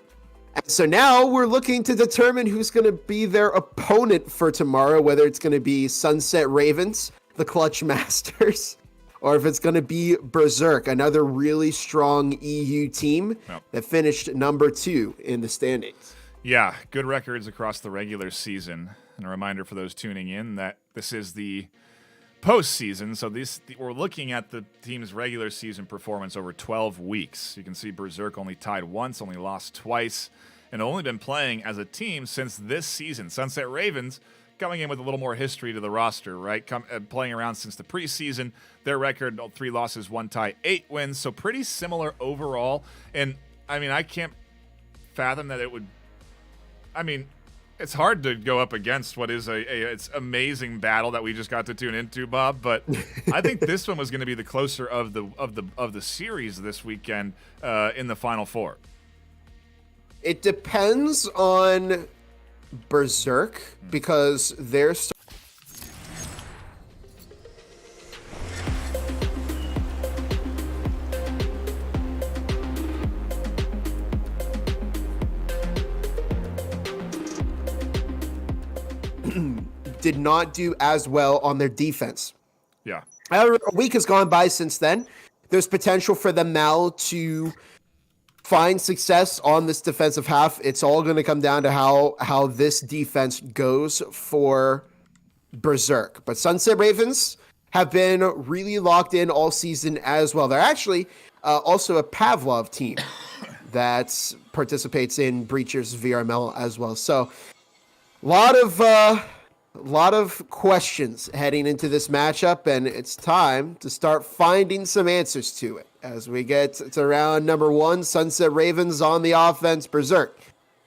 And so now we're looking to determine who's going to be their opponent for tomorrow, whether it's going to be Sunset Ravens, the Clutch Masters, or if it's going to be Berserk, another really strong EU team that finished number 2 in the standings. Yeah, good records across the regular season. And a reminder for those tuning in that this is the postseason, so we're looking at the team's regular season performance over 12 weeks. You can see Berserk only tied once, only lost twice, and only been playing as a team since this season. Sunset Ravens coming in with a little more history to the roster, right? Playing around since the preseason. Their record, 3 losses, 1 tie, 8 wins, so pretty similar overall. And, I mean, I can't fathom that it would... I mean, it's hard to go up against what is it's amazing battle that we just got to tune into, Bob. But I think this one was going to be the closer of the series this weekend in the Final Four. It depends on Berserk because they're did not do as well on their defense. Yeah. However, a week has gone by since then. There's potential for them now to find success on this defensive half. It's all going to come down to how this defense goes for Berserk. But Sunset Ravens have been really locked in all season as well. They're actually also a Pavlov team that participates in Breachers VRML as well. So a lot of questions heading into this matchup, and it's time to start finding some answers to it. As we get to round number 1, Sunset Ravens on the offense, Berserk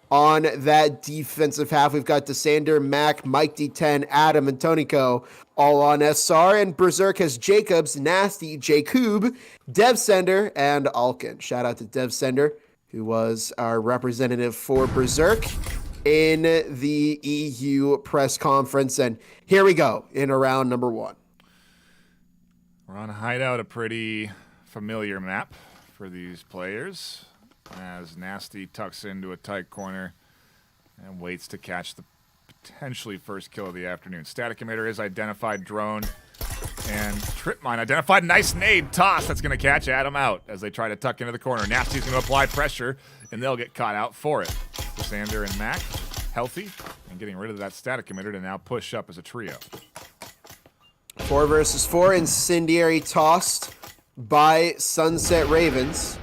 on that defensive half. We've got Desander, Mac, Mike D10, Adam, and Tonico all on SR, and Berserk has Jacobs, Nasty, Jacob, Devsender, and Alkin. Shout out to Devsender, who was our representative for Berserk in the EU press conference. And here we go in round number 1. We're on Hideout, a pretty familiar map for these players, as Nasty tucks into a tight corner and waits to catch the potentially first kill of the afternoon. Static emitter is identified, drone, and trip mine identified. Nice nade toss that's going to catch Adam out as they try to tuck into the corner. Nasty's going to apply pressure, and they'll get caught out for it. Sander and Mac healthy and getting rid of that static emitter to now push up as a trio. 4 versus 4, incendiary tossed by Sunset Ravens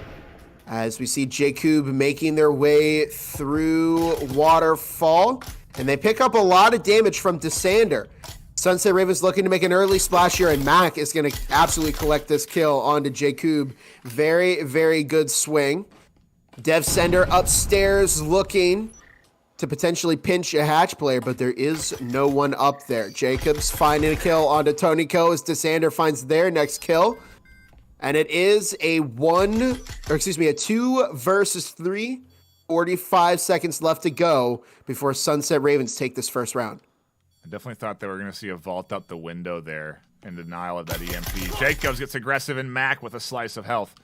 as we see Jacob making their way through Waterfall, and they pick up a lot of damage from Desander. Sunset Ravens looking to make an early splash here, and Mac is going to absolutely collect this kill onto Jacob. Very, very good swing. Devsender upstairs looking to potentially pinch a hatch player, but there is no one up there. Jacobs finding a kill onto Tonico as Desander finds their next kill. And it is a 2 versus 3. 45 seconds left to go before Sunset Ravens take this first round. I definitely thought they were going to see a vault up the window there in denial of that EMP. Jacobs gets aggressive, and Mac with a slice of health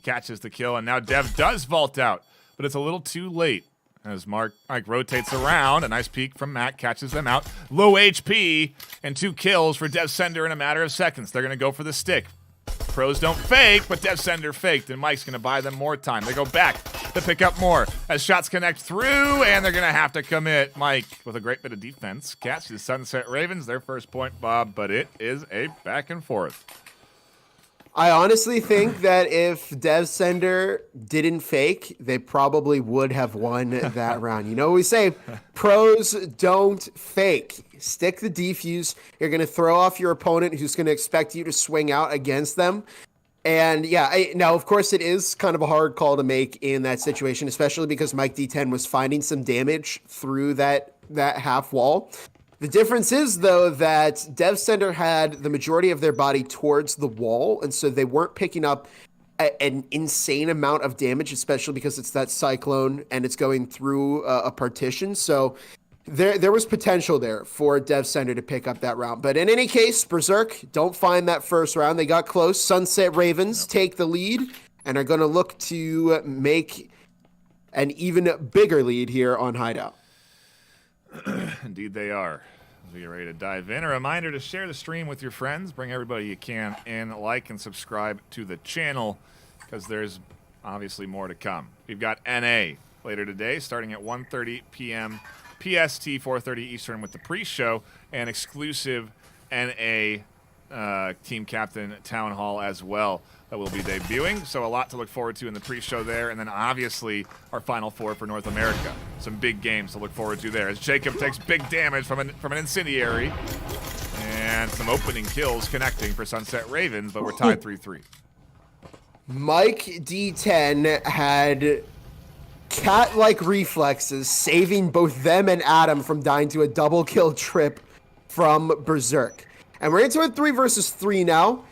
catches the kill, and now Dev does vault out, but it's a little too late as Mike rotates around. A nice peek from Mac catches them out. Low HP and 2 kills for Devsender in a matter of seconds. They're going to go for the stick. Pros don't fake, but Devsender faked, and Mike's going to buy them more time. They go back to pick up more. as shots connect through, and they're going to have to commit. Mike, with a great bit of defense, catches Sunset Ravens, their first point, Bob, but it is a back and forth. I honestly think that if DevSender didn't fake, they probably would have won that round. You know what we say, pros don't fake. Stick the defuse. You're going to throw off your opponent who's going to expect you to swing out against them. And yeah, now of course it is kind of a hard call to make in that situation, especially because Mike D10 was finding some damage through that half wall. The difference is, though, that DevSender had the majority of their body towards the wall, and so they weren't picking up an insane amount of damage, especially because it's that cyclone and it's going through a partition. So there was potential there for DevSender to pick up that round. But in any case, Berserk don't find that first round. They got close. Sunset Ravens take the lead and are going to look to make an even bigger lead here on Hideout. Indeed they are. We are ready to dive in. A reminder to share the stream with your friends. Bring everybody you can in. Like and subscribe to the channel because there's obviously more to come. We've got NA later today starting at 1:30 p.m. PST, 4:30 Eastern with the pre-show and exclusive NA team captain town hall as well that will be debuting. So a lot to look forward to in the pre-show there. And then obviously our Final Four for North America. Some big games to look forward to there as Jacob takes big damage from an incendiary. And some opening kills connecting for Sunset Ravens, but we're tied 3-3. Mike D10 had cat-like reflexes, saving both them and Adam from dying to a double kill trip from Berserk. And we're into a 3 versus 3 now.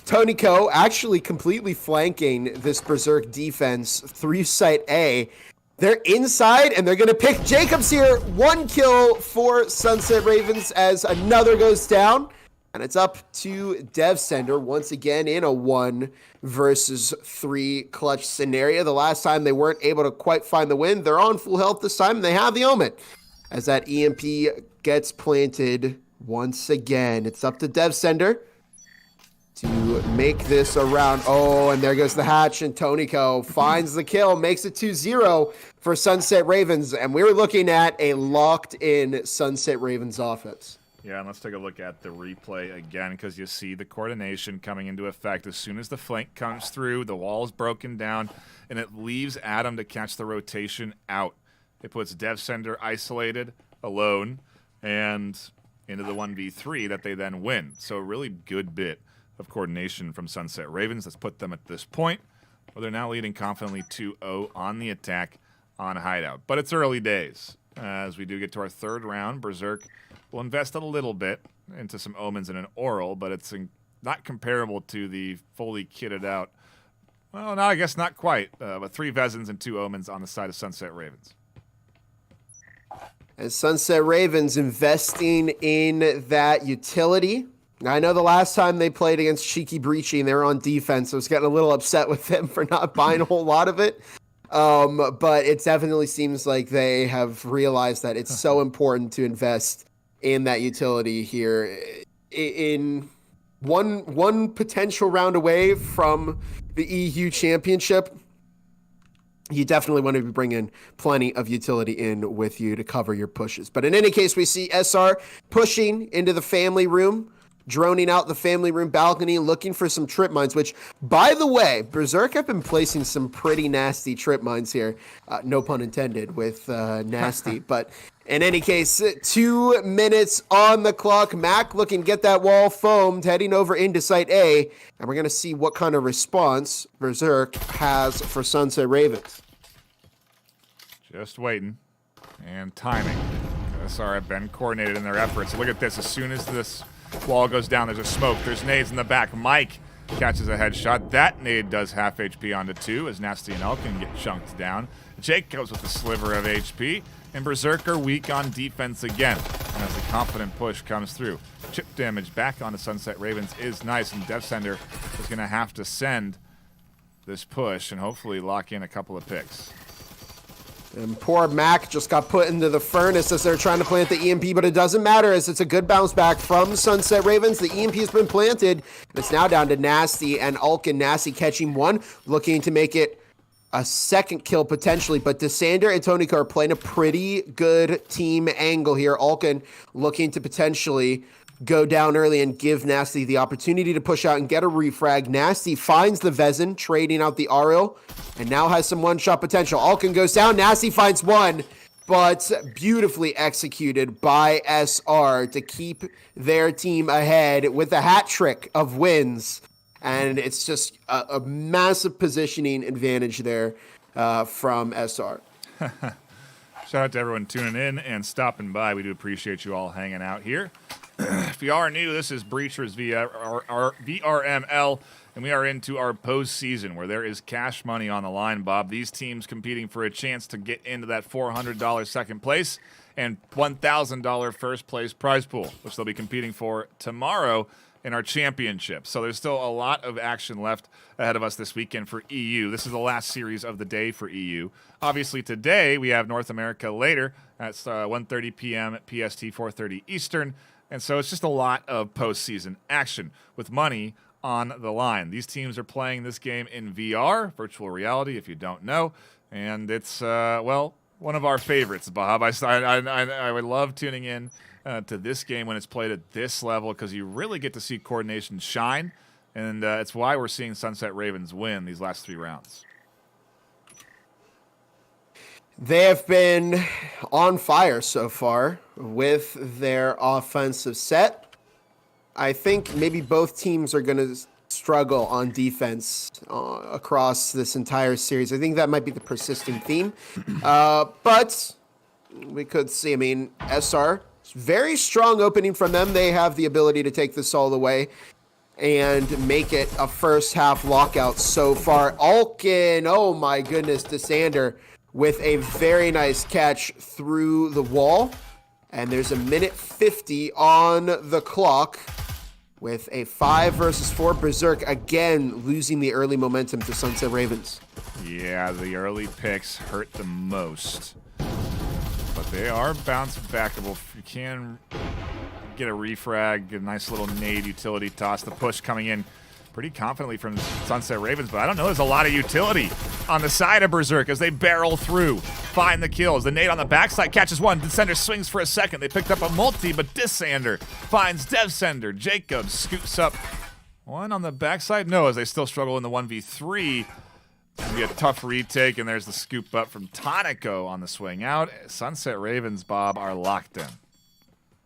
Tony Co actually completely flanking this Berserk defense through site A. They're inside, and they're going to pick Jacobs here. 1 kill for Sunset Ravens as another goes down. And it's up to DevSender once again in a 1 versus 3 clutch scenario. The last time they weren't able to quite find the win. They're on full health this time, and they have the Omen. As that EMP gets planted once again. It's up to DevSender to make this a round. Oh, and there goes the hatch, and Tonico finds the kill, makes it 2-0 for Sunset Ravens, and we're looking at a locked-in Sunset Ravens offense. Yeah, and let's take a look at the replay again because you see the coordination coming into effect. As soon as the flank comes through, the wall is broken down, and it leaves Adam to catch the rotation out. It puts DevSender isolated, alone, and into the 1v3 that they then win. So a really good bit of coordination from Sunset Ravens. Let's put them at this point where they're now leading confidently 2-0 on the attack on Hideout. But it's early days. As we do get to our third round, Berserk will invest a little bit into some Omens and an Oral, but it's not comparable to the fully kitted out, well, no, I guess not quite, but 3 Vezins and 2 Omens on the side of Sunset Ravens. As Sunset Ravens investing in that utility. I know the last time they played against Cheeky Breachy and they were on defense, I was getting a little upset with them for not buying a whole lot of it. But it definitely seems like they have realized that it's so important to invest in that utility here. In one potential round away from the EU Championship, you definitely want to be bringing plenty of utility in with you to cover your pushes. But in any case, we see SR pushing into the family room, droning out the family room balcony, looking for some trip mines, which, by the way, Berserk have been placing some pretty nasty trip mines here. No pun intended with nasty. But in any case, 2 minutes on the clock. Mac looking to get that wall foamed, heading over into Site A. And we're going to see what kind of response Berserk has for Sunset Ravens. Just waiting and timing. SR have been coordinated in their efforts. Look at this. As soon as this wall goes down, there's a smoke. There's nades in the back. Mike catches a headshot. That nade does half HP onto 2 as Nasty and Elkin get chunked down. Jake goes with a sliver of HP. And Berserk are weak on defense again. And as the confident push comes through, chip damage back onto Sunset Ravens is nice. And DevSender is going to have to send this push and hopefully lock in a couple of picks. And poor Mac just got put into the furnace as they're trying to plant the EMP, but it doesn't matter as it's a good bounce back from Sunset Ravens. The EMP has been planted. It's now down to Nasty and Ulkin. Nasty catching one, looking to make it a second kill potentially, but Desander and Toniko are playing a pretty good team angle here. Alkin looking to potentially go down early and give Nasty the opportunity to push out and get a refrag. Nasty finds the Vezin, trading out the Ariel, and now has some one-shot potential. Alkin goes down, Nasty finds one, but beautifully executed by SR to keep their team ahead with a hat trick of wins. And it's just a massive positioning advantage there from SR. Shout out to everyone tuning in and stopping by. We do appreciate you all hanging out here. If you are new, this is Breachers via our VRML, and we are into our postseason where there is cash money on the line, Bob. These teams competing for a chance to get into that $400 second place and $1,000 first place prize pool, which they'll be competing for tomorrow in our championship. So there's still a lot of action left ahead of us this weekend for EU. This is the last series of the day for EU. Obviously today we have North America later. That's 1:30 p.m. at PST, 4:30 Eastern. And so it's just a lot of postseason action with money on the line. These teams are playing this game in VR, virtual reality, if you don't know. And it's, well, one of our favorites, Bob. I would love tuning in to this game when it's played at this level because you really get to see coordination shine. And it's why we're seeing Sunset Ravens win these last 3 rounds. They have been on fire so far with their offensive set. I think maybe both teams are going to struggle on defense across this entire series. I think that might be the persistent theme. But we could see, I mean, SR, very strong opening from them. They have the ability to take this all the way and make it a first half lockout so far. Alkin, oh my goodness, Desander with a very nice catch through the wall. And there's a minute 50 on the clock with a 5 versus 4 Berserk, again losing the early momentum to Sunset Ravens. Yeah, the early picks hurt the most. But they are bounce backable. If you can get a refrag, get a nice little nade utility toss, the push coming in pretty confidently from Sunset Ravens, but I don't know, there's a lot of utility on the side of Berserk as they barrel through, find the kills. The nade on the backside catches one. Desander swings for a second. They picked up a multi, but Desander finds Devsender. Jacob scoops up one on the backside. No, as they still struggle in the 1v3. It's going to be a tough retake, and there's the scoop up from Toniko on the swing out. Sunset Ravens, Bob, are locked in.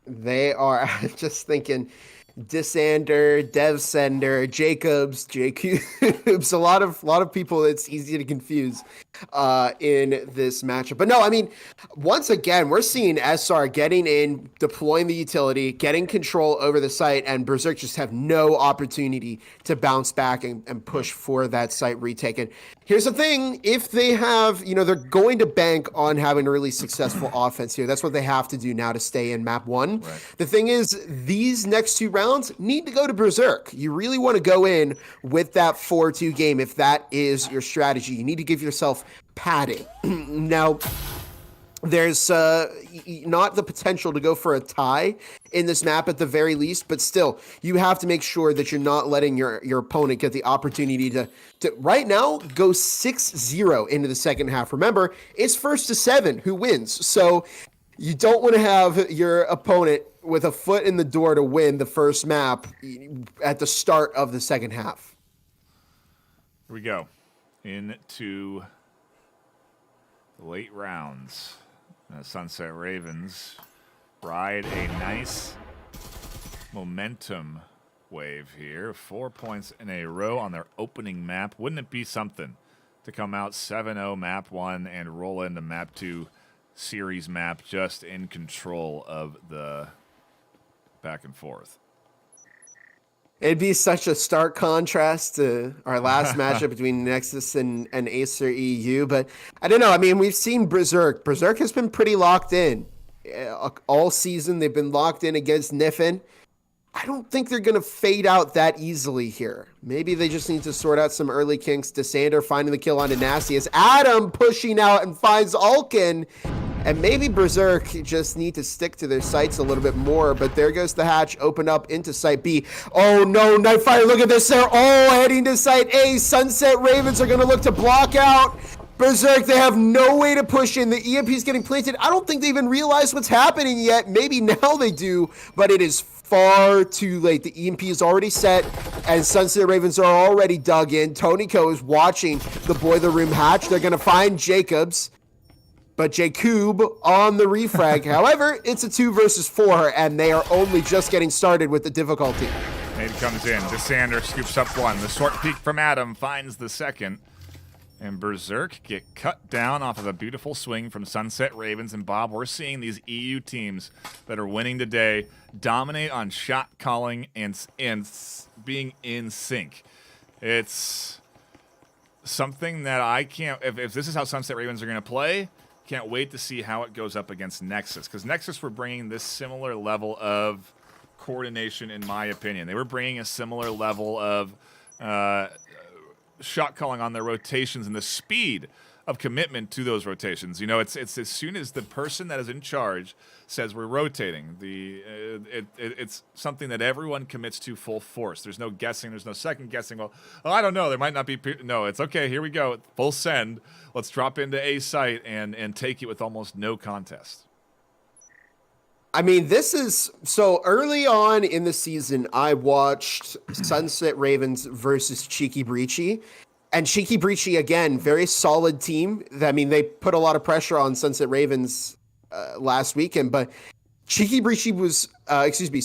They are, just thinking, Desander, Devsender, Jacobs, a lot of people it's easy to confuse in this matchup. But no, I mean, once again, we're seeing SR getting in, deploying the utility, getting control over the site, and Berserk just have no opportunity to bounce back and push for that site retake. And here's the thing, if they have, they're going to bank on having a really successful offense here. That's what they have to do now to stay in map 1. Right. The thing is, these next 2 rounds need to go to Berserk. You really want to go in with that 4-2 game if that is your strategy. You need to give yourself padding. Now, there's not the potential to go for a tie in this map at the very least, but still, you have to make sure that you're not letting your opponent get the opportunity to right now go 6-0 into the second half. Remember, it's 1st to 7 who wins, so you don't want to have your opponent with a foot in the door to win the first map at the start of the second half. Here we go into the late rounds. Sunset Ravens ride a nice momentum wave here. 4 points in a row on their opening map. Wouldn't it be something to come out 7-0 map 1 and roll into map 2 series map just in control of the back and forth? It'd be such a stark contrast to our last matchup between Nexus and Acer EU, but I don't know. I mean, we've seen Berserk. Berserk has been pretty locked in. All season, they've been locked in against Niffin. I don't think they're going to fade out that easily here. Maybe they just need to sort out some early kinks. Desander finding the kill onto Nasty as Adam pushing out and finds Alkin. And maybe Berserk just need to stick to their sights a little bit more, but there goes the hatch, open up into site B. Oh no, Nightfire, look at this, they're all heading to site A. Sunset Ravens are gonna look to block out Berserk. They have no way to push in. The EMP is getting planted. I don't think they even realize what's happening yet. Maybe now they do, but it is far too late. The EMP is already set, and Sunset Ravens are already dug in. Tony Co is watching the boiler room hatch. They're gonna find Jacobs. But Jacob on the refrag. However, it's a 2 versus 4, and they are only just getting started with the difficulty. Nade comes in. Desander scoops up one. The short peek from Adam finds the second. And Berserk get cut down off of a beautiful swing from Sunset Ravens. And Bob, we're seeing these EU teams that are winning today dominate on shot calling and being in sync. It's something that I can't... If this is how Sunset Ravens are going to play... Can't wait to see how it goes up against Nexus, because Nexus were bringing this similar level of coordination, in my opinion. They were bringing a similar level of shot calling on their rotations and the speed of commitment to those rotations. You know, it's as soon as the person that is in charge says we're rotating, it's something that everyone commits to full force. There's no guessing. There's no second guessing. Well, I don't know. There might not be. No, it's okay. Here we go. Full send. Let's drop into A site and take it with almost no contest. I mean, this is so early on in the season. I watched Sunset Ravens versus Cheeky Breachy. And Cheeky Breachy, again, very solid team. I mean, they put a lot of pressure on Sunset Ravens last weekend, but Cheeky Breachy was,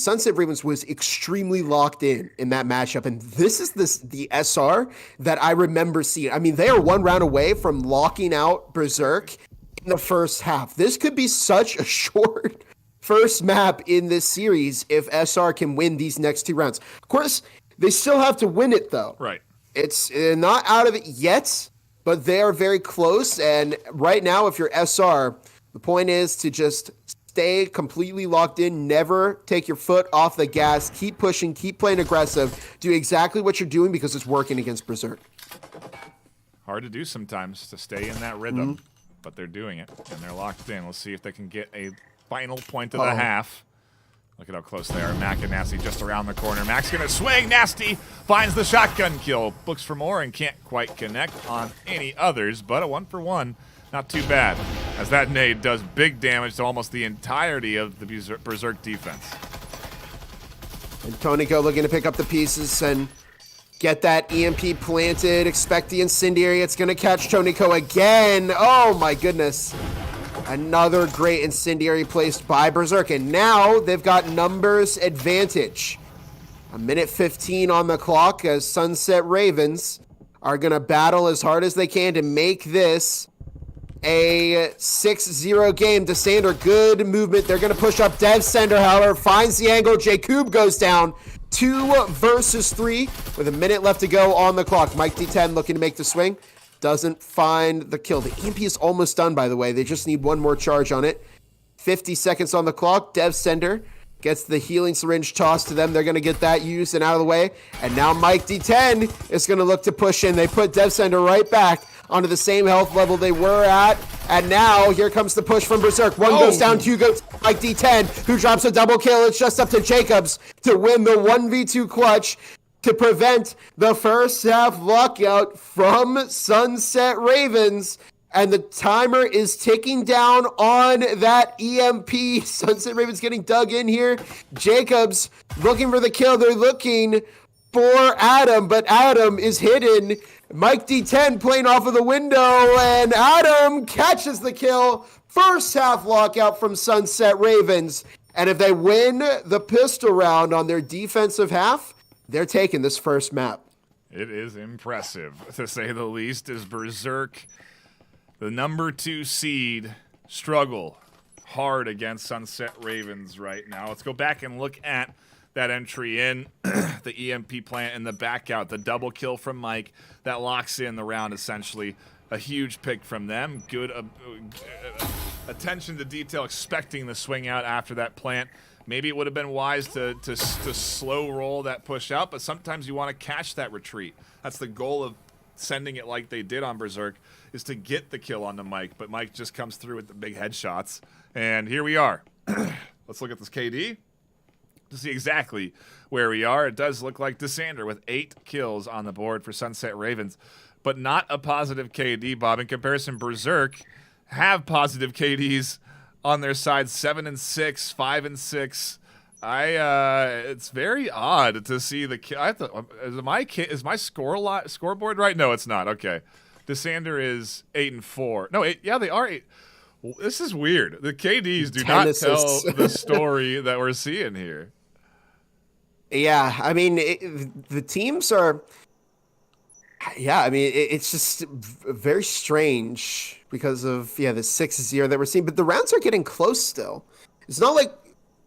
Sunset Ravens was extremely locked in that matchup. And this is the SR that I remember seeing. I mean, they are one round away from locking out Berserk in the first half. This could be such a short first map in this series if SR can win these next 2 rounds. Of course, they still have to win it, though. Right. It's not out of it yet, but they are very close. And right now, if you're SR, the point is to just stay completely locked in, never take your foot off the gas, keep pushing, keep playing aggressive, do exactly what you're doing because it's working against Berserk. Hard to do sometimes to stay in that rhythm, but they're doing it, and they're locked in. We'll see if they can get a final point of the half. Look at how close they are. Mac and Nasty just around the corner. Mac's going to swing. Nasty finds the shotgun kill. Looks for more and can't quite connect on any others, but a 1-for-1. Not too bad, as that nade does big damage to almost the entirety of the Berserk defense. And Tonico looking to pick up the pieces and get that EMP planted. Expect the incendiary. It's going to catch Tonico again. Oh, my goodness. Another great incendiary placed by Berserk, and now they've got numbers advantage. 1:15 on the clock as Sunset Ravens are going to battle as hard as they can to make this a 6-0 game. Desander, good movement. They're going to push up. Dev Sender, however, finds the angle. Jacob goes down. 2 versus 3 with a minute left to go on the clock. Mike D10 looking to make the swing. Doesn't find the kill. The EMP is almost done, by the way. They just need one more charge on it. 50 seconds on the clock. Dev Sender gets the healing syringe tossed to them. They're going to get that used and out of the way. And now Mike D10 is going to look to push in. They put Dev Sender right back onto the same health level they were at. And now here comes the push from Berserk. One goes down, 2 goes to Mike D10, who drops a double kill. It's just up to Jacobs to win the 1v2 clutch to prevent the first half lockout from Sunset Ravens. And the timer is ticking down on that EMP. Sunset Ravens getting dug in here. Jacobs looking for the kill. They're looking for Adam, but Adam is hidden. Mike D10 playing off of the window, and Adam catches the kill. First half lockout from Sunset Ravens. And if they win the pistol round on their defensive half, they're taking this first map. It is impressive, to say the least, as Berserk, the number 2 seed, struggle hard against Sunset Ravens right now. Let's go back and look at that entry in, the EMP plant and the back out, the double kill from Mike that locks in the round, essentially. A huge pick from them. Good attention to detail, expecting the swing out after that plant. Maybe it would have been wise to slow roll that push out, but sometimes you want to catch that retreat. That's the goal of sending it like they did on Berserk, is to get the kill onto Mike, but Mike just comes through with the big headshots. And here we are. Let's look at this KD to see exactly where we are. It does look like Desander with 8 kills on the board for Sunset Ravens, but not a positive KD, Bob. In comparison, Berserk have positive KDs on their side, 7 and 6, 5 and 6. It's very odd to see the is my scoreboard right? No, it's not. Okay, Desander is 8 and 4. No, 8. Yeah, they are 8. This is weird. The KDs do not tell the story that we're seeing here. Yeah, I mean, the teams are. Yeah, I mean, it's just very strange because of the 6-0 that we're seeing, but the rounds are getting close still. It's not like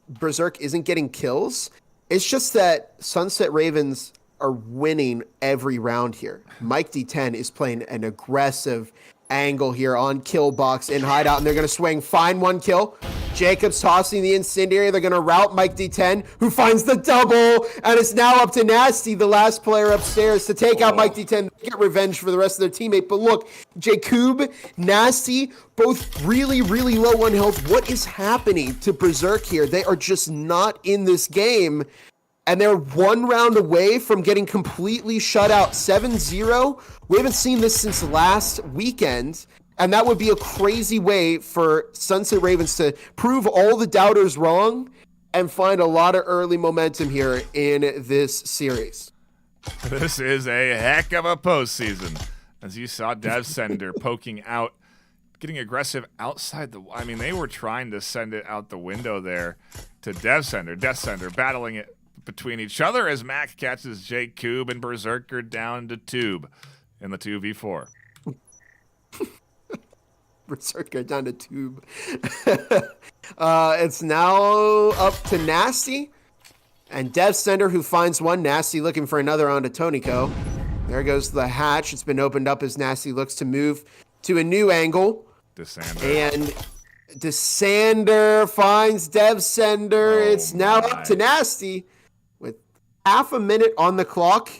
Berserk isn't getting kills. It's just that Sunset Ravens are winning every round here. Mike D10 is playing an aggressive angle here on kill box in hideout, and they're going to swing, find 1 kill. Jacob's tossing the incendiary. They're going to route Mike D10, who finds the double, and it's now up to Nasty, the last player upstairs, to take out Mike D10, get revenge for the rest of their teammate. But look, Jacob, Nasty, both really, really low on health. What is happening to Berserk here? They are just not in this game, and they're 1 round away from getting completely shut out. 7-0. We haven't seen this since last weekend. And that would be a crazy way for Sunset Ravens to prove all the doubters wrong and find a lot of early momentum here in this series. This is a heck of a postseason. As you saw, Devsender poking out, getting aggressive outside the... I mean, they were trying to send it out the window there to Devsender. Devsender battling it between each other as Mac catches Jake Coob and Berserker down to Tube in the 2v4. Berserker down to Tube. It's now up to Nasty and Devsender, who finds 1. Nasty looking for another onto Tonico. There goes the hatch. It's been opened up as Nasty looks to move to a new angle. Desander. And Desander finds Devsender. It's now up to Nasty with half a minute on the clock.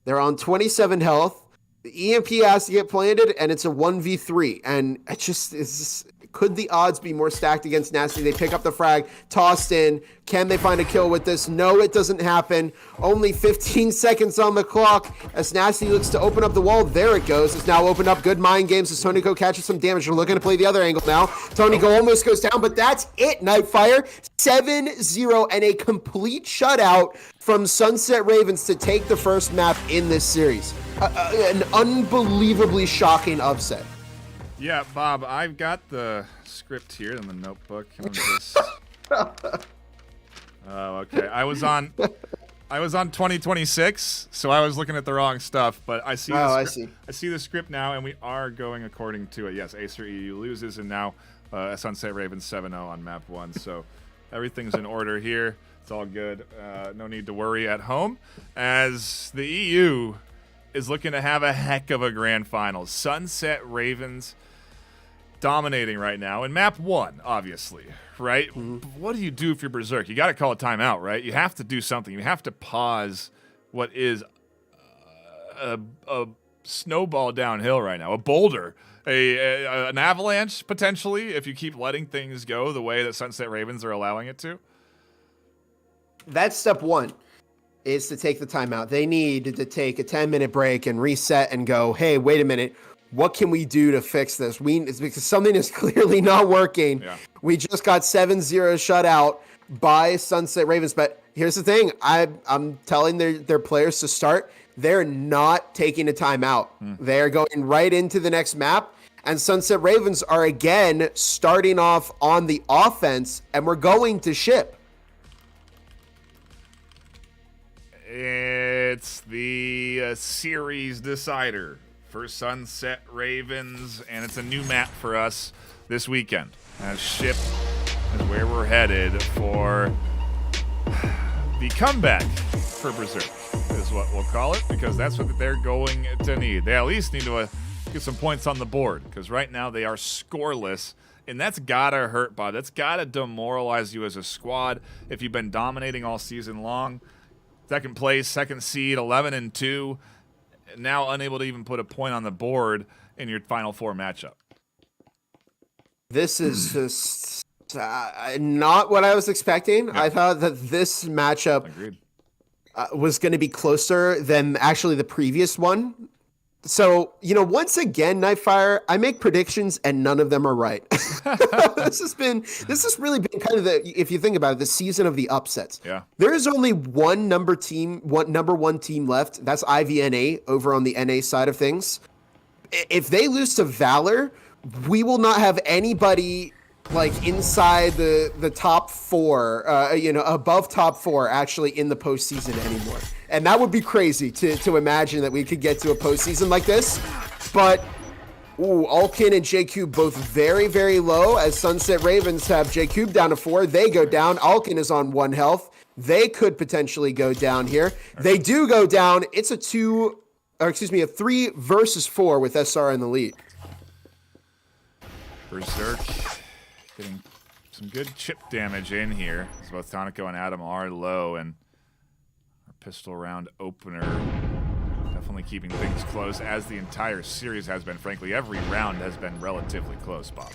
They're on 27 health. The EMP has to get planted, and it's a 1v3. And it just could the odds be more stacked against Nasty? They pick up the frag, tossed in. Can they find a kill with this? No, it doesn't happen. Only 15 seconds on the clock as Nasty looks to open up the wall. There it goes. It's now opened up. Good mind games as Tonico catches some damage. They're looking to play the other angle now. Tonico almost goes down, but that's it, Nightfire. 7-0 and a complete shutout from Sunset Ravens to take the first map in this series. An unbelievably shocking upset. Yeah, Bob, I've got the script here in the notebook. Let me just... Oh, okay. I was on 2026, so I was looking at the wrong stuff. But I see. I see the script now, and we are going according to it. Yes, Acer EU loses, and now Sunset Ravens 7-0 on map 1. So everything's in order here. It's all good. No need to worry at home, as the EU is looking to have a heck of a grand final. Sunset Ravens dominating right now in map 1, obviously, right? Mm-hmm. What do you do if you're Berserk? You got to call a timeout, right? You have to do something. You have to pause what is a snowball downhill right now, a boulder, an avalanche potentially, if you keep letting things go the way that Sunset Ravens are allowing it to. That's step 1. Is to take the timeout. They need to take a 10-minute break and reset and go, hey, wait a minute. What can we do to fix this? It's because something is clearly not working. Yeah. We just got 7-0 shut out by Sunset Ravens. But here's the thing. I'm telling their players to start. They're not taking a timeout. They're going right into the next map. And Sunset Ravens are again starting off on the offense. And we're going to ship. It's the series decider for Sunset Ravens, and it's a new map for us this weekend. As Ship is where we're headed for the comeback for Berserk, is what we'll call it, because that's what they're going to need. They at least need to get some points on the board, because right now they are scoreless, and that's gotta hurt, Bob. That's gotta demoralize you as a squad if you've been dominating all season long. Second place, second seed, 11-2, now unable to even put a point on the board in your Final Four matchup. This is just not what I was expecting. Yep. I thought that this matchup Agreed. was going to be closer than actually the previous one. So, once again, Nightfire, I make predictions and none of them are right. This has really been kind of if you think about it, the season of the upsets. Yeah. There is only one number one team left. That's IVNA over on the NA side of things. If they lose to Valor, we will not have anybody like inside the top four, above top four actually in the postseason anymore. And that would be crazy to imagine that we could get to a postseason like this. But Alkin and JCube both very, very low, as Sunset Ravens have JCube down to 4. They go down. Alkin is on 1 health. They could potentially go down here. They do go down. It's a 3 versus 4 with SR in the lead. Berserk getting some good chip damage in here, as both Tonico and Adam are low, and our pistol round opener definitely keeping things close, as the entire series has been. Frankly, every round has been relatively close, Bob.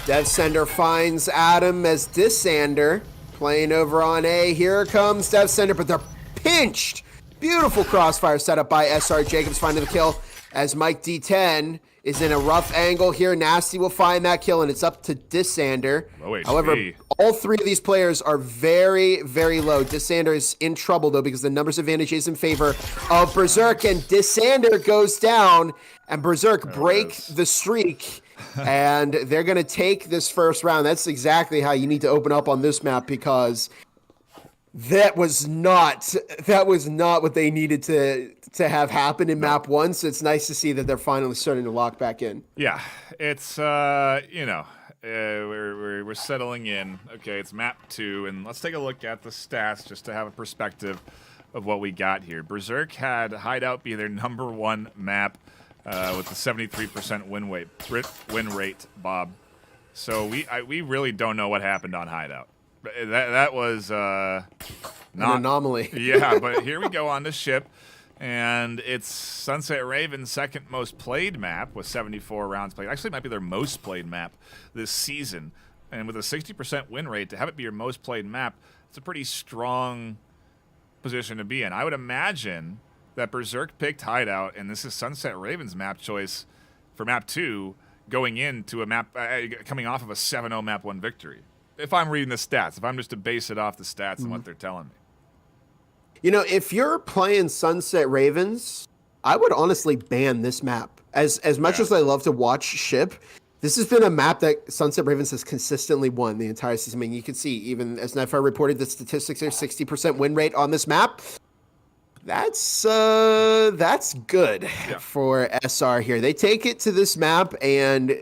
DevSender finds Adam as Disander playing over on A. Here comes DevSender, but they're pinched. Beautiful crossfire setup by SR. Jacobs finding the kill as Mike D10 is in a rough angle here. Nasty will find that kill, and it's up to Disander. However, all 3 of these players are very, very low. Disander is in trouble, though, because the numbers advantage is in favor of Berserk, and Disander goes down, and Berserk break the streak, and they're going to take this first round. That's exactly how you need to open up on this map, because that was not what they needed to have happen in map 1. So it's nice to see that they're finally starting to lock back in. Yeah, it's we're settling in. Okay, it's map 2, and let's take a look at the stats just to have a perspective of what we got here. Berserk had Hideout be their number 1 map with a 73% win rate, Bob. So we really don't know what happened on Hideout. That was not an anomaly. Yeah, but here we go on the ship, and it's Sunset Raven's second most played map with 74 rounds played. Actually, it might be their most played map this season. And with a 60% win rate, to have it be your most played map, it's a pretty strong position to be in. I would imagine that Berserk picked Hideout, and this is Sunset Raven's map choice for map 2, going into a map coming off of a 7-0 map 1 victory. If I'm reading the stats, if I'm just to base it off the stats and what they're telling me. If you're playing Sunset Ravens, I would honestly ban this map. As much as I love to watch ship, this has been a map that Sunset Ravens has consistently won the entire season. I mean, you can see, even as Nightfire reported, the statistics are 60% win rate on this map. That's good for SR here. They take it to this map, and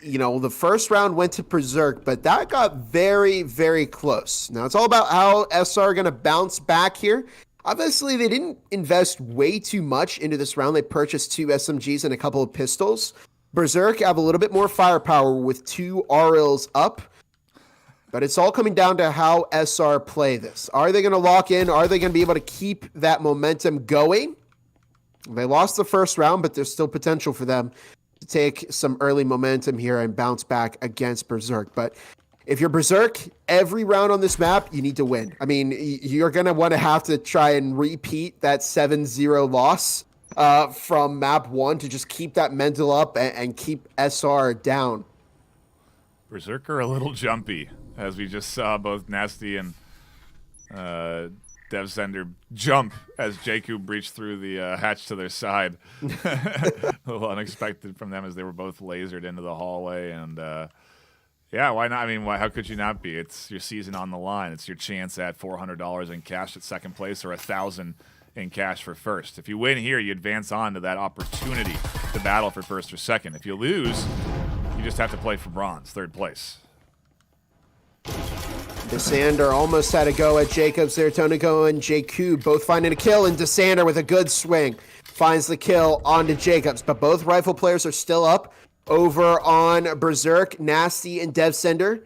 the first round went to Berserk, but that got very, very close. Now, it's all about how SR are going to bounce back here. Obviously, they didn't invest way too much into this round. They purchased 2 SMGs and a couple of pistols. Berserk have a little bit more firepower with 2 RLs up, but it's all coming down to how SR play this. Are they going to lock in? Are they going to be able to keep that momentum going? They lost the first round, but there's still potential for them to take some early momentum here and bounce back against Berserk. But if you're Berserk, every round on this map, you need to win. I mean, you're going to want to have to try and repeat that 7-0 loss from map 1 to just keep that mental up and keep SR down. Berserk are a little jumpy, as we just saw both Nasty and DevSender jump as Jakub breached through the hatch to their side. A little unexpected from them, as they were both lasered into the hallway. And yeah, why not? I mean, how could you not be? It's your season on the line. It's your chance at $400 in cash at second place, or $1,000 in cash for first. If you win here, you advance on to that opportunity to battle for first or second. If you lose, you just have to play for bronze, third place. Disander almost had a go at Jacobs there. Tonico and Jakub both finding a kill, and Disander with a good swing finds the kill onto Jacobs. But both rifle players are still up over on Berserk. Nasty and DevSender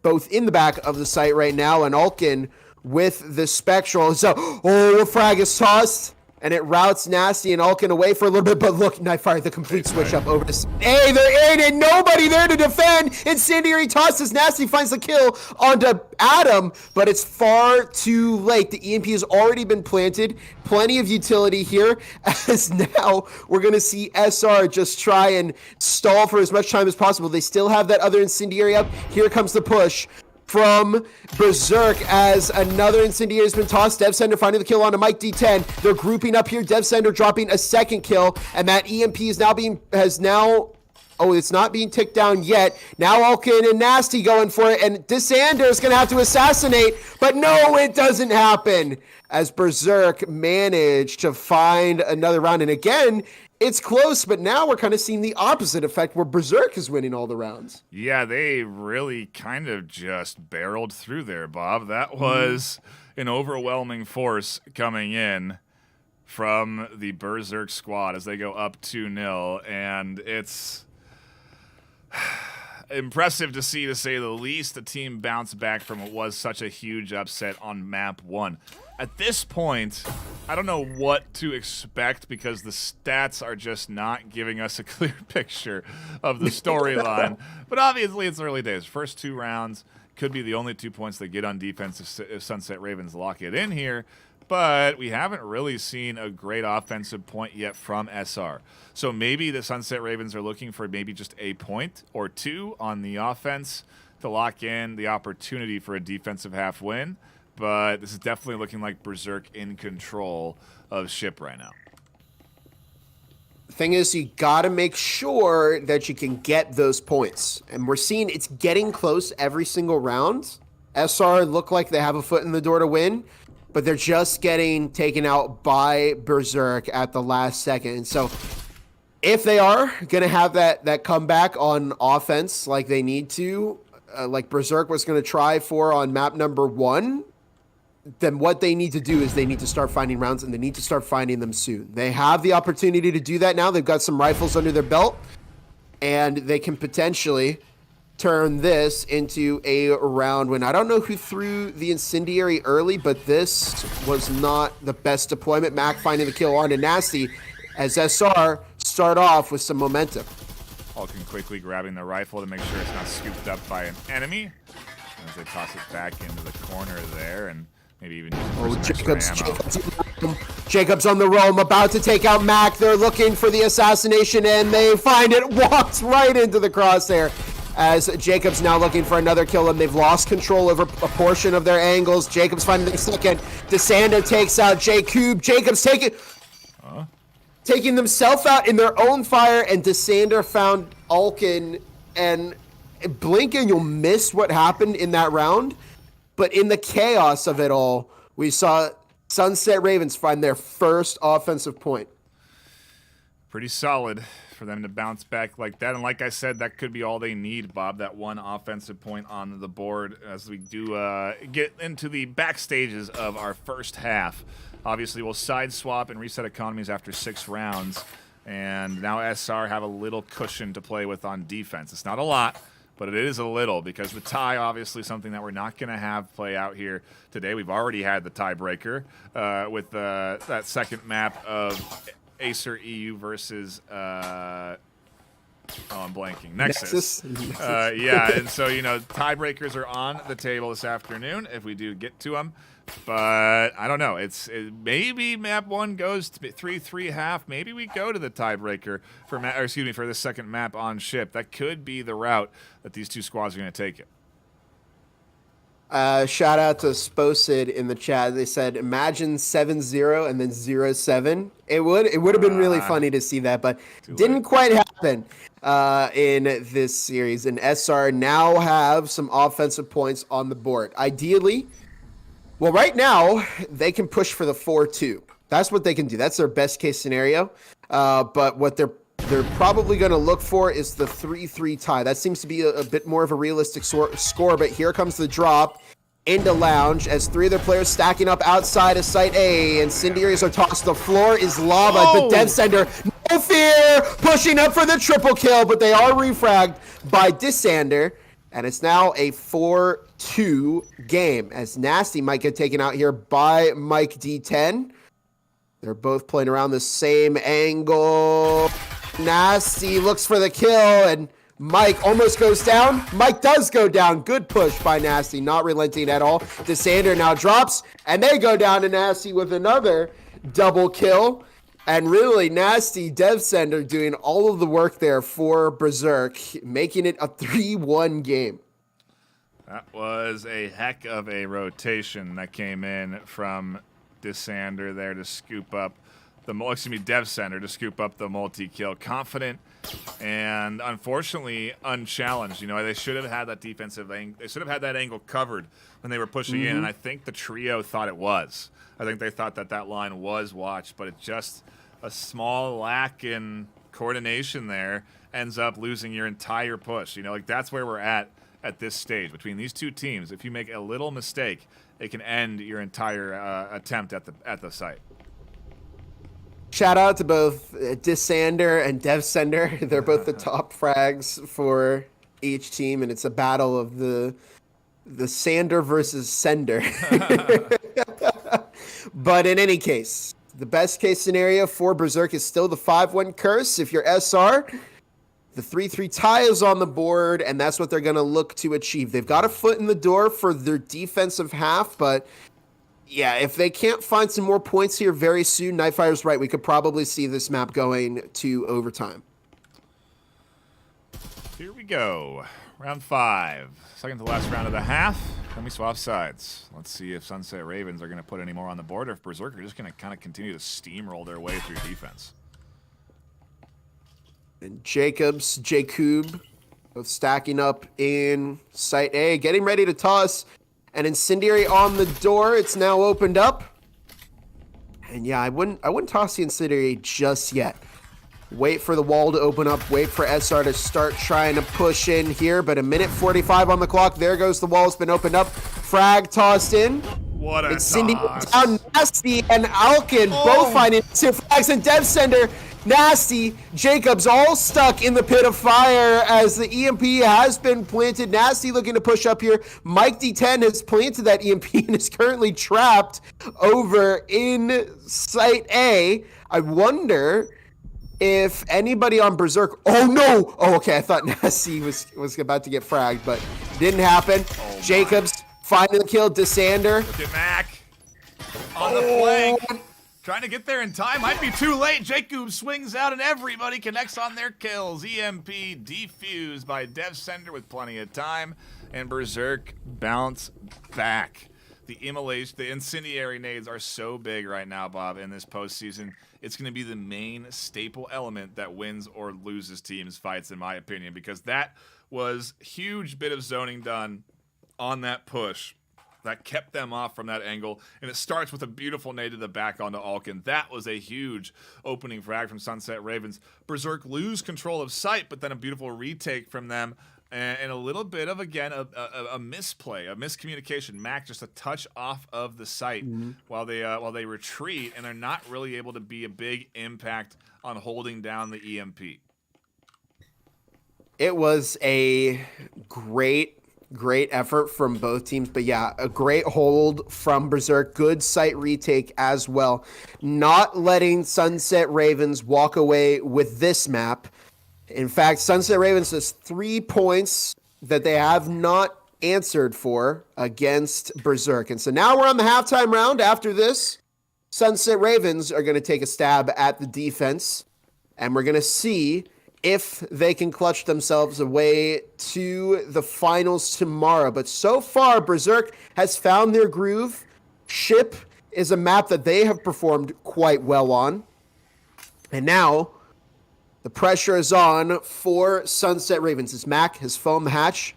both in the back of the site right now, and Alkin with the Spectral. So, a frag is tossed, and it routes Nasty and Alkin away for a little bit, but look, Nightfire, the complete switch up over to hey, there ain't nobody there to defend. Incendiary tosses, Nasty finds the kill onto Adam, but it's far too late. The EMP has already been planted. Plenty of utility here, as now we're going to see SR just try and stall for as much time as possible. They still have that other Incendiary up. Here comes the push from Berserk as another Incendiary has been tossed. DevSender finding the kill onto Mike D10. They're grouping up here. DevSender dropping a second kill, and that EMP is now oh, it's not being ticked down yet. Now Alkin and Nasty going for it, and Dysander is going to have to assassinate, but no, it doesn't happen as Berserk managed to find another round. And again, it's close, but now we're kind of seeing the opposite effect where Berserk is winning all the rounds. Yeah, they really kind of just barreled through there, Bob. That was an overwhelming force coming in from the Berserk squad as they go up 2-0, and it's impressive to see, to say the least, the team bounce back from what was such a huge upset on map 1. At this point, I don't know what to expect because the stats are just not giving us a clear picture of the storyline. But obviously, it's early days. First 2 rounds could be the only 2 points they get on defense if Sunset Ravens lock it in here. But we haven't really seen a great offensive point yet from SR. So maybe the Sunset Ravens are looking for maybe just a point or 2 on the offense to lock in the opportunity for a defensive half win. But this is definitely looking like Berserk in control of ship right now. The thing is, you got to make sure that you can get those points. And we're seeing it's getting close every single round. SR look like they have a foot in the door to win, but they're just getting taken out by Berserk at the last second. And so if they are going to have that comeback on offense like they need to, like Berserk was going to try for on map number 1, then what they need to do is they need to start finding rounds, and they need to start finding them soon. They have the opportunity to do that now. They've got some rifles under their belt, and they can potentially turn this into a round win. I don't know who threw the Incendiary early, but this was not the best deployment. Mac finding the kill onto Nasty as SR start off with some momentum. Alkin quickly grabbing the rifle to make sure it's not scooped up by an enemy as they toss it back into the corner there, and maybe even Jacobs on the roam, about to take out Mac. They're looking for the assassination, and they find it. Walks right into the crosshair as Jacobs now looking for another kill, and they've lost control over a portion of their angles. Jacobs finding the second. Dysander takes out J-Cube. Jacobs taking themselves out in their own fire, and Dysander found Alkin, and blink and you'll miss what happened in that round. But in the chaos of it all, we saw Sunset Ravens find their first offensive point. Pretty solid for them to bounce back like that. And like I said, that could be all they need, Bob, that one offensive point on the board as we do get into the back stages of our first half. Obviously, we'll side swap and reset economies after 6 rounds. And now SR have a little cushion to play with on defense. It's not a lot, but it is a little, because the tie, obviously, something that we're not going to have play out here today. We've already had the tiebreaker with that second map of Acer EU versus, I'm blanking, Nexus. Yeah, and so, tiebreakers are on the table this afternoon if we do get to them. But I don't know. Maybe map 1 goes to 3-3 half. Maybe we go to the tiebreaker for the second map on ship. That could be the route that these two squads are going to take it. Shout out to Sposid in the chat. They said, imagine 7-0 and then 0-7. It would have been really funny to see that, but didn't quite happen in this series. And SR now have some offensive points on the board. Ideally, well, right now, they can push for the 4-2. That's what they can do. That's their best case scenario. But what they're probably going to look for is the 3-3 tie. That seems to be a bit more of a realistic score, but here comes the drop into Lounge as 3 of their players stacking up outside of Site A. Incendiaries are tossed. The floor is lava, but DevSender, no fear, pushing up for the triple kill, but they are refragged by Dysander. And it's now a 4-2 game as Nasty might get taken out here by Mike D10. They're both playing around the same angle. Nasty looks for the kill, and Mike almost goes down. Mike does go down. Good push by Nasty, not relenting at all. Desander now drops, and they go down to Nasty with another double kill. And really, Nasty, DevSender doing all of the work there for Berserk, making it a 3-1 game. That was a heck of a rotation that came in from Desander there to scoop up the DevSender to scoop up the multi-kill. Confident and unfortunately unchallenged. You know, they should have had that defensive angle. They should have had that angle covered when they were pushing in, and I think the trio thought it was. I think they thought that that line was watched, but it's just a small lack in coordination there ends up losing your entire push. You know, like that's where we're at this stage between these two teams. If you make a little mistake, it can end your entire attempt at the site. Shout out to both Desander and DevSender. They're both the top frags for each team, and it's a battle of the Sander versus Sender. But in any case, the best case scenario for Berserk is still the 5-1 curse. If you're SR, the 3-3 tie is on the board, and that's what they're going to look to achieve. They've got a foot in the door for their defensive half, but yeah, if they can't find some more points here very soon, Nightfire's right. We could probably see this map going to overtime. Here we go. Round 5. Second to last round of the half. Then we swap sides. Let's see if Sunset Ravens are going to put any more on the board or if Berserk are just going to kind of continue to steamroll their way through defense. And Jacob, both stacking up in Site A, getting ready to toss an incendiary on the door. It's now opened up. And yeah, I wouldn't toss the incendiary just yet. Wait for the wall to open up. Wait for SR to start trying to push in here. But a minute 45 on the clock. There goes the wall. It's been opened up. Frag tossed in. What a It's Cindy toss. down. Nasty and Alkin both finding frags, and DevSender, Nasty, Jacobs all stuck in the pit of fire as the EMP has been planted. Nasty looking to push up here. Mike D10 has planted that EMP and is currently trapped over in Site A. I wonder if anybody on Berserk... Oh, no! Oh, okay, I thought Nasty was about to get fragged, but didn't happen. Jacobs finding the kill. Desander. Look at Mac on the flank. Trying to get there in time. Might be too late. Jacob swings out and everybody connects on their kills. EMP defused by DevSender with plenty of time. And Berserk bounce back. The immolation, the incendiary nades are so big right now, Bob, in this postseason. It's going to be the main staple element that wins or loses teams' fights, in my opinion, because that was a huge bit of zoning done on that push that kept them off from that angle, and it starts with a beautiful nade to the back onto Alkin. That was a huge opening frag from Sunset Ravens. Berserk lose control of sight, but then a beautiful retake from them, and a little bit of, again, a misplay, a miscommunication. Mac just a touch off of the site while they retreat, and they're not really able to be a big impact on holding down the EMP. It was a great effort from both teams, but yeah, a great hold from Berserk. Good site retake as well. Not letting Sunset Ravens walk away with this map. In fact, Sunset Ravens has 3 points that they have not answered for against Berserk. And so now we're on the halftime round. After this, Sunset Ravens are going to take a stab at the defense, and we're going to see if they can clutch themselves away to the finals tomorrow. But so far, Berserk has found their groove. Ship is a map that they have performed quite well on. And now the pressure is on for Sunset Ravens. As Mac has foamed the hatch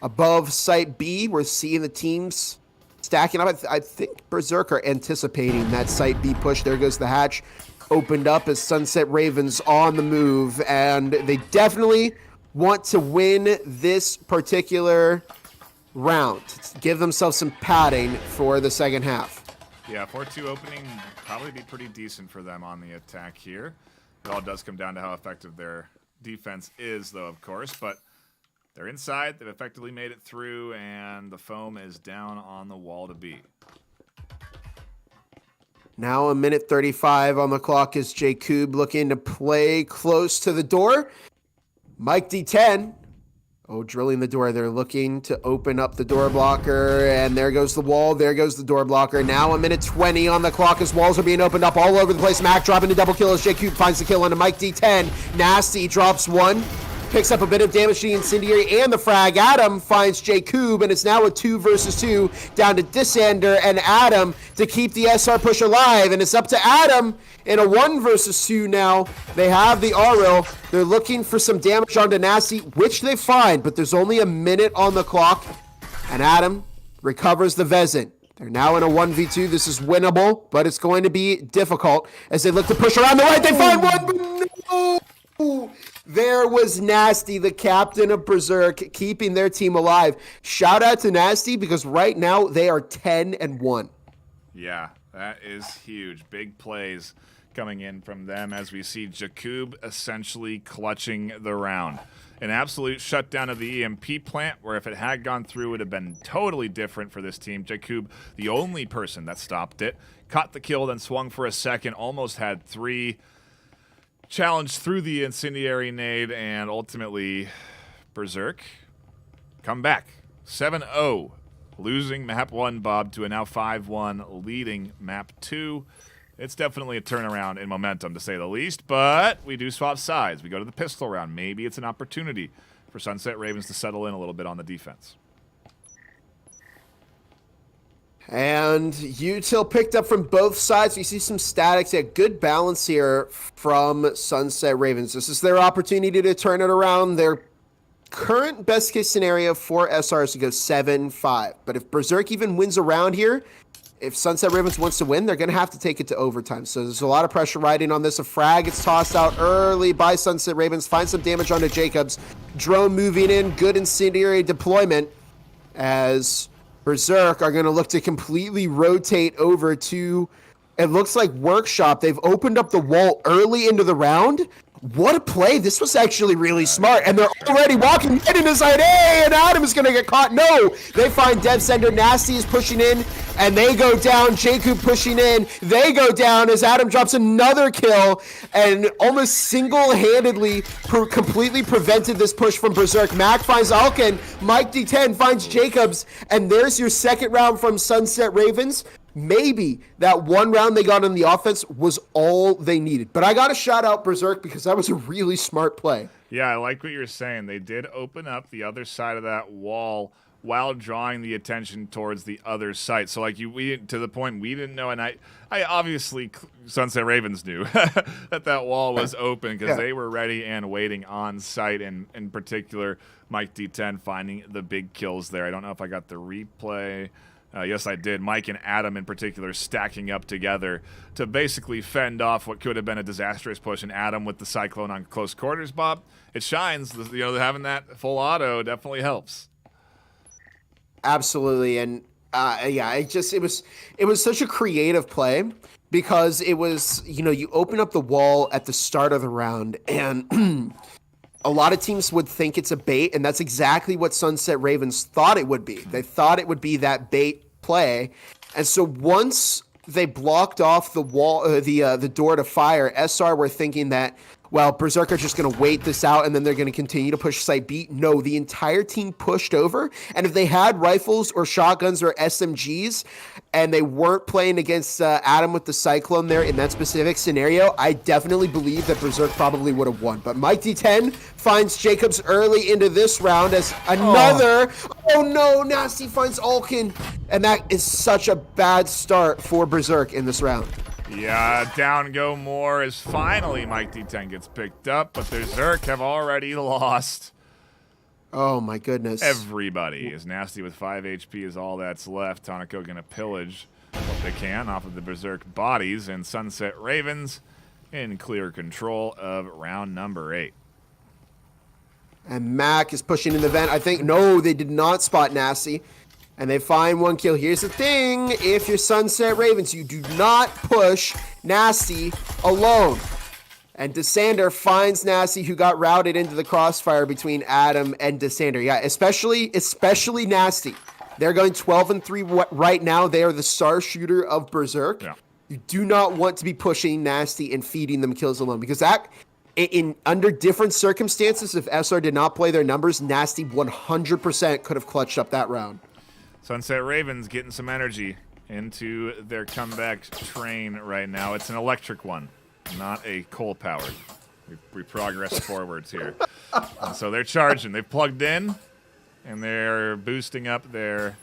above Site B, we're seeing the teams stacking up. I think Berserk are anticipating that Site B push. There goes the hatch. Opened up as Sunset Ravens on the move, and they definitely want to win this particular round. Give themselves some padding for the second half. Yeah, 4-2 opening probably be pretty decent for them on the attack here. It all does come down to how effective their defense is, though, of course, but they're inside. They've effectively made it through, and the foam is down on the wall to B. Now a minute 35 on the clock as Jacob looking to play close to the door. Mike D10. Oh, drilling the door. They're looking to open up the door blocker, and there goes the wall. There goes the door blocker. Now a minute 20 on the clock as walls are being opened up all over the place. Mac dropping a double kill as Jacob finds the kill onto Mike D10. Nasty drops one. Picks up a bit of damage to the Incendiary and the frag. Adam finds Jacob, and it's now a 2 versus 2 down to Dissender and Adam to keep the SR push alive. And it's up to Adam in a 1 versus 2 now. They have the RL. They're looking for some damage onto Nasty, which they find, but there's only a minute on the clock. And Adam recovers the Vezin. They're now in a 1v2. This is winnable, but it's going to be difficult as they look to push around the right. They find one, but no! There was Nasty, the captain of Berserk, keeping their team alive. Shout out to Nasty because right now they are 10-1. Yeah, that is huge. Big plays coming in from them as we see Jacob essentially clutching the round. An absolute shutdown of the EMP plant where if it had gone through, it would have been totally different for this team. Jacob, the only person that stopped it, caught the kill, then swung for a second, almost had 3. Challenged through the incendiary nade, and ultimately Berserk come back 7-0, losing map 1, Bob, to a now 5-1 leading map 2. It's definitely a turnaround in momentum, to say the least, but we do swap sides. We go to the pistol round. Maybe it's an opportunity for Sunset Ravens to settle in a little bit on the defense. And util picked up from both sides. You see some statics. A good balance here from Sunset Ravens. This is their opportunity to turn it around. Their current best case scenario for SR is to go 7-5. But if Berserk even wins around here, if Sunset Ravens wants to win, they're going to have to take it to overtime. So there's a lot of pressure riding on this. A frag gets tossed out early by Sunset Ravens. Finds some damage onto Jacobs. Drone moving in. Good incendiary deployment as Berserk are going to look to completely rotate over to, it looks like Workshop. They've opened up the wall early into the round. What a play. This was actually really smart. And they're already walking right into side. Hey, and Adam is going to get caught. No, they find Dev Sender. Nasty is pushing in, and they go down. Jacob pushing in. They go down as Adam drops another kill and almost single-handedly completely prevented this push from Berserk. Mac finds Alkin. Mike D10 finds Jacobs. And there's your second round from Sunset Ravens. Maybe that one round they got on the offense was all they needed. But I got to shout out Berserk because that was a really smart play. Yeah, I like what you're saying. They did open up the other side of that wall while drawing the attention towards the other site. So, like, we to the point we didn't know, and I obviously, Sunset Ravens knew that wall was open because they were ready and waiting on site, and in particular, Mike D10 finding the big kills there. I don't know if I got the replay. Yes, I did. Mike and Adam in particular stacking up together to basically fend off what could have been a disastrous push. And Adam with the Cyclone on close quarters, Bob, it shines. You know, having that full auto definitely helps. Absolutely, and it was such a creative play because it was, you know, you open up the wall at the start of the round and. A lot of teams would think it's a bait, and that's exactly what Sunset Ravens thought it would be. They thought it would be that bait play, and so once they blocked off the wall, the door to fire, SR were thinking that, well, Berserk are just going to wait this out, and then they're going to continue to push site B. No, the entire team pushed over, and if they had rifles or shotguns or SMGs, and they weren't playing against Adam with the Cyclone there in that specific scenario, I definitely believe that Berserk probably would have won. But Mike D10 finds Jacobs early into this round as another, oh no, Nasty finds Alkin, and that is such a bad start for Berserk in this round. Yeah, down go more as finally Mike D10 gets picked up, but Berserk have already lost. Oh my goodness. Everybody is Nasty with 5 HP is all that's left. Tonico gonna pillage what they can off of the Berserk bodies, and Sunset Ravens in clear control of round number 8. And Mac is pushing in the vent. I think, no, they did not spot Nasty. And they find one kill. Here's the thing. If you're Sunset Ravens, you do not push Nasty alone. And Dessander finds Nasty, who got routed into the crossfire between Adam and Dessander. Yeah, especially Nasty. They're going 12-3 right now. They are the star shooter of Berserk. Yeah. You do not want to be pushing Nasty and feeding them kills alone, because that, in under different circumstances, if SR did not play their numbers, Nasty 100% could have clutched up that round. Sunset Ravens getting some energy into their comeback train right now. It's an electric one, not a coal-powered. We progress forwards here. And so they're charging. They've plugged in, and they're boosting up their,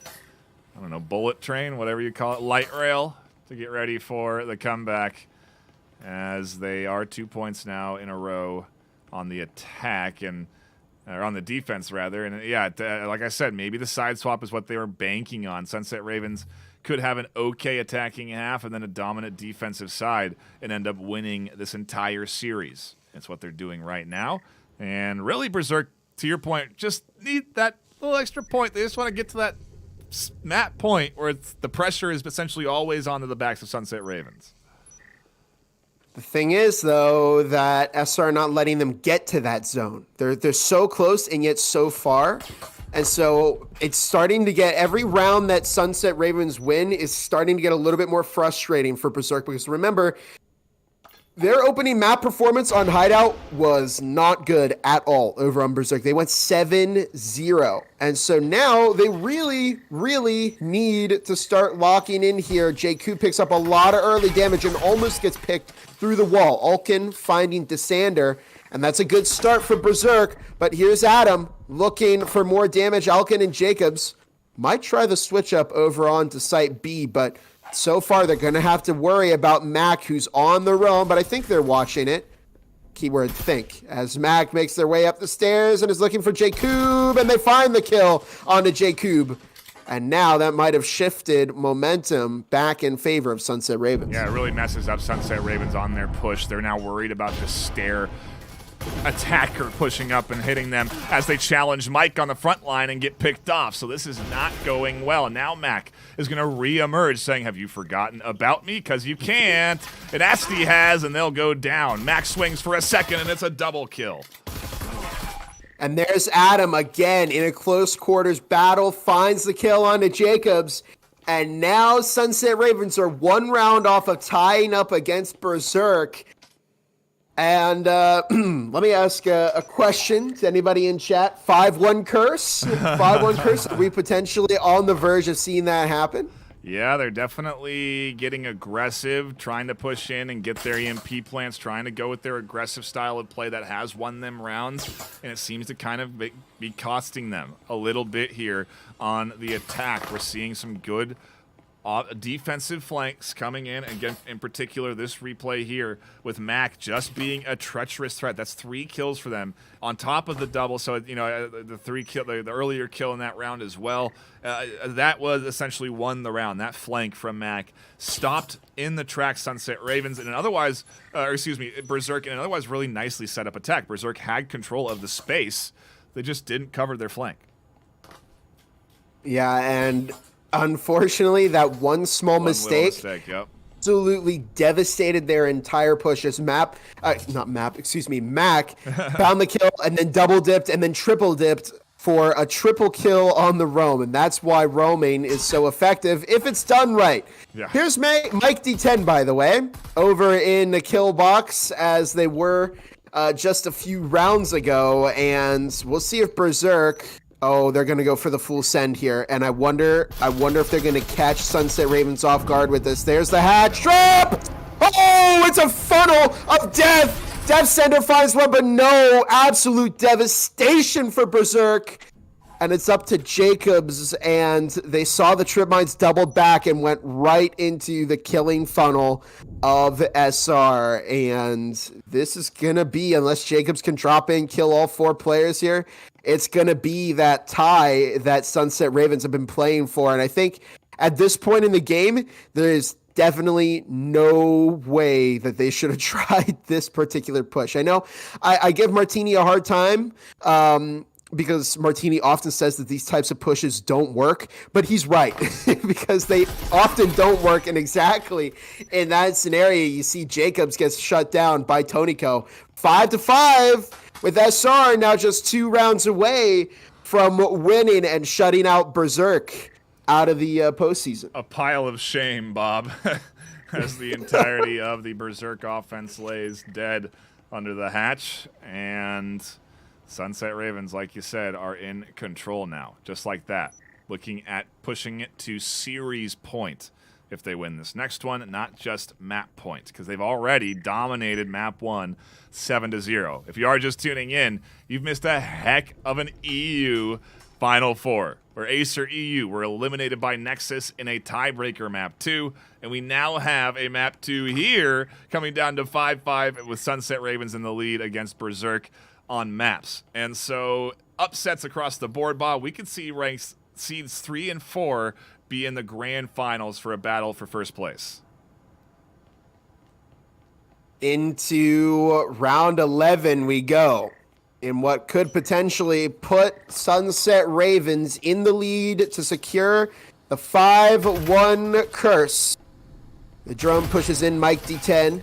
I don't know, bullet train, whatever you call it, light rail, to get ready for the comeback, as they are 2 points now in a row on the attack, or on the defense, rather. And yeah, like I said, maybe the side swap is what they were banking on. Sunset Ravens could have an okay attacking half and then a dominant defensive side and end up winning this entire series. That's what they're doing right now. And really, Berserk, to your point, just need that little extra point. They just want to get to that map point where the pressure is essentially always onto the backs of Sunset Ravens. The thing is, though, that SR not letting them get to that zone. They're so close and yet so far. And so it's starting to get, every round that Sunset Ravens win is starting to get a little bit more frustrating for Berserk, because remember, their opening map performance on Hideout was not good at all over on Berserk. They went 7-0. And so now they really, really need to start locking in here. JQ picks up a lot of early damage and almost gets picked through the wall. Alkin finding Descender, and that's a good start for Berserk. But here's Adam looking for more damage. Alkin and Jacobs might try the switch up over onto Site B, but so far, they're going to have to worry about Mac, who's on the roam, but I think they're watching it. Keyword think. As Mac makes their way up the stairs and is looking for Jacob, and they find the kill onto Jacob. And now that might have shifted momentum back in favor of Sunset Ravens. Yeah, it really messes up Sunset Ravens on their push. They're now worried about the stair attacker pushing up and hitting them as they challenge Mike on the front line and get picked off. So this is not going well. Now Mac is going to re-emerge saying, have you forgotten about me? Because you can't. And Asti has, and they'll go down. Mac swings for a second, and it's a double kill. And there's Adam again in a close quarters battle, finds the kill onto Jacobs. And now Sunset Ravens are one round off of tying up against Berserk. And let me ask a question to anybody in chat. 5-1 curse? 5-1 curse? Are we potentially on the verge of seeing that happen? Yeah, they're definitely getting aggressive, trying to push in and get their EMP plants, trying to go with their aggressive style of play that has won them rounds, and it seems to kind of be costing them a little bit here on the attack. We're seeing some good defensive flanks coming in, again, in particular this replay here with Mac just being a treacherous threat. That's 3 kills for them on top of the double. So you know the earlier kill in that round as well. That was essentially won the round. That flank from Mac stopped in the track Sunset Ravens in an otherwise, Berserk in an otherwise really nicely set up attack. Berserk had control of the space. They just didn't cover their flank. Yeah, and unfortunately, that one small mistake yep, absolutely devastated their entire push as Mac found the kill and then double dipped and then triple dipped for a triple kill on the roam. And that's why roaming is so effective if it's done right. Yeah. Here's Mike D10, by the way, over in the kill box as they were just a few rounds ago. And we'll see if Berserk... Oh, they're going to go for the full send here, and I wonder if they're going to catch Sunset Ravens off guard with this. There's the hatch trap! Oh, it's a funnel of death! Death Sender finds one, but no, absolute devastation for Berserk. And it's up to Jacobs, and they saw the trip mines double back and went right into the killing funnel of SR. And this is going to be, unless Jacobs can drop in, kill all 4 players here, it's going to be that tie that Sunset Ravens have been playing for. And I think at this point in the game, there is definitely no way that they should have tried this particular push. I know I give Martini a hard time because Martini often says that these types of pushes don't work, but he's right because they often don't work. And exactly in that scenario, you see Jacobs gets shut down by Tonico 5-5 with SR now just 2 rounds away from winning and shutting out Berserk out of the postseason. A pile of shame, Bob. as the entirety of the Berserk offense lays dead under the hatch. And Sunset Ravens, like you said, are in control now, just like that. Looking at pushing it to series point if they win this next one, not just map point, because they've already dominated map 1 7-0. If you are just tuning in, you've missed a heck of an EU Final Four, where Acer EU were eliminated by Nexus in a tiebreaker map 2, and we now have a map 2 here coming down to 5-5 with Sunset Ravens in the lead against Berserk on maps. And so upsets across the board, Bob. We could see ranks seeds 3 and 4 be in the grand finals for a battle for first place. Into round 11 we go, in what could potentially put Sunset Ravens in the lead to secure the 5-1 curse. The drone pushes in Mike D10,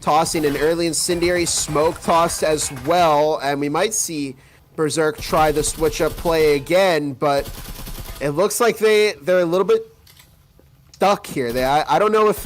tossing an early incendiary smoke toss as well, and we might see Berserk try the switch-up play again, but it looks like they're a little bit stuck here. I don't know if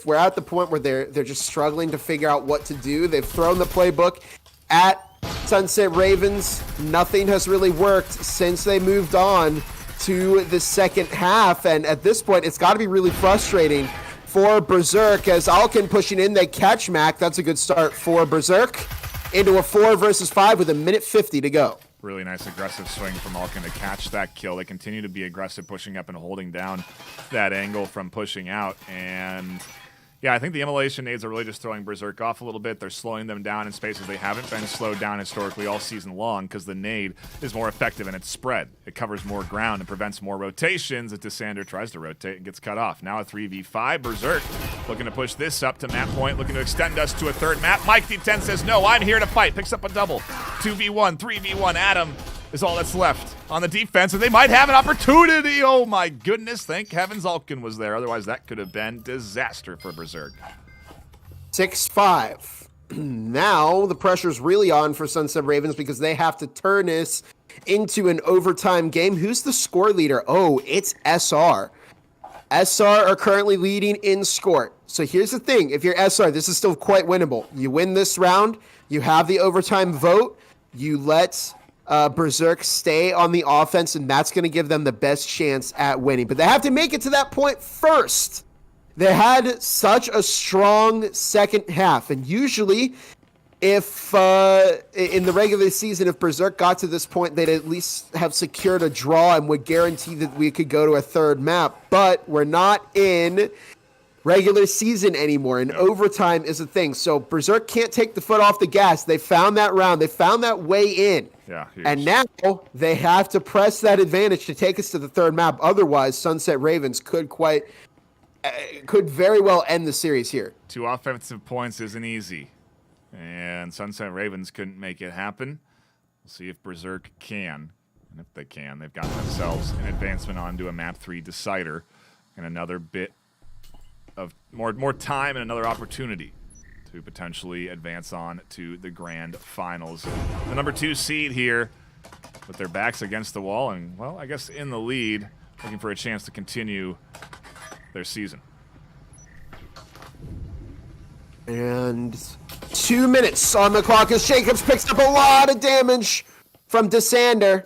we're at the point where they're just struggling to figure out what to do. They've thrown the playbook at Sunset Ravens. Nothing has really worked since they moved on to the second half, and at this point, it's got to be really frustrating for Berserk as Alkin pushing in. They catch Mac. That's a good start for Berserk into a 4 versus 5 with 1:50 to go. Really nice aggressive swing from Alkin to catch that kill. They continue to be aggressive, pushing up and holding down that angle from pushing out. And yeah, I think the immolation nades are really just throwing Berserk off a little bit. They're slowing them down in spaces they haven't been slowed down historically all season long, because the nade is more effective and it's spread. It covers more ground and prevents more rotations. If Dessander tries to rotate and gets cut off. Now a 3v5. Berserk looking to push this up to map point, looking to extend us to a third map. Mike D10 says, no, I'm here to fight. Picks up a double. 2v1, 3v1. Adam is all that's left on the defense, and they might have an opportunity. Oh my goodness, thank heavens Alkin was there. Otherwise, that could have been disaster for Berserk. 6-5. Now the pressure's really on for Sunset Ravens because they have to turn this into an overtime game. Who's the score leader? Oh, it's SR. SR are currently leading in score. So here's the thing. If you're SR, this is still quite winnable. You win this round, you have the overtime vote, you let Berserk stay on the offense, and that's going to give them the best chance at winning. But they have to make it to that point first. They had such a strong second half, and usually if in the regular season, if Berserk got to this point, they'd at least have secured a draw and would guarantee that we could go to a third map. But we're not in regular season anymore, and overtime is a thing. So Berserk can't take the foot off the gas. They found that round. They found that way in. Yeah, and now they have to press that advantage to take us to the third map. Otherwise, Sunset Ravens could very well end the series here. 2 offensive points isn't easy, and Sunset Ravens couldn't make it happen. We'll see if Berserk can, and if they can, they've got themselves an advancement onto a map 3 decider and another bit of more time and another opportunity to potentially advance on to the grand finals. The number 2 seed here with their backs against the wall and, well, I guess in the lead, looking for a chance to continue their season. And 2 minutes on the clock as Jacobs picks up a lot of damage from Dessander.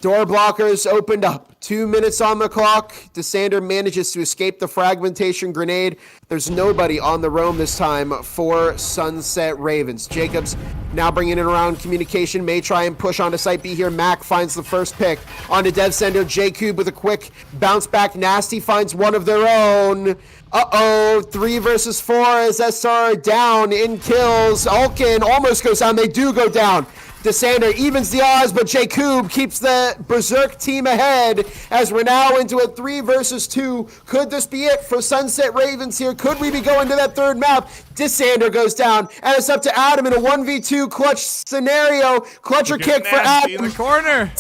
Door blockers opened up. 2 minutes on the clock. Dessander manages to escape the fragmentation grenade. There's nobody on the roam this time for Sunset Ravens. Jacobs now bringing it around communication. May try and push onto Site B here. Mac finds the first pick onto DevSender. J-Cube with a quick bounce back. Nasty finds one of their own. Uh-oh, 3 versus 4 as SR down in kills. Alkin almost goes down. They do go down. Dessander evens the odds, but J-Cube keeps the Berserk team ahead as we're now into a 3 versus 2. Could this be it for Sunset Ravens here? Could we be going to that third map? Dessander goes down, and it's up to Adam in a 1v2 clutch scenario. Clutcher kick for Adam. In the corner.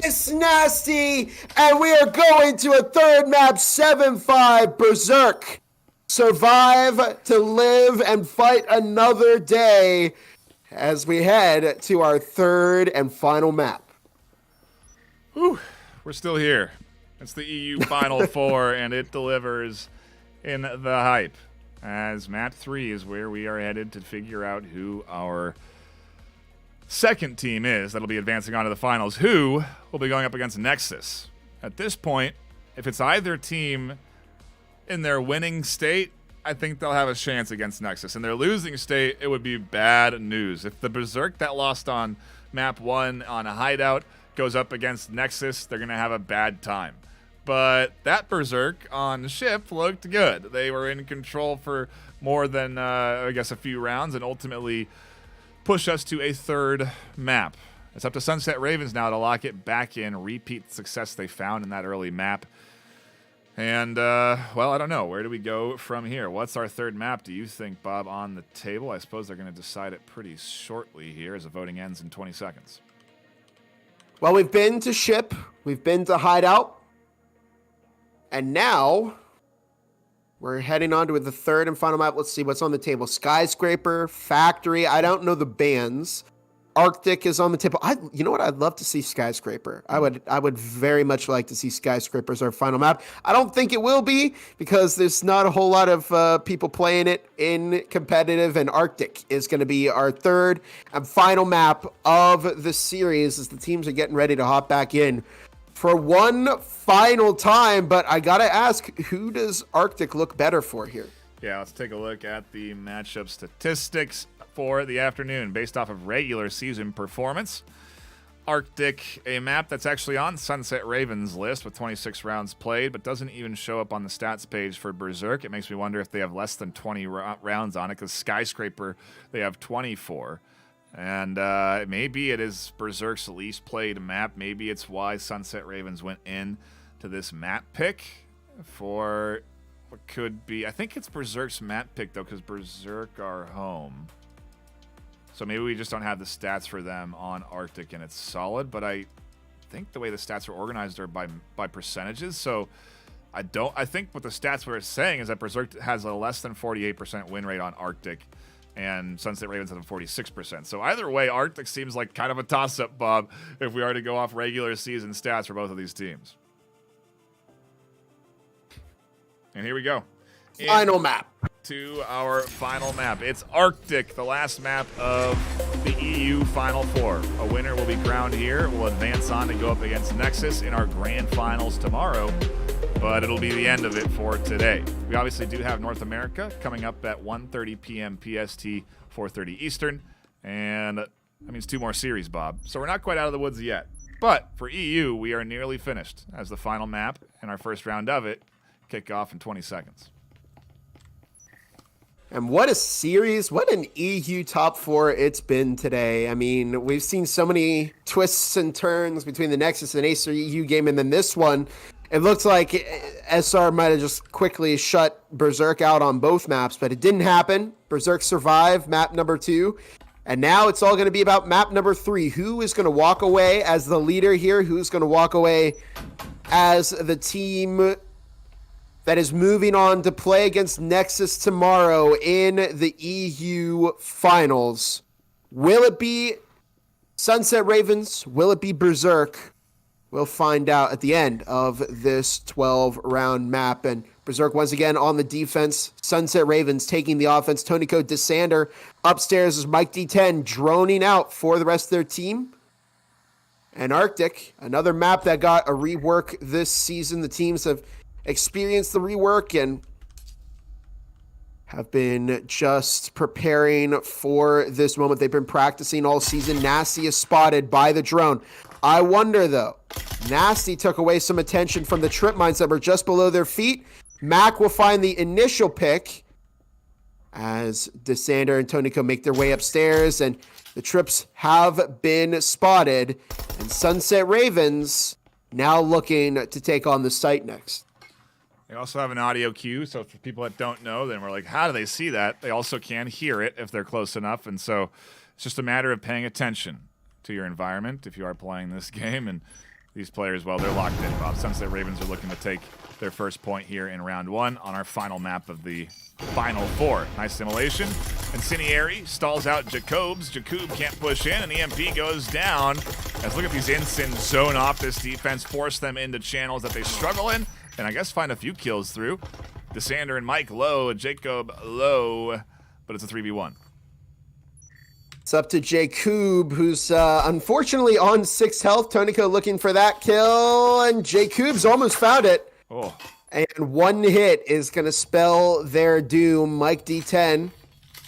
Miss Nasty, and we are going to a third map, 7-5. Berserk survive to live and fight another day as we head to our third and final map. Whew, we're still here. It's the EU Final Four, and it delivers in the hype, as map 3 is where we are headed to figure out who our second team is that'll be advancing on to the finals, who will be going up against Nexus. At this point, if it's either team in their winning state, I think they'll have a chance against Nexus. In their losing state, it would be bad news. If the Berserk that lost on map 1 on a hideout goes up against Nexus, they're going to have a bad time. But that Berserk on ship looked good. They were in control for more than, I guess, a few rounds, and ultimately push us to a third map. It's up to Sunset Ravens now to lock it back in, repeat the success they found in that early map. And, well, I don't know. Where do we go from here? What's our third map, do you think, Bob, on the table? I suppose they're going to decide it pretty shortly here as the voting ends in 20 seconds. Well, we've been to ship. We've been to hideout. And now we're heading on to the third and final map. Let's see what's on the table. Skyscraper, Factory. I don't know the bands. Arctic is on the table. You know what? I'd love to see Skyscraper. I would very much like to see Skyscraper as our final map. I don't think it will be because there's not a whole lot of people playing it in competitive, and Arctic is going to be our third and final map of the series as the teams are getting ready to hop back in for one final time. But I got to ask, who does Arctic look better for here? Yeah, let's take a look at the matchup statistics for the afternoon based off of regular season performance. Arctic, a map that's actually on Sunset Ravens' list with 26 rounds played, but doesn't even show up on the stats page for Berserk. It makes me wonder if they have less than 20 rounds on it, because Skyscraper, they have 24. And maybe it is Berserk's least played map. Maybe it's why Sunset Ravens went in to this map pick for what could be, I think it's Berserk's map pick, though, because Berserk are home. So maybe we just don't have the stats for them on Arctic and it's solid, but I think the way the stats are organized are by percentages. So I think what the stats were saying is that Berserk has a less than 48% win rate on Arctic and Sunset Ravens have a 46%. So either way, Arctic seems like kind of a toss-up, Bob, if we are to go off regular season stats for both of these teams. And here we go. Final map. To our final map. It's Arctic, the last map of the EU Final Four. A winner will be crowned here. We'll advance on to go up against Nexus in our grand finals tomorrow, but it'll be the end of it for today. We obviously do have North America coming up at 1:30 p.m. PST, 4:30 Eastern, and that means 2 more series, Bob. So we're not quite out of the woods yet. But for EU, we are nearly finished as the final map and our first round of it kick off in 20 seconds. And what a series, what an EU top 4 it's been today. I mean, we've seen so many twists and turns between the Nexus and Acer EU game, and then this one, it looks like SR might have just quickly shut Berserk out on both maps, but it didn't happen. Berserk survived map number 2, and now it's all going to be about map number 3. Who is going to walk away as the leader here? Who's going to walk away as the team that is moving on to play against Nexus tomorrow in the EU Finals? Will it be Sunset Ravens? Will it be Berserk? We'll find out at the end of this 12-round map. And Berserk once again on the defense. Sunset Ravens taking the offense. Tonico DeSander upstairs is Mike D10 droning out for the rest of their team. And Arctic, another map that got a rework this season. The teams have experienced the rework and have been just preparing for this moment. They've been practicing all season. Nasty is spotted by the drone. I wonder, though, Nasty took away some attention from the trip mines that were just below their feet. Mac will find the initial pick as DeSander and Tonico make their way upstairs, and the trips have been spotted. And Sunset Ravens now looking to take on the site next. They also have an audio cue, so for people that don't know, then we're like, how do they see that? They also can hear it if they're close enough, and so it's just a matter of paying attention to your environment if you are playing this game. And these players, well, they're locked in, Bob. Sunset Ravens are looking to take their first point here in round 1 on our final map of the Final Four. Nice simulation. Incendiary stalls out Jacobs. Jacob can't push in, and EMP goes down. As look at these Incins zone off this defense, force them into channels that they struggle in, and I guess find a few kills through. Desander and Mike low, Jacob low, but it's a 3v1. It's up to Jacob, who's unfortunately on 6 health. Tonico looking for that kill, and Jacob's almost found it. Oh. And one hit is going to spell their doom. Mike D10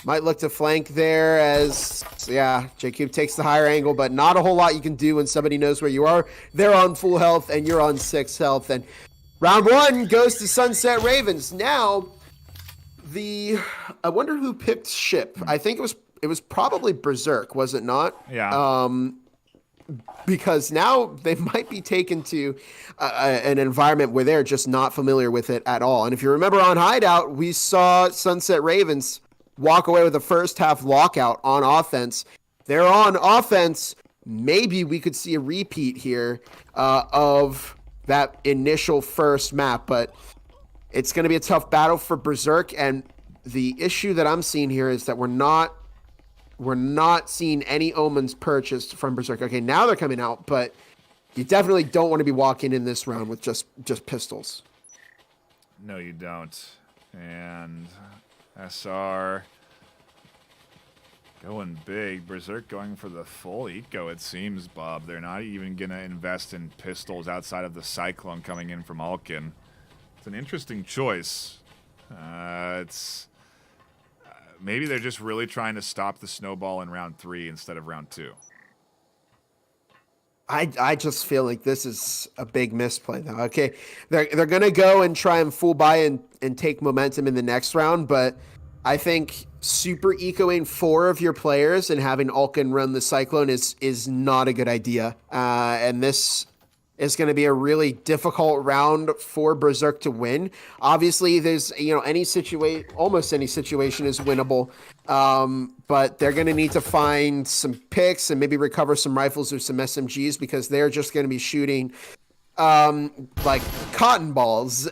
might look to flank there as, yeah, Jacob takes the higher angle, but not a whole lot you can do when somebody knows where you are. They're on full health, and you're on 6 health. And round 1 goes to Sunset Ravens. Now, I wonder who picked ship. I think it was probably Berserk, was it not? Yeah. Because now they might be taken to an environment where they're just not familiar with it at all. And if you remember on Hideout, we saw Sunset Ravens walk away with the first half lockout on offense. They're on offense. Maybe we could see a repeat here of that initial first map, but it's going to be a tough battle for Berserk. And the issue that I'm seeing here is that we're not seeing any omens purchased from Berserk. Okay, now they're coming out, but you definitely don't want to be walking in this round with just pistols. No, you don't. And SR going big. Berserk going for the full eco, it seems, Bob. They're not even going to invest in pistols outside of the Cyclone coming in from Alkin. It's an interesting choice. Maybe they're just really trying to stop the snowball in round 3 instead of round 2. I just feel like this is a big misplay though. Okay, they're gonna go and try and full buy and take momentum in the next round, but I think super ecoing 4 of your players and having Alkin run the Cyclone is not a good idea. And this is going to be a really difficult round for Berserk to win. Obviously, there's almost any situation is winnable, but they're going to need to find some picks and maybe recover some rifles or some SMGs because they're just going to be shooting like cotton balls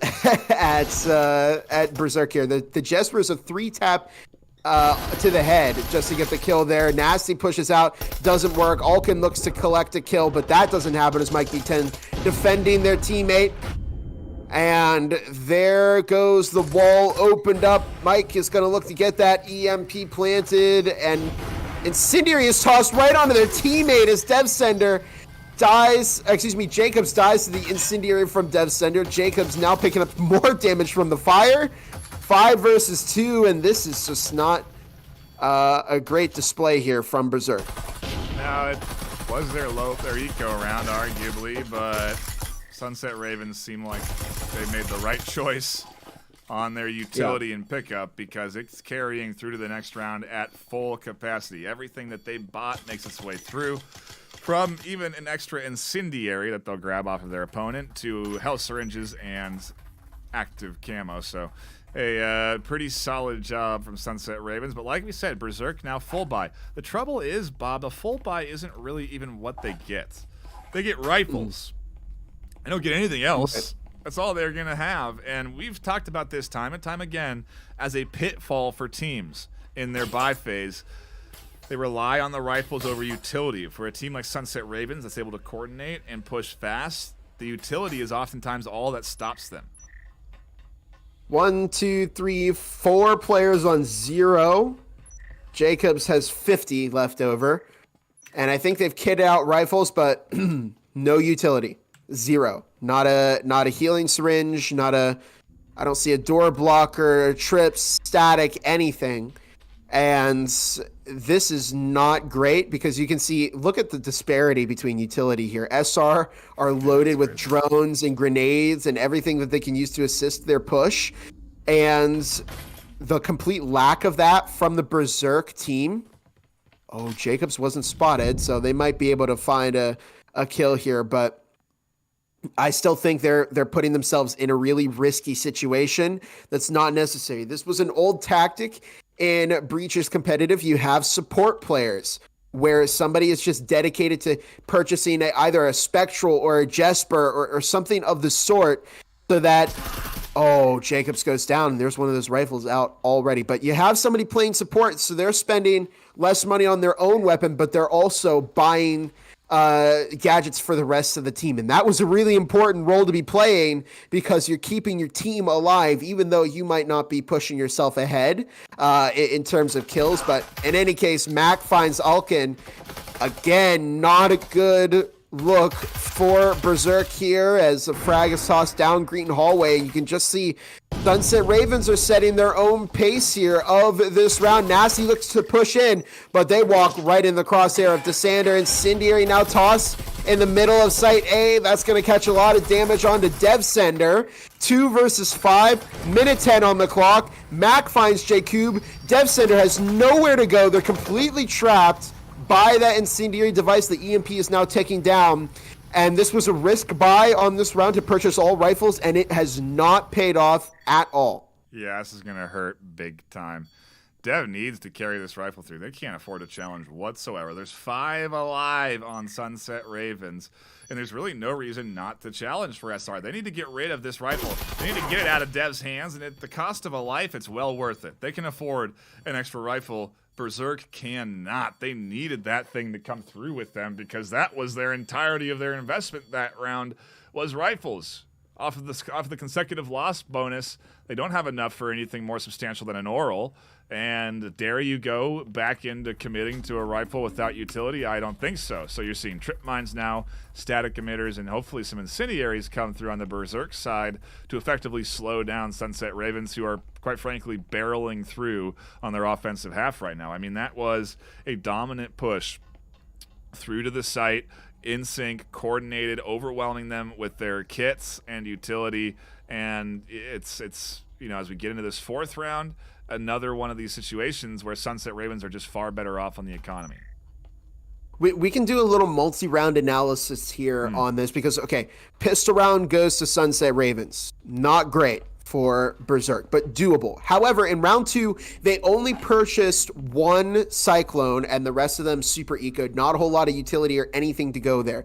at Berserk here. The Jesper's a 3-tap to the head just to get the kill there. Nasty pushes out, doesn't work. Alkin looks to collect a kill, but that doesn't happen as Mike D10 defending their teammate. And there goes the wall opened up. Mike is going to look to get that EMP planted, and Incendiary is tossed right onto their teammate as Devsender Jacobs dies to the Incendiary from Devsender. Jacobs now picking up more damage from the fire. 5 versus 2, and this is just not a great display here from Berserk. Now, it was their eco round, arguably, but Sunset Ravens seem like they made the right choice on their utility and pickup because it's carrying through to the next round at full capacity. Everything that they bought makes its way through, from even an extra incendiary that they'll grab off of their opponent to health syringes and active camo. So a pretty solid job from Sunset Ravens. But like we said, Berserk now full buy. The trouble is, Bob, a full buy isn't really even what they get. They get rifles. They don't get anything else. That's all they're going to have. And we've talked about this time and time again as a pitfall for teams in their buy phase. They rely on the rifles over utility. For a team like Sunset Ravens that's able to coordinate and push fast, the utility is oftentimes all that stops them. 1, 2, 3, 4 players on 0. Jacobs has 50 left over. And I think they've kitted out rifles, but no utility. 0. Not a healing syringe, I don't see a door blocker, trips, static, anything. And this is not great because you can see, look at the disparity between utility here. SR are loaded with drones and grenades and everything that they can use to assist their push. And the complete lack of that from the Berserk team. Oh, Jacobs wasn't spotted, so they might be able to find a kill here, but I still think they're putting themselves in a really risky situation that's not necessary. This was an old tactic in Breachers competitive. You have support players where somebody is just dedicated to purchasing either a Spectral or a Jesper or something of the sort so that, oh, Jacobs goes down and there's one of those rifles out already. But you have somebody playing support, so they're spending less money on their own weapon, but they're also buying gadgets for the rest of the team. And that was a really important role to be playing because you're keeping your team alive, even though you might not be pushing yourself ahead in terms of kills. But in any case, Mac finds Alkin. Again, not a good look for Berserk here as a frag is tossed down Green Hallway. You can just see Sunset Ravens are setting their own pace here of this round. Nasty looks to push in, but they walk right in the crosshair of Desander. Incendiary now tossed in the middle of Site A. That's going to catch a lot of damage onto DevSender. 2 versus 5, minute 10 on the clock. Mac finds J-Cube. DevSender has nowhere to go. They're completely trapped by that incendiary device. The EMP is now ticking down, and this was a risk buy on this round to purchase all rifles, and it has not paid off at all. Yeah, this is going to hurt big time. Dev needs to carry this rifle through. They can't afford a challenge whatsoever. There's 5 alive on Sunset Ravens, and there's really no reason not to challenge for SR. They need to get rid of this rifle. They need to get it out of Dev's hands, and at the cost of a life, it's well worth it. They can afford an extra rifle. Berserk cannot. They needed that thing to come through with them because that was their entirety of their investment that round was rifles. Off of the consecutive loss bonus, they don't have enough for anything more substantial than an oral. And dare you go back into committing to a rifle without utility? I don't think so. So you're seeing trip mines now, static emitters, and hopefully some incendiaries come through on the Berserk side to effectively slow down Sunset Ravens, who are, quite frankly, barreling through on their offensive half right now. I mean, that was a dominant push through to the site, in sync, coordinated, overwhelming them with their kits and utility. And it's you know, as we get into this 4th round, another one of these situations where Sunset Ravens are just far better off on the economy. We can do a little multi-round analysis here on this because, okay, pistol round goes to Sunset Ravens. Not great for Berserk, but doable. However, in round 2, they only purchased 1 Cyclone and the rest of them super ecoed. Not a whole lot of utility or anything to go there.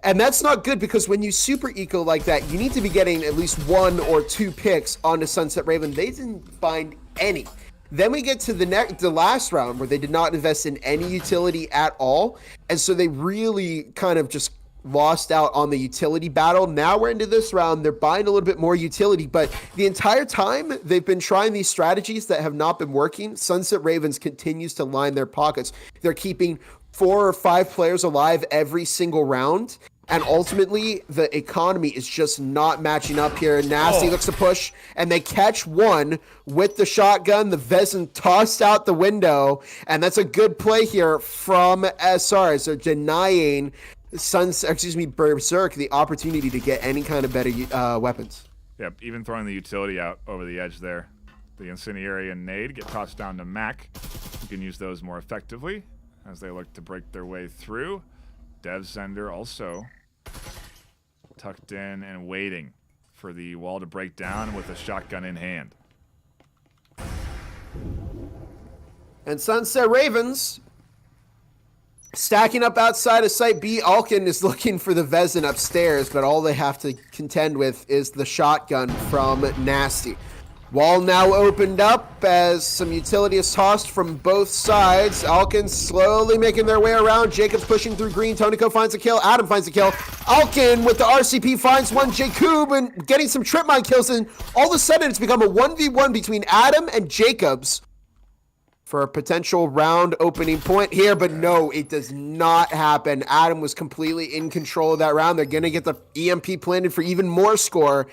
And that's not good because when you super eco like that, you need to be getting at least 1 or 2 picks onto Sunset Raven. They didn't find any. Then we get to the last round where they did not invest in any utility at all. And so they really kind of just lost out on the utility battle. Now we're into this round. They're buying a little bit more utility, but the entire time they've been trying these strategies that have not been working. Sunset Ravens continues to line their pockets. They're keeping 4 or 5 players alive every single round. And ultimately, the economy is just not matching up here. Nasty looks to push, and they catch one with the shotgun. The Vezin tossed out the window, and that's a good play here from SR as they're denying Berserk the opportunity to get any kind of better weapons. Yep, even throwing the utility out over the edge there. The Incendiary and Nade get tossed down to Mac. You can use those more effectively as they look to break their way through. DevSender also tucked in and waiting for the wall to break down with a shotgun in hand. And Sunset Ravens stacking up outside of Site B. Alkin is looking for the Vezin upstairs, but all they have to contend with is the shotgun from Nasty. Wall now opened up as some utility is tossed from both sides. Alkin slowly making their way around. Jacobs pushing through green. Tonico finds a kill. Adam finds a kill. Alkin with the RCP finds one. Jacob and getting some trip mine kills. And all of a sudden it's become a 1v1 between Adam and Jacobs for a potential round opening point here. But no, it does not happen. Adam was completely in control of that round. They're going to get the EMP planted for even more score.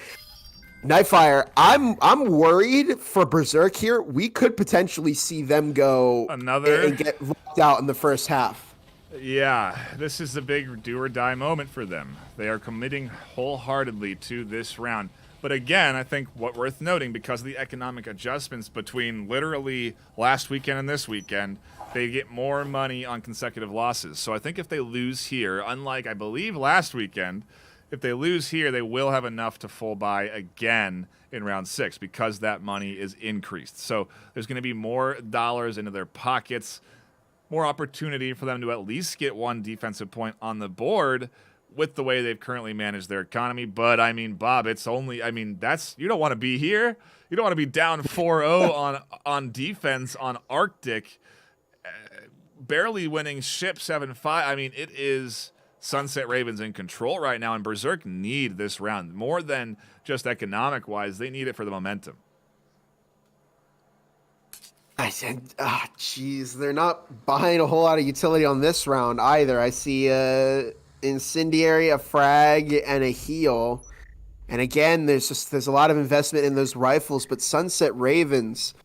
Nightfire, I'm worried for Berserk here. We could potentially see them go and get locked out in the first half. Yeah, this is a big do or die moment for them. They are committing wholeheartedly to this round. But again, I think what worth noting, because of the economic adjustments between literally last weekend and this weekend, they get more money on consecutive losses. So I think if they lose here, unlike I believe last weekend, if they lose here, they will have enough to full buy again in round 6 because that money is increased. So there's going to be more dollars into their pockets, more opportunity for them to at least get 1 defensive point on the board with the way they've currently managed their economy. But I mean, Bob, it's only, I mean, that's, you don't want to be here. You don't want to be down 4-0 on defense on Arctic barely winning ship 7-5. I mean, it is Sunset Ravens in control right now, and Berserk need this round. More than just economic-wise, they need it for the momentum. I said, jeez, they're not buying a whole lot of utility on this round either. I see a incendiary, a frag, and a heal. And again, there's a lot of investment in those rifles, but Sunset Ravens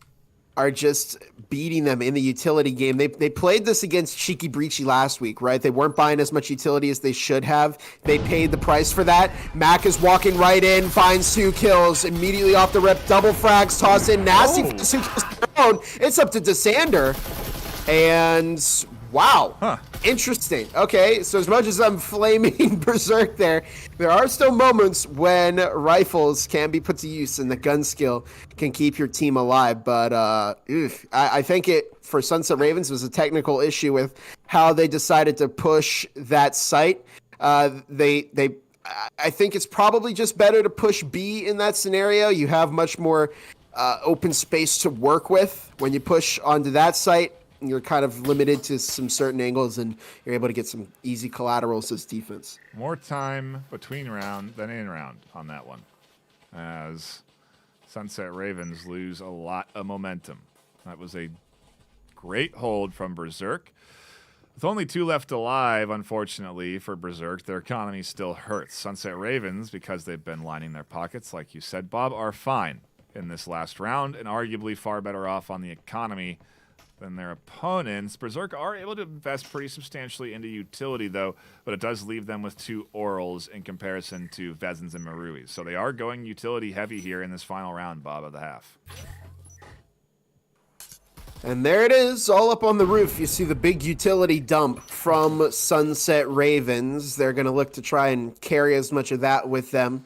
are just beating them in the utility game. They played this against Cheeky Breachy last week, right? They weren't buying as much utility as they should have. They paid the price for that. Mac is walking right in, finds 2 kills, immediately off the rip, double frags, toss in, nasty for the 2 kills down. It's up to Desander. And wow, interesting. Okay, so as much as I'm flaming Berserk there are still moments when rifles can be put to use and the gun skill can keep your team alive. But I think it, for Sunset Ravens, was a technical issue with how they decided to push that site. I think it's probably just better to push B in that scenario. You have much more open space to work with when you push onto that site. You're kind of limited to some certain angles, and you're able to get some easy collaterals as defense. More time between round than in round on that one, as Sunset Ravens lose a lot of momentum. That was a great hold from Berserk. With only 2 left alive, unfortunately, for Berserk, their economy still hurts. Sunset Ravens, because they've been lining their pockets, like you said, Bob, are fine in this last round, and arguably far better off on the economy than their opponents. Berserk are able to invest pretty substantially into utility, though, but it does leave them with 2 orals in comparison to Vezins and Maruis. So they are going utility heavy here in this final round, Bob, of the half. And there it is, all up on the roof. You see the big utility dump from Sunset Ravens. They're going to look to try and carry as much of that with them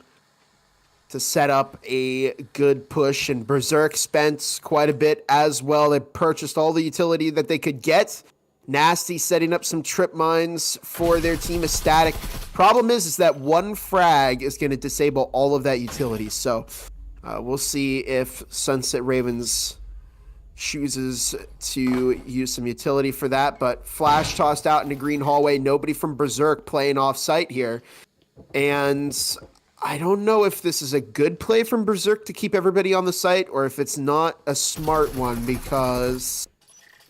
to set up a good push, and Berserk spent quite a bit as well. They purchased all the utility that they could get. Nasty setting up some trip mines for their team of Static. Problem is that 1 frag is going to disable all of that utility. So we'll see if Sunset Ravens chooses to use some utility for that. But flash tossed out into green hallway. Nobody from Berserk playing off site here. And I don't know if this is a good play from Berserk to keep everybody on the site, or if it's not a smart one, because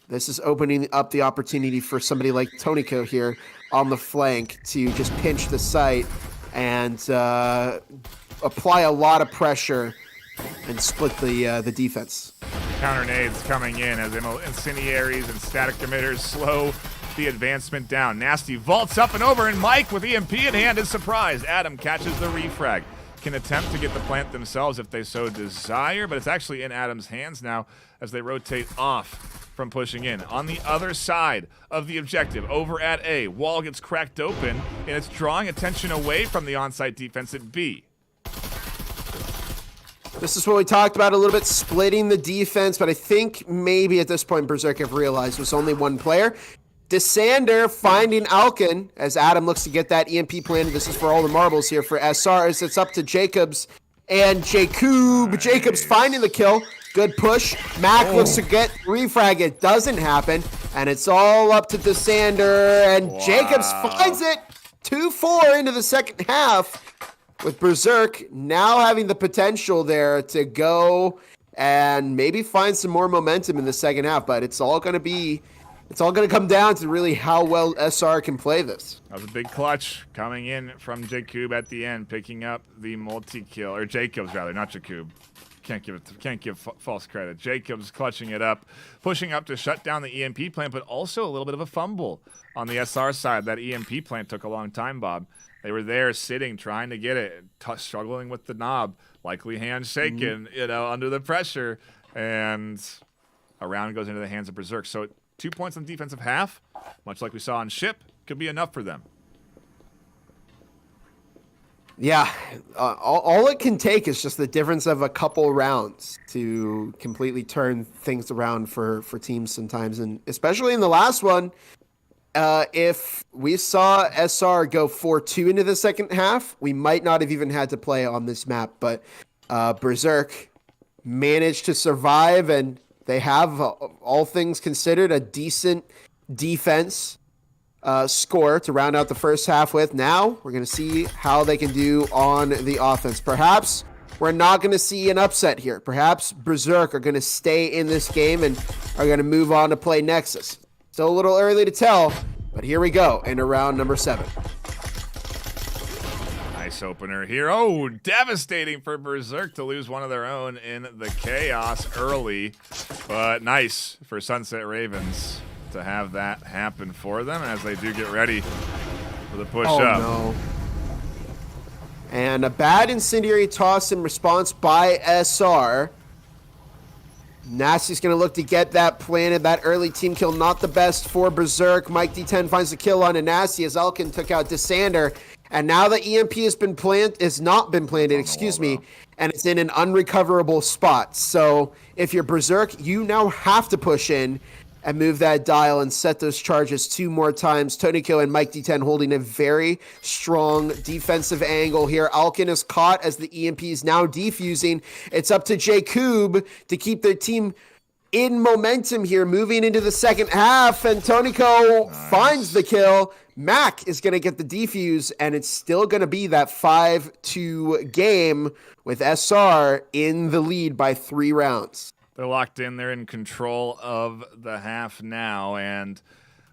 this is opening up the opportunity for somebody like Tonico here on the flank to just pinch the site and apply a lot of pressure and split the defense. Counter nades coming in as incendiaries and static emitters slow the advancement down. Nasty vaults up and over, and Mike with EMP in hand is surprised. Adam catches the refrag. Can attempt to get the plant themselves if they so desire, but it's actually in Adam's hands now as they rotate off from pushing in. On the other side of the objective, over at A, wall gets cracked open, and it's drawing attention away from the on-site defense at B. This is what we talked about a little bit, splitting the defense, but I think maybe at this point Berserk have realized there's only 1 player. Desander finding Alkin as Adam looks to get that EMP planted. This is for all the marbles here for SR as it's up to Jacobs and Jacob. Nice. Jacobs finding the kill. Good push. Mac looks to get refrag. It doesn't happen. And it's all up to Desander. And Jacobs finds it. 2-4 into the second half, with Berserk now having the potential there to go and maybe find some more momentum in the second half. But it's all going to come down to really how well SR can play this. That was a big clutch coming in from Jacob at the end, picking up the multi-kill, or Jacobs rather, not Jacob. Can't give false credit. Jacobs clutching it up, pushing up to shut down the EMP plant, but also a little bit of a fumble on the SR side. That EMP plant took a long time, Bob. They were there sitting, trying to get it, struggling with the knob, likely hands shaking, under the pressure, and a round goes into the hands of Berserk. So 2 points on defensive half, much like we saw on Ship, could be enough for them. Yeah, all it can take is just the difference of a couple rounds to completely turn things around for teams sometimes. And especially in the last one, if we saw SR go 4-2 into the second half, we might not have even had to play on this map. But Berserk managed to survive, and they have, all things considered, a decent defense score to round out the first half with. Now we're going to see how they can do on the offense. Perhaps we're not going to see an upset here. Perhaps Berserk are going to stay in this game and are going to move on to play Nexus. Still a little early to tell, but here we go into round number 7. Nice opener here. Oh, devastating for Berserk to lose one of their own in the chaos early, but nice for Sunset Ravens to have that happen for them as they do get ready for the push up. No. And a bad incendiary toss in response by SR. Nasty's going to look to get that planted. That early team kill, not the best for Berserk. Mike D10 finds the kill on a Nasty as Elkin took out Dsander. And now the EMP has not been planted, excuse me, and it's in an unrecoverable spot. So if you're Berserk, you now have to push in and move that dial and set those charges 2 more times. Toniko and Mike D10 holding a very strong defensive angle here. Alkin is caught as the EMP is now defusing. It's up to Jacob to keep their team in momentum here, moving into the second half, and Toniko finds the kill. Mac is going to get the defuse, and it's still going to be that 5-2 game with SR in the lead by 3 rounds. They're locked in. They're in control of the half now. And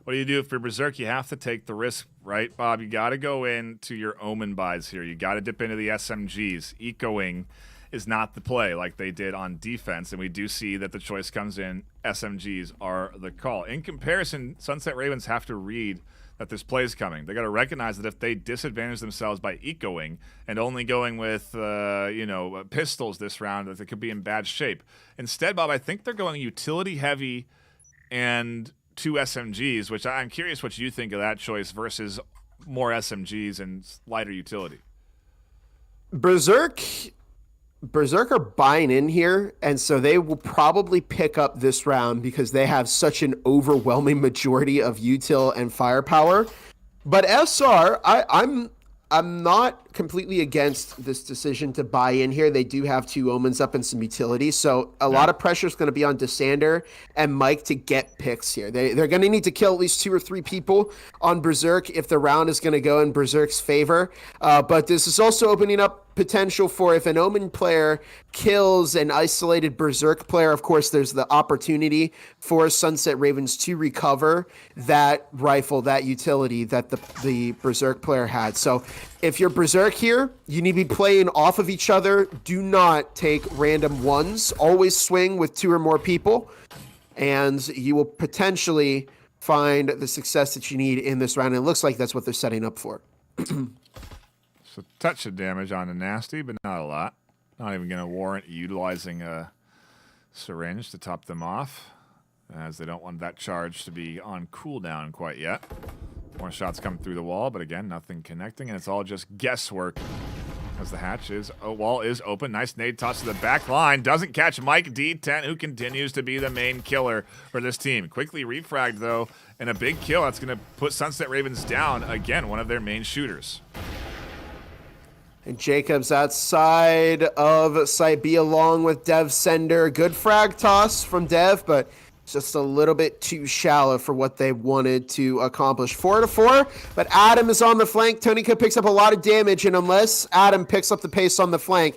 what do you do for Berserk? You have to take the risk, right, Bob? You got to go into your Omen buys here. You got to dip into the SMGs. Ecoing is not the play like they did on defense. And we do see that the choice comes in. SMGs are the call. In comparison, Sunset Ravens have to read that this play is coming. They got to recognize that if they disadvantage themselves by ecoing and only going with, pistols this round, that they could be in bad shape. Instead, Bob, I think they're going utility heavy and 2 SMGs, which I'm curious what you think of that choice versus more SMGs and lighter utility. Berserk are buying in here, and so they will probably pick up this round because they have such an overwhelming majority of util and firepower. But SR, I'm not completely against this decision to buy in here. They do have 2 omens up and some utility, so a lot of pressure is going to be on Dsander and Mike to get picks here. They're going to need to kill at least 2 or 3 people on Berserk if the round is going to go in Berserk's favor. But this is also opening up potential for if an Omen player kills an isolated Berserk player, of course, there's the opportunity for Sunset Ravens to recover that rifle, that utility that the Berserk player had. So if you're Berserk here, you need to be playing off of each other. Do not take random ones. Always swing with 2 or more people, and you will potentially find the success that you need in this round. And it looks like that's what they're setting up for. So touch of damage on a Nasty, but not a lot. Not even going to warrant utilizing a syringe to top them off, as they don't want that charge to be on cooldown quite yet. More shots come through the wall, but again, nothing connecting, and it's all just guesswork as the wall is open. Nice nade toss to the back line. Doesn't catch Mike D10, who continues to be the main killer for this team. Quickly refragged, though, and a big kill. That's going to put Sunset Ravens down. Again, one of their main shooters. And Jacob's outside of site B along with Dev Sender. Good frag toss from Dev, but just a little bit too shallow for what they wanted to accomplish. 4-4, but Adam is on the flank. Toniko picks up a lot of damage, and unless Adam picks up the pace on the flank,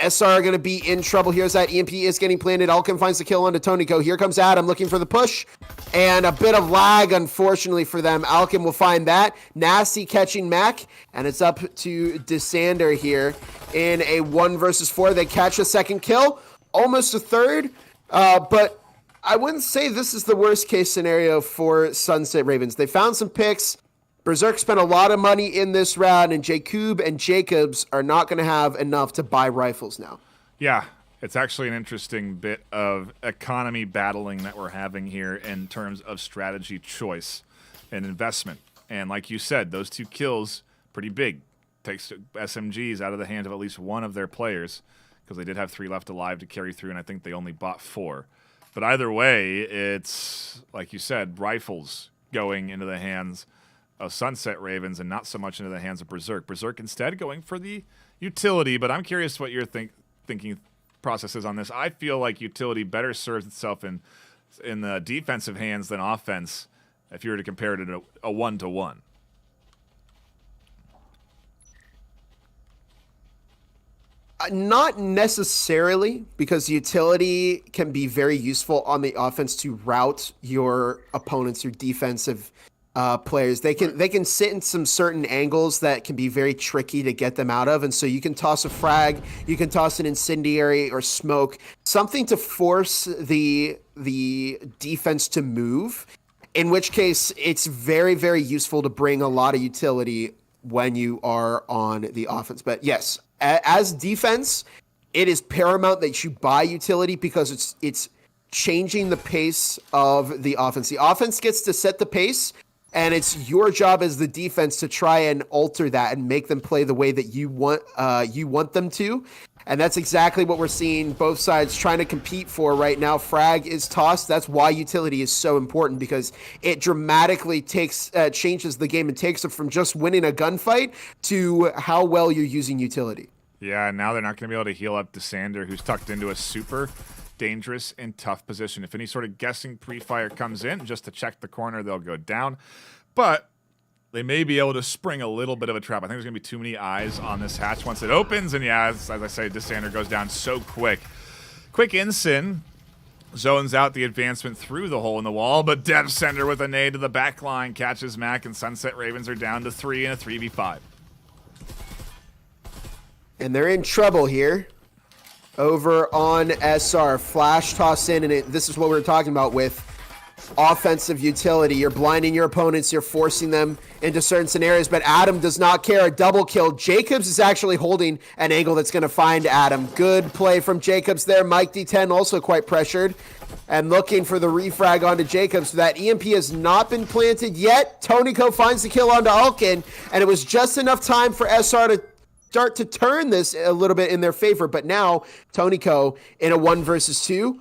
SR are going to be in trouble. Here's that EMP is getting planted. Alkin finds the kill onto Toniko. Here comes Adam looking for the push, and a bit of lag, unfortunately for them. Alkin will find that. Nasty catching Mac, and it's up to Dsander here in a 1 versus 4. They catch a second kill, almost a third, but I wouldn't say this is the worst case scenario for Sunset Ravens. They found some picks. Berserk spent a lot of money in this round, and Jacob and Jacobs are not going to have enough to buy rifles now. Yeah, it's actually an interesting bit of economy battling that we're having here in terms of strategy choice and investment. And like you said, those 2 kills, pretty big. Takes SMGs out of the hands of at least one of their players, because they did have 3 left alive to carry through, and I think they only bought 4. But either way, it's, like you said, rifles going into the hands of Sunset Ravens and not so much into the hands of Berserk. Berserk instead going for the utility, but I'm curious what your thinking process is on this. I feel like utility better serves itself in the defensive hands than offense if you were to compare it to a 1-to-1? Not necessarily, because utility can be very useful on the offense to route your opponents, your defensive players. They can sit in some certain angles that can be very tricky to get them out of, and so you can toss a frag, you can toss an incendiary or smoke, something to force the defense to move. In which case, it's very, very useful to bring a lot of utility when you are on the offense. But yes, as defense, it is paramount that you buy utility because it's changing the pace of the offense. The offense gets to set the pace, and it's your job as the defense to try and alter that and make them play the way that you want them to. And that's exactly what we're seeing both sides trying to compete for right now. Frag is tossed. That's why utility is so important, because it dramatically changes the game and takes it from just winning a gunfight to how well you're using utility. Yeah, now they're not going to be able to heal up Desander, who's tucked into a super dangerous and tough position. If any sort of guessing pre-fire comes in, just to check the corner, they'll go down. But they may be able to spring a little bit of a trap. I think there's going to be too many eyes on this hatch once it opens. And yeah, as I say, Desander goes down so quick. Quick Ensign zones out the advancement through the hole in the wall, but Devsender with a nade to the back line catches Mac, and Sunset Ravens are down to 3 in a 3v5. And they're in trouble here over on SR. Flash toss in, and this is what we were talking about with offensive utility. You're blinding your opponents, you're forcing them into certain scenarios, but Adam does not care. A double kill. Jacobs is actually holding an angle that's going to find Adam. Good play from Jacobs there. Mike D10 also quite pressured and looking for the refrag onto Jacobs. That EMP has not been planted yet. Tonico finds the kill onto Alkin, and it was just enough time for SR to start to turn this a little bit in their favor, but now Tonico in a 1 versus 2.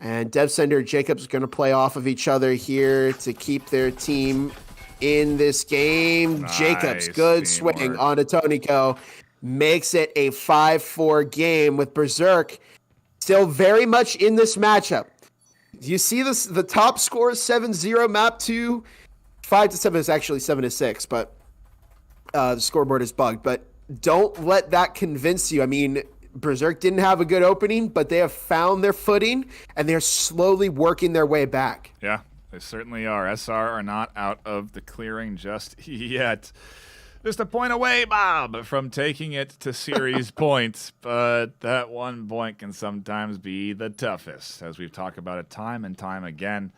And Devsender, Jacobs are going to play off of each other here to keep their team in this game. Nice. Jacobs, good Teamwork. swing onto Tonico. Makes it a 5-4 game with Berserk still very much in this matchup. You see this, the top score is 7-0, map 2. 5-7 is actually 7-6, but the scoreboard is bugged. But don't let that convince you. I mean, Berserk didn't have a good opening, but they have found their footing, and they're slowly working their way back. Yeah, they certainly are. SR are not out of the clearing just yet. Just a point away, Bob, from taking it to series points, but that 1 point can sometimes be the toughest, as we've talked about it time and time again.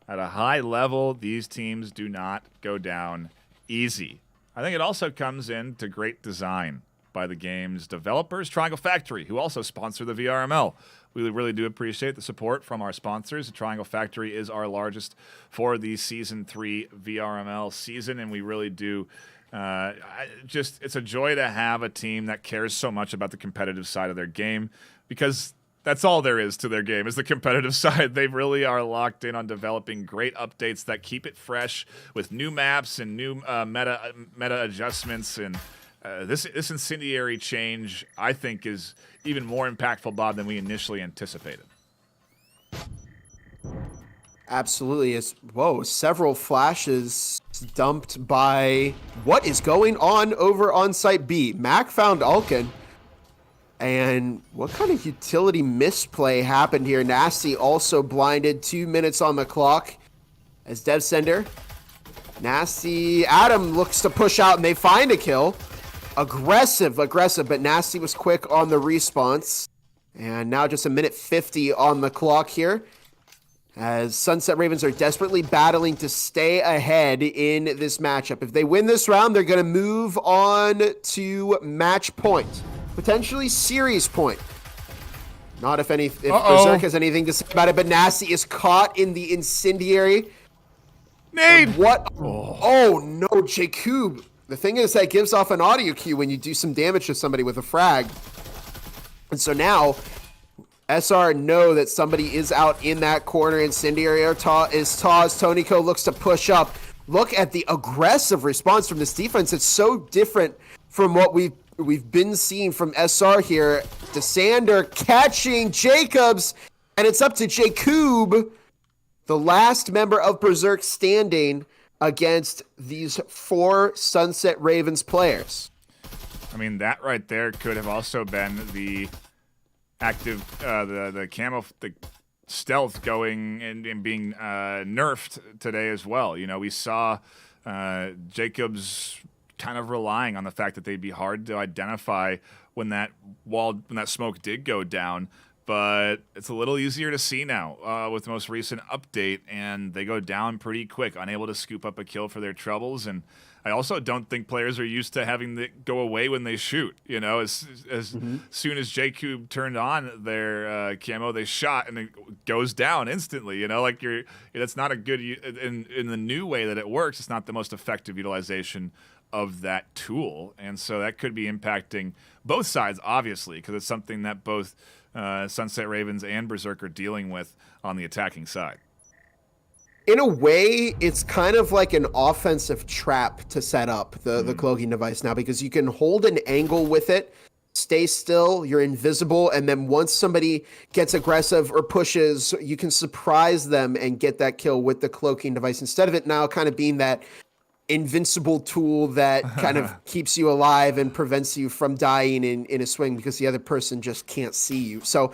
At a high level, these teams do not go down easy. I think it also comes into great design by the game's developers, Triangle Factory, who also sponsor the VRML. We really do appreciate the support from our sponsors. Triangle Factory is our largest for the Season 3 VRML season, and we really do it's a joy to have a team that cares so much about the competitive side of their game, because that's all there is to their game, is the competitive side. They really are locked in on developing great updates that keep it fresh with new maps and new meta adjustments. And this incendiary change, I think, is even more impactful, Bob, than we initially anticipated. Absolutely. Several flashes dumped by what is going on over on site B. Mac found Alkin. And what kind of utility misplay happened here? Nasty also blinded. 2 minutes on the clock as Devsender. Nasty. Adam looks to push out, and they find a kill. Aggressive, but Nasty was quick on the response. And now just 1:50 on the clock here, as Sunset Ravens are desperately battling to stay ahead in this matchup. If they win this round, they're going to move on to match point. Potentially series point. Not if Berserk has anything to say about it, but Nasty is caught in the incendiary. Nade! What? Oh no, Jacob. The thing is that gives off an audio cue when you do some damage to somebody with a frag. And so now, SR know that somebody is out in that corner. Incendiary is tossed. Tonico looks to push up. Look at the aggressive response from this defense. It's so different from what we've been seeing from SR here. Desander catching Jacobs, and it's up to Jacob the last member of Berserk standing against these 4 Sunset Ravens players. I mean, that right there could have also been the active, the camo, the stealth going and being nerfed today as well. You know, we saw Jacobs kind of relying on the fact that they'd be hard to identify when that smoke did go down. But it's a little easier to see now with the most recent update, and they go down pretty quick, unable to scoop up a kill for their troubles. And I also don't think players are used to having to go away when they shoot. You know, as soon as J-Cube turned on their camo, they shot, and it goes down instantly. You know, like that's not a good, in the new way that it works, it's not the most effective utilization of that tool. And so that could be impacting both sides, obviously, because it's something that both Sunset Ravens and Berserk are dealing with on the attacking side. In a way, it's kind of like an offensive trap to set up the cloaking device now, because you can hold an angle with it, stay still, you're invisible, and then once somebody gets aggressive or pushes, you can surprise them and get that kill with the cloaking device, instead of it now kind of being that invincible tool that kind of keeps you alive and prevents you from dying in a swing because the other person just can't see you. So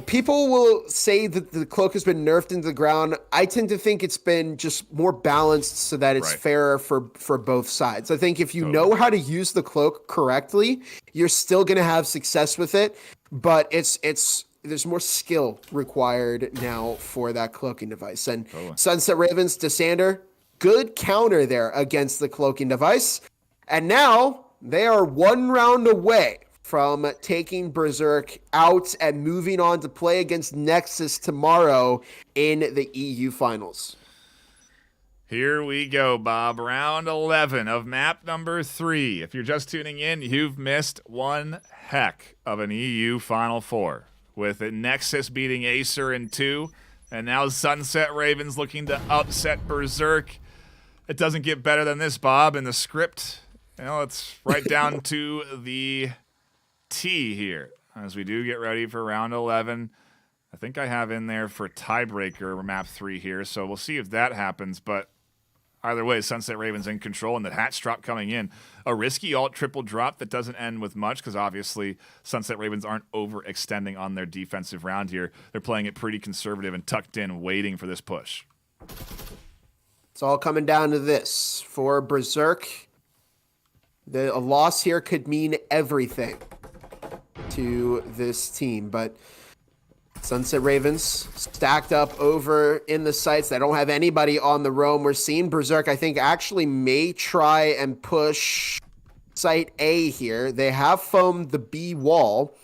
people will say that the cloak has been nerfed into the ground. I tend to think it's been just more balanced so that it's fairer for both sides. I think if you know how to use the cloak correctly, you're still going to have success with it, but there's more skill required now for that cloaking device. And Sunset Ravens, Dessander, good counter there against the cloaking device. And now they are 1 round away from taking Berserk out and moving on to play against Nexus tomorrow in the EU finals. Here we go, Bob. Round 11 of map number 3. If you're just tuning in, you've missed one heck of an EU Final Four, with Nexus beating Acer in 2, and now Sunset Ravens looking to upset Berserk. It doesn't get better than this, Bob. In the script, it's right down to the T here as we do get ready for round 11. I think I have in there for tiebreaker map 3 here, so we'll see if that happens. But either way, Sunset Ravens in control, and the hatch drop coming in. A risky alt triple drop that doesn't end with much, because obviously Sunset Ravens aren't overextending on their defensive round here. They're playing it pretty conservative and tucked in, waiting for this push. It's all coming down to this. For Berserk, a loss here could mean everything to this team, but Sunset Ravens stacked up over in the sites. They don't have anybody on the roam. We're seeing Berserk, I think, actually may try and push site A here. They have foamed the B wall,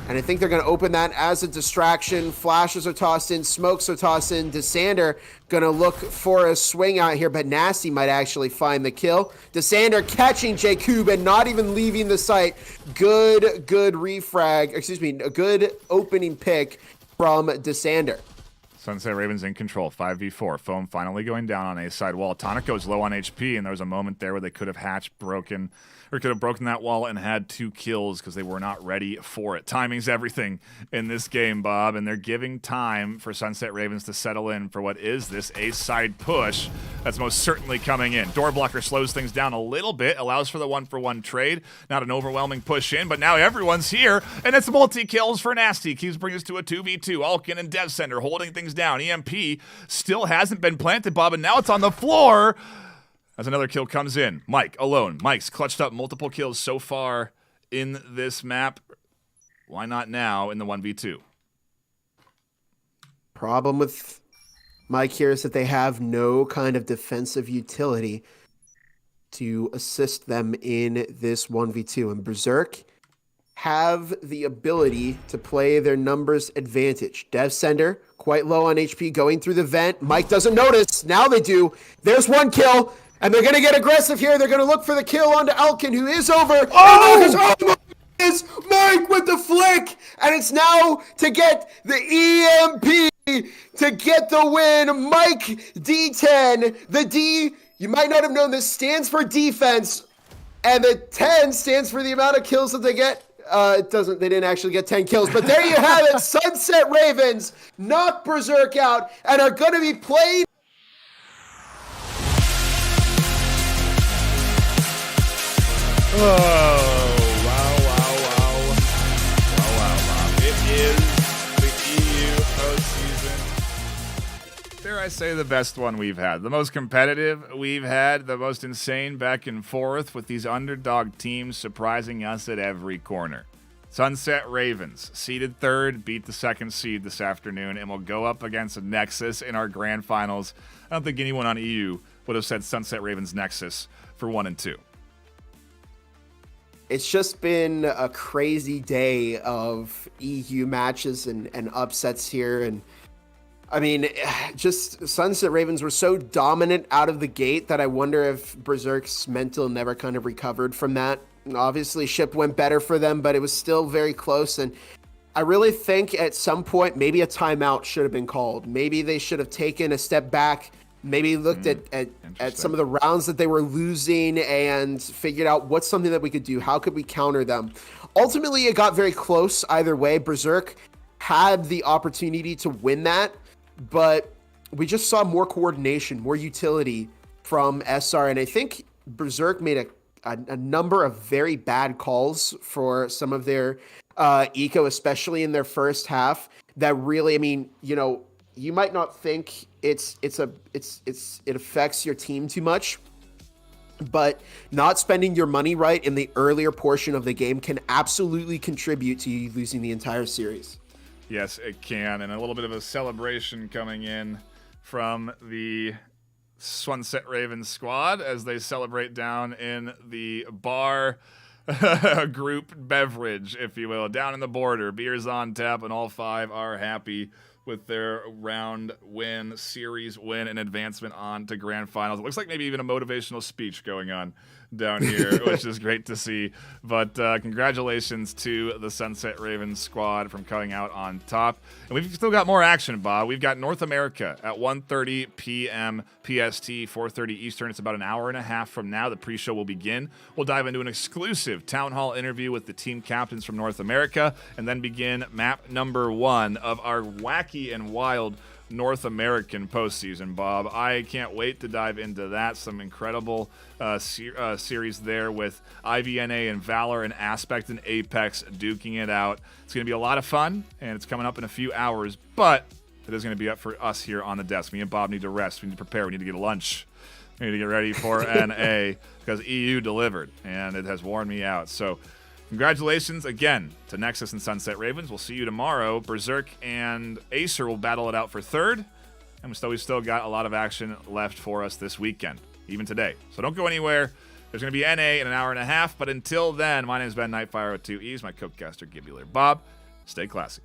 and I think they're going to open that as a distraction. Flashes are tossed in, smokes are tossed in. Dessander going to look for a swing out here, but Nasty might actually find the kill. Dessander catching J-Cube and not even leaving the site. Good refrag, excuse me, a good opening pick from Dessander. Sunset Ravens in control, 5v4. Foam finally going down on A side wall. Tonico's low on HP, and there was a moment there where they could have broken that wall and had 2 kills because they were not ready for it. Timing's everything in this game, Bob, and they're giving time for Sunset Ravens to settle in for what is this A side push that's most certainly coming in. Door blocker slows things down a little bit, allows for the 1-for-1 trade. Not an overwhelming push in, but now everyone's here, and it's multi-kills for Nasty. Keeps bringing us to a 2v2. Alkin and DevCenter holding things down. EMP still hasn't been planted, Bob, and now it's on the floor as another kill comes in. Mike alone. Mike's clutched up multiple kills so far in this map. Why not now in the 1v2? Problem with Mike here is that they have no kind of defensive utility to assist them in this 1v2. And Berserk have the ability to play their numbers advantage. DevCenter, quite low on HP, going through the vent. Mike doesn't notice. Now they do. There's 1 kill. And they're going to get aggressive here. They're going to look for the kill onto Alkin, who is over. Oh my goodness, Mike with the flick. And it's now to get the EMP to get the win. Mike D10. The D, you might not have known this, stands for defense. And the 10 stands for the amount of kills that they get They didn't actually get 10 kills, but there you have it. Sunset Ravens knock Berserk out and are going to be playing. Oh, wow. It is the EU postseason. Dare I say the best one we've had. The most competitive we've had. The most insane back and forth with these underdog teams surprising us at every corner. Sunset Ravens, seeded third, beat the second seed this afternoon, and will go up against a Nexus in our grand finals. I don't think anyone on EU would have said Sunset Ravens Nexus for 1 and 2. It's just been a crazy day of EU matches and upsets here. And I mean, just Sunset Ravens were so dominant out of the gate that I wonder if Berserk's mental never kind of recovered from that. Obviously, ship went better for them, but it was still very close. And I really think at some point, maybe a timeout should have been called. Maybe they should have taken a step back, maybe looked at some of the rounds that they were losing and figured out what's something that we could do. How could we counter them? Ultimately, it got very close either way. Berserk had the opportunity to win that, but we just saw more coordination, more utility from SR. And I think Berserk made a number of very bad calls for some of their eco, especially in their first half, that really, I mean, you know, you might not think it affects your team too much, but not spending your money right in the earlier portion of the game can absolutely contribute to you losing the entire series. Yes, it can. And a little bit of a celebration coming in from the Sunset Ravens squad as they celebrate down in the bar group beverage, if you will, down in the border. Beers on tap, and all 5 are happy with their round win, series win, and advancement on to grand finals. It looks like maybe even a motivational speech going on down here, which is great to see. But congratulations to the Sunset Ravens squad from coming out on top. And we've still got more action, Bob. We've got North America at 1:30 p.m. PST, 4:30 Eastern. It's about an hour and a half from now. The pre-show will begin. We'll dive into an exclusive town hall interview with the team captains from North America, and then begin map number 1 of our wacky and wild North American postseason, Bob. I can't wait to dive into that. Some incredible series there with IVNA and Valor and Aspect and Apex duking it out. It's going to be a lot of fun, and it's coming up in a few hours, but it is going to be up for us here on the desk. Me and Bob need to rest. We need to prepare. We need to get a lunch. We need to get ready for NA because EU delivered, and it has worn me out. So congratulations again to Nexus and Sunset Ravens. We'll see you tomorrow. Berserk and Acer will battle it out for third. And we've still got a lot of action left for us this weekend, even today. So don't go anywhere. There's going to be NA in an hour and a half. But until then, my name is Ben Nightfire with 2 E's. My co-caster, Gibular Bob. Stay classy.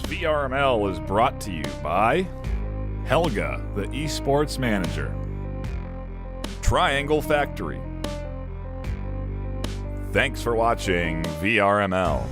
VRML is brought to you by Helga, the esports manager, Triangle Factory. Thanks for watching VRML.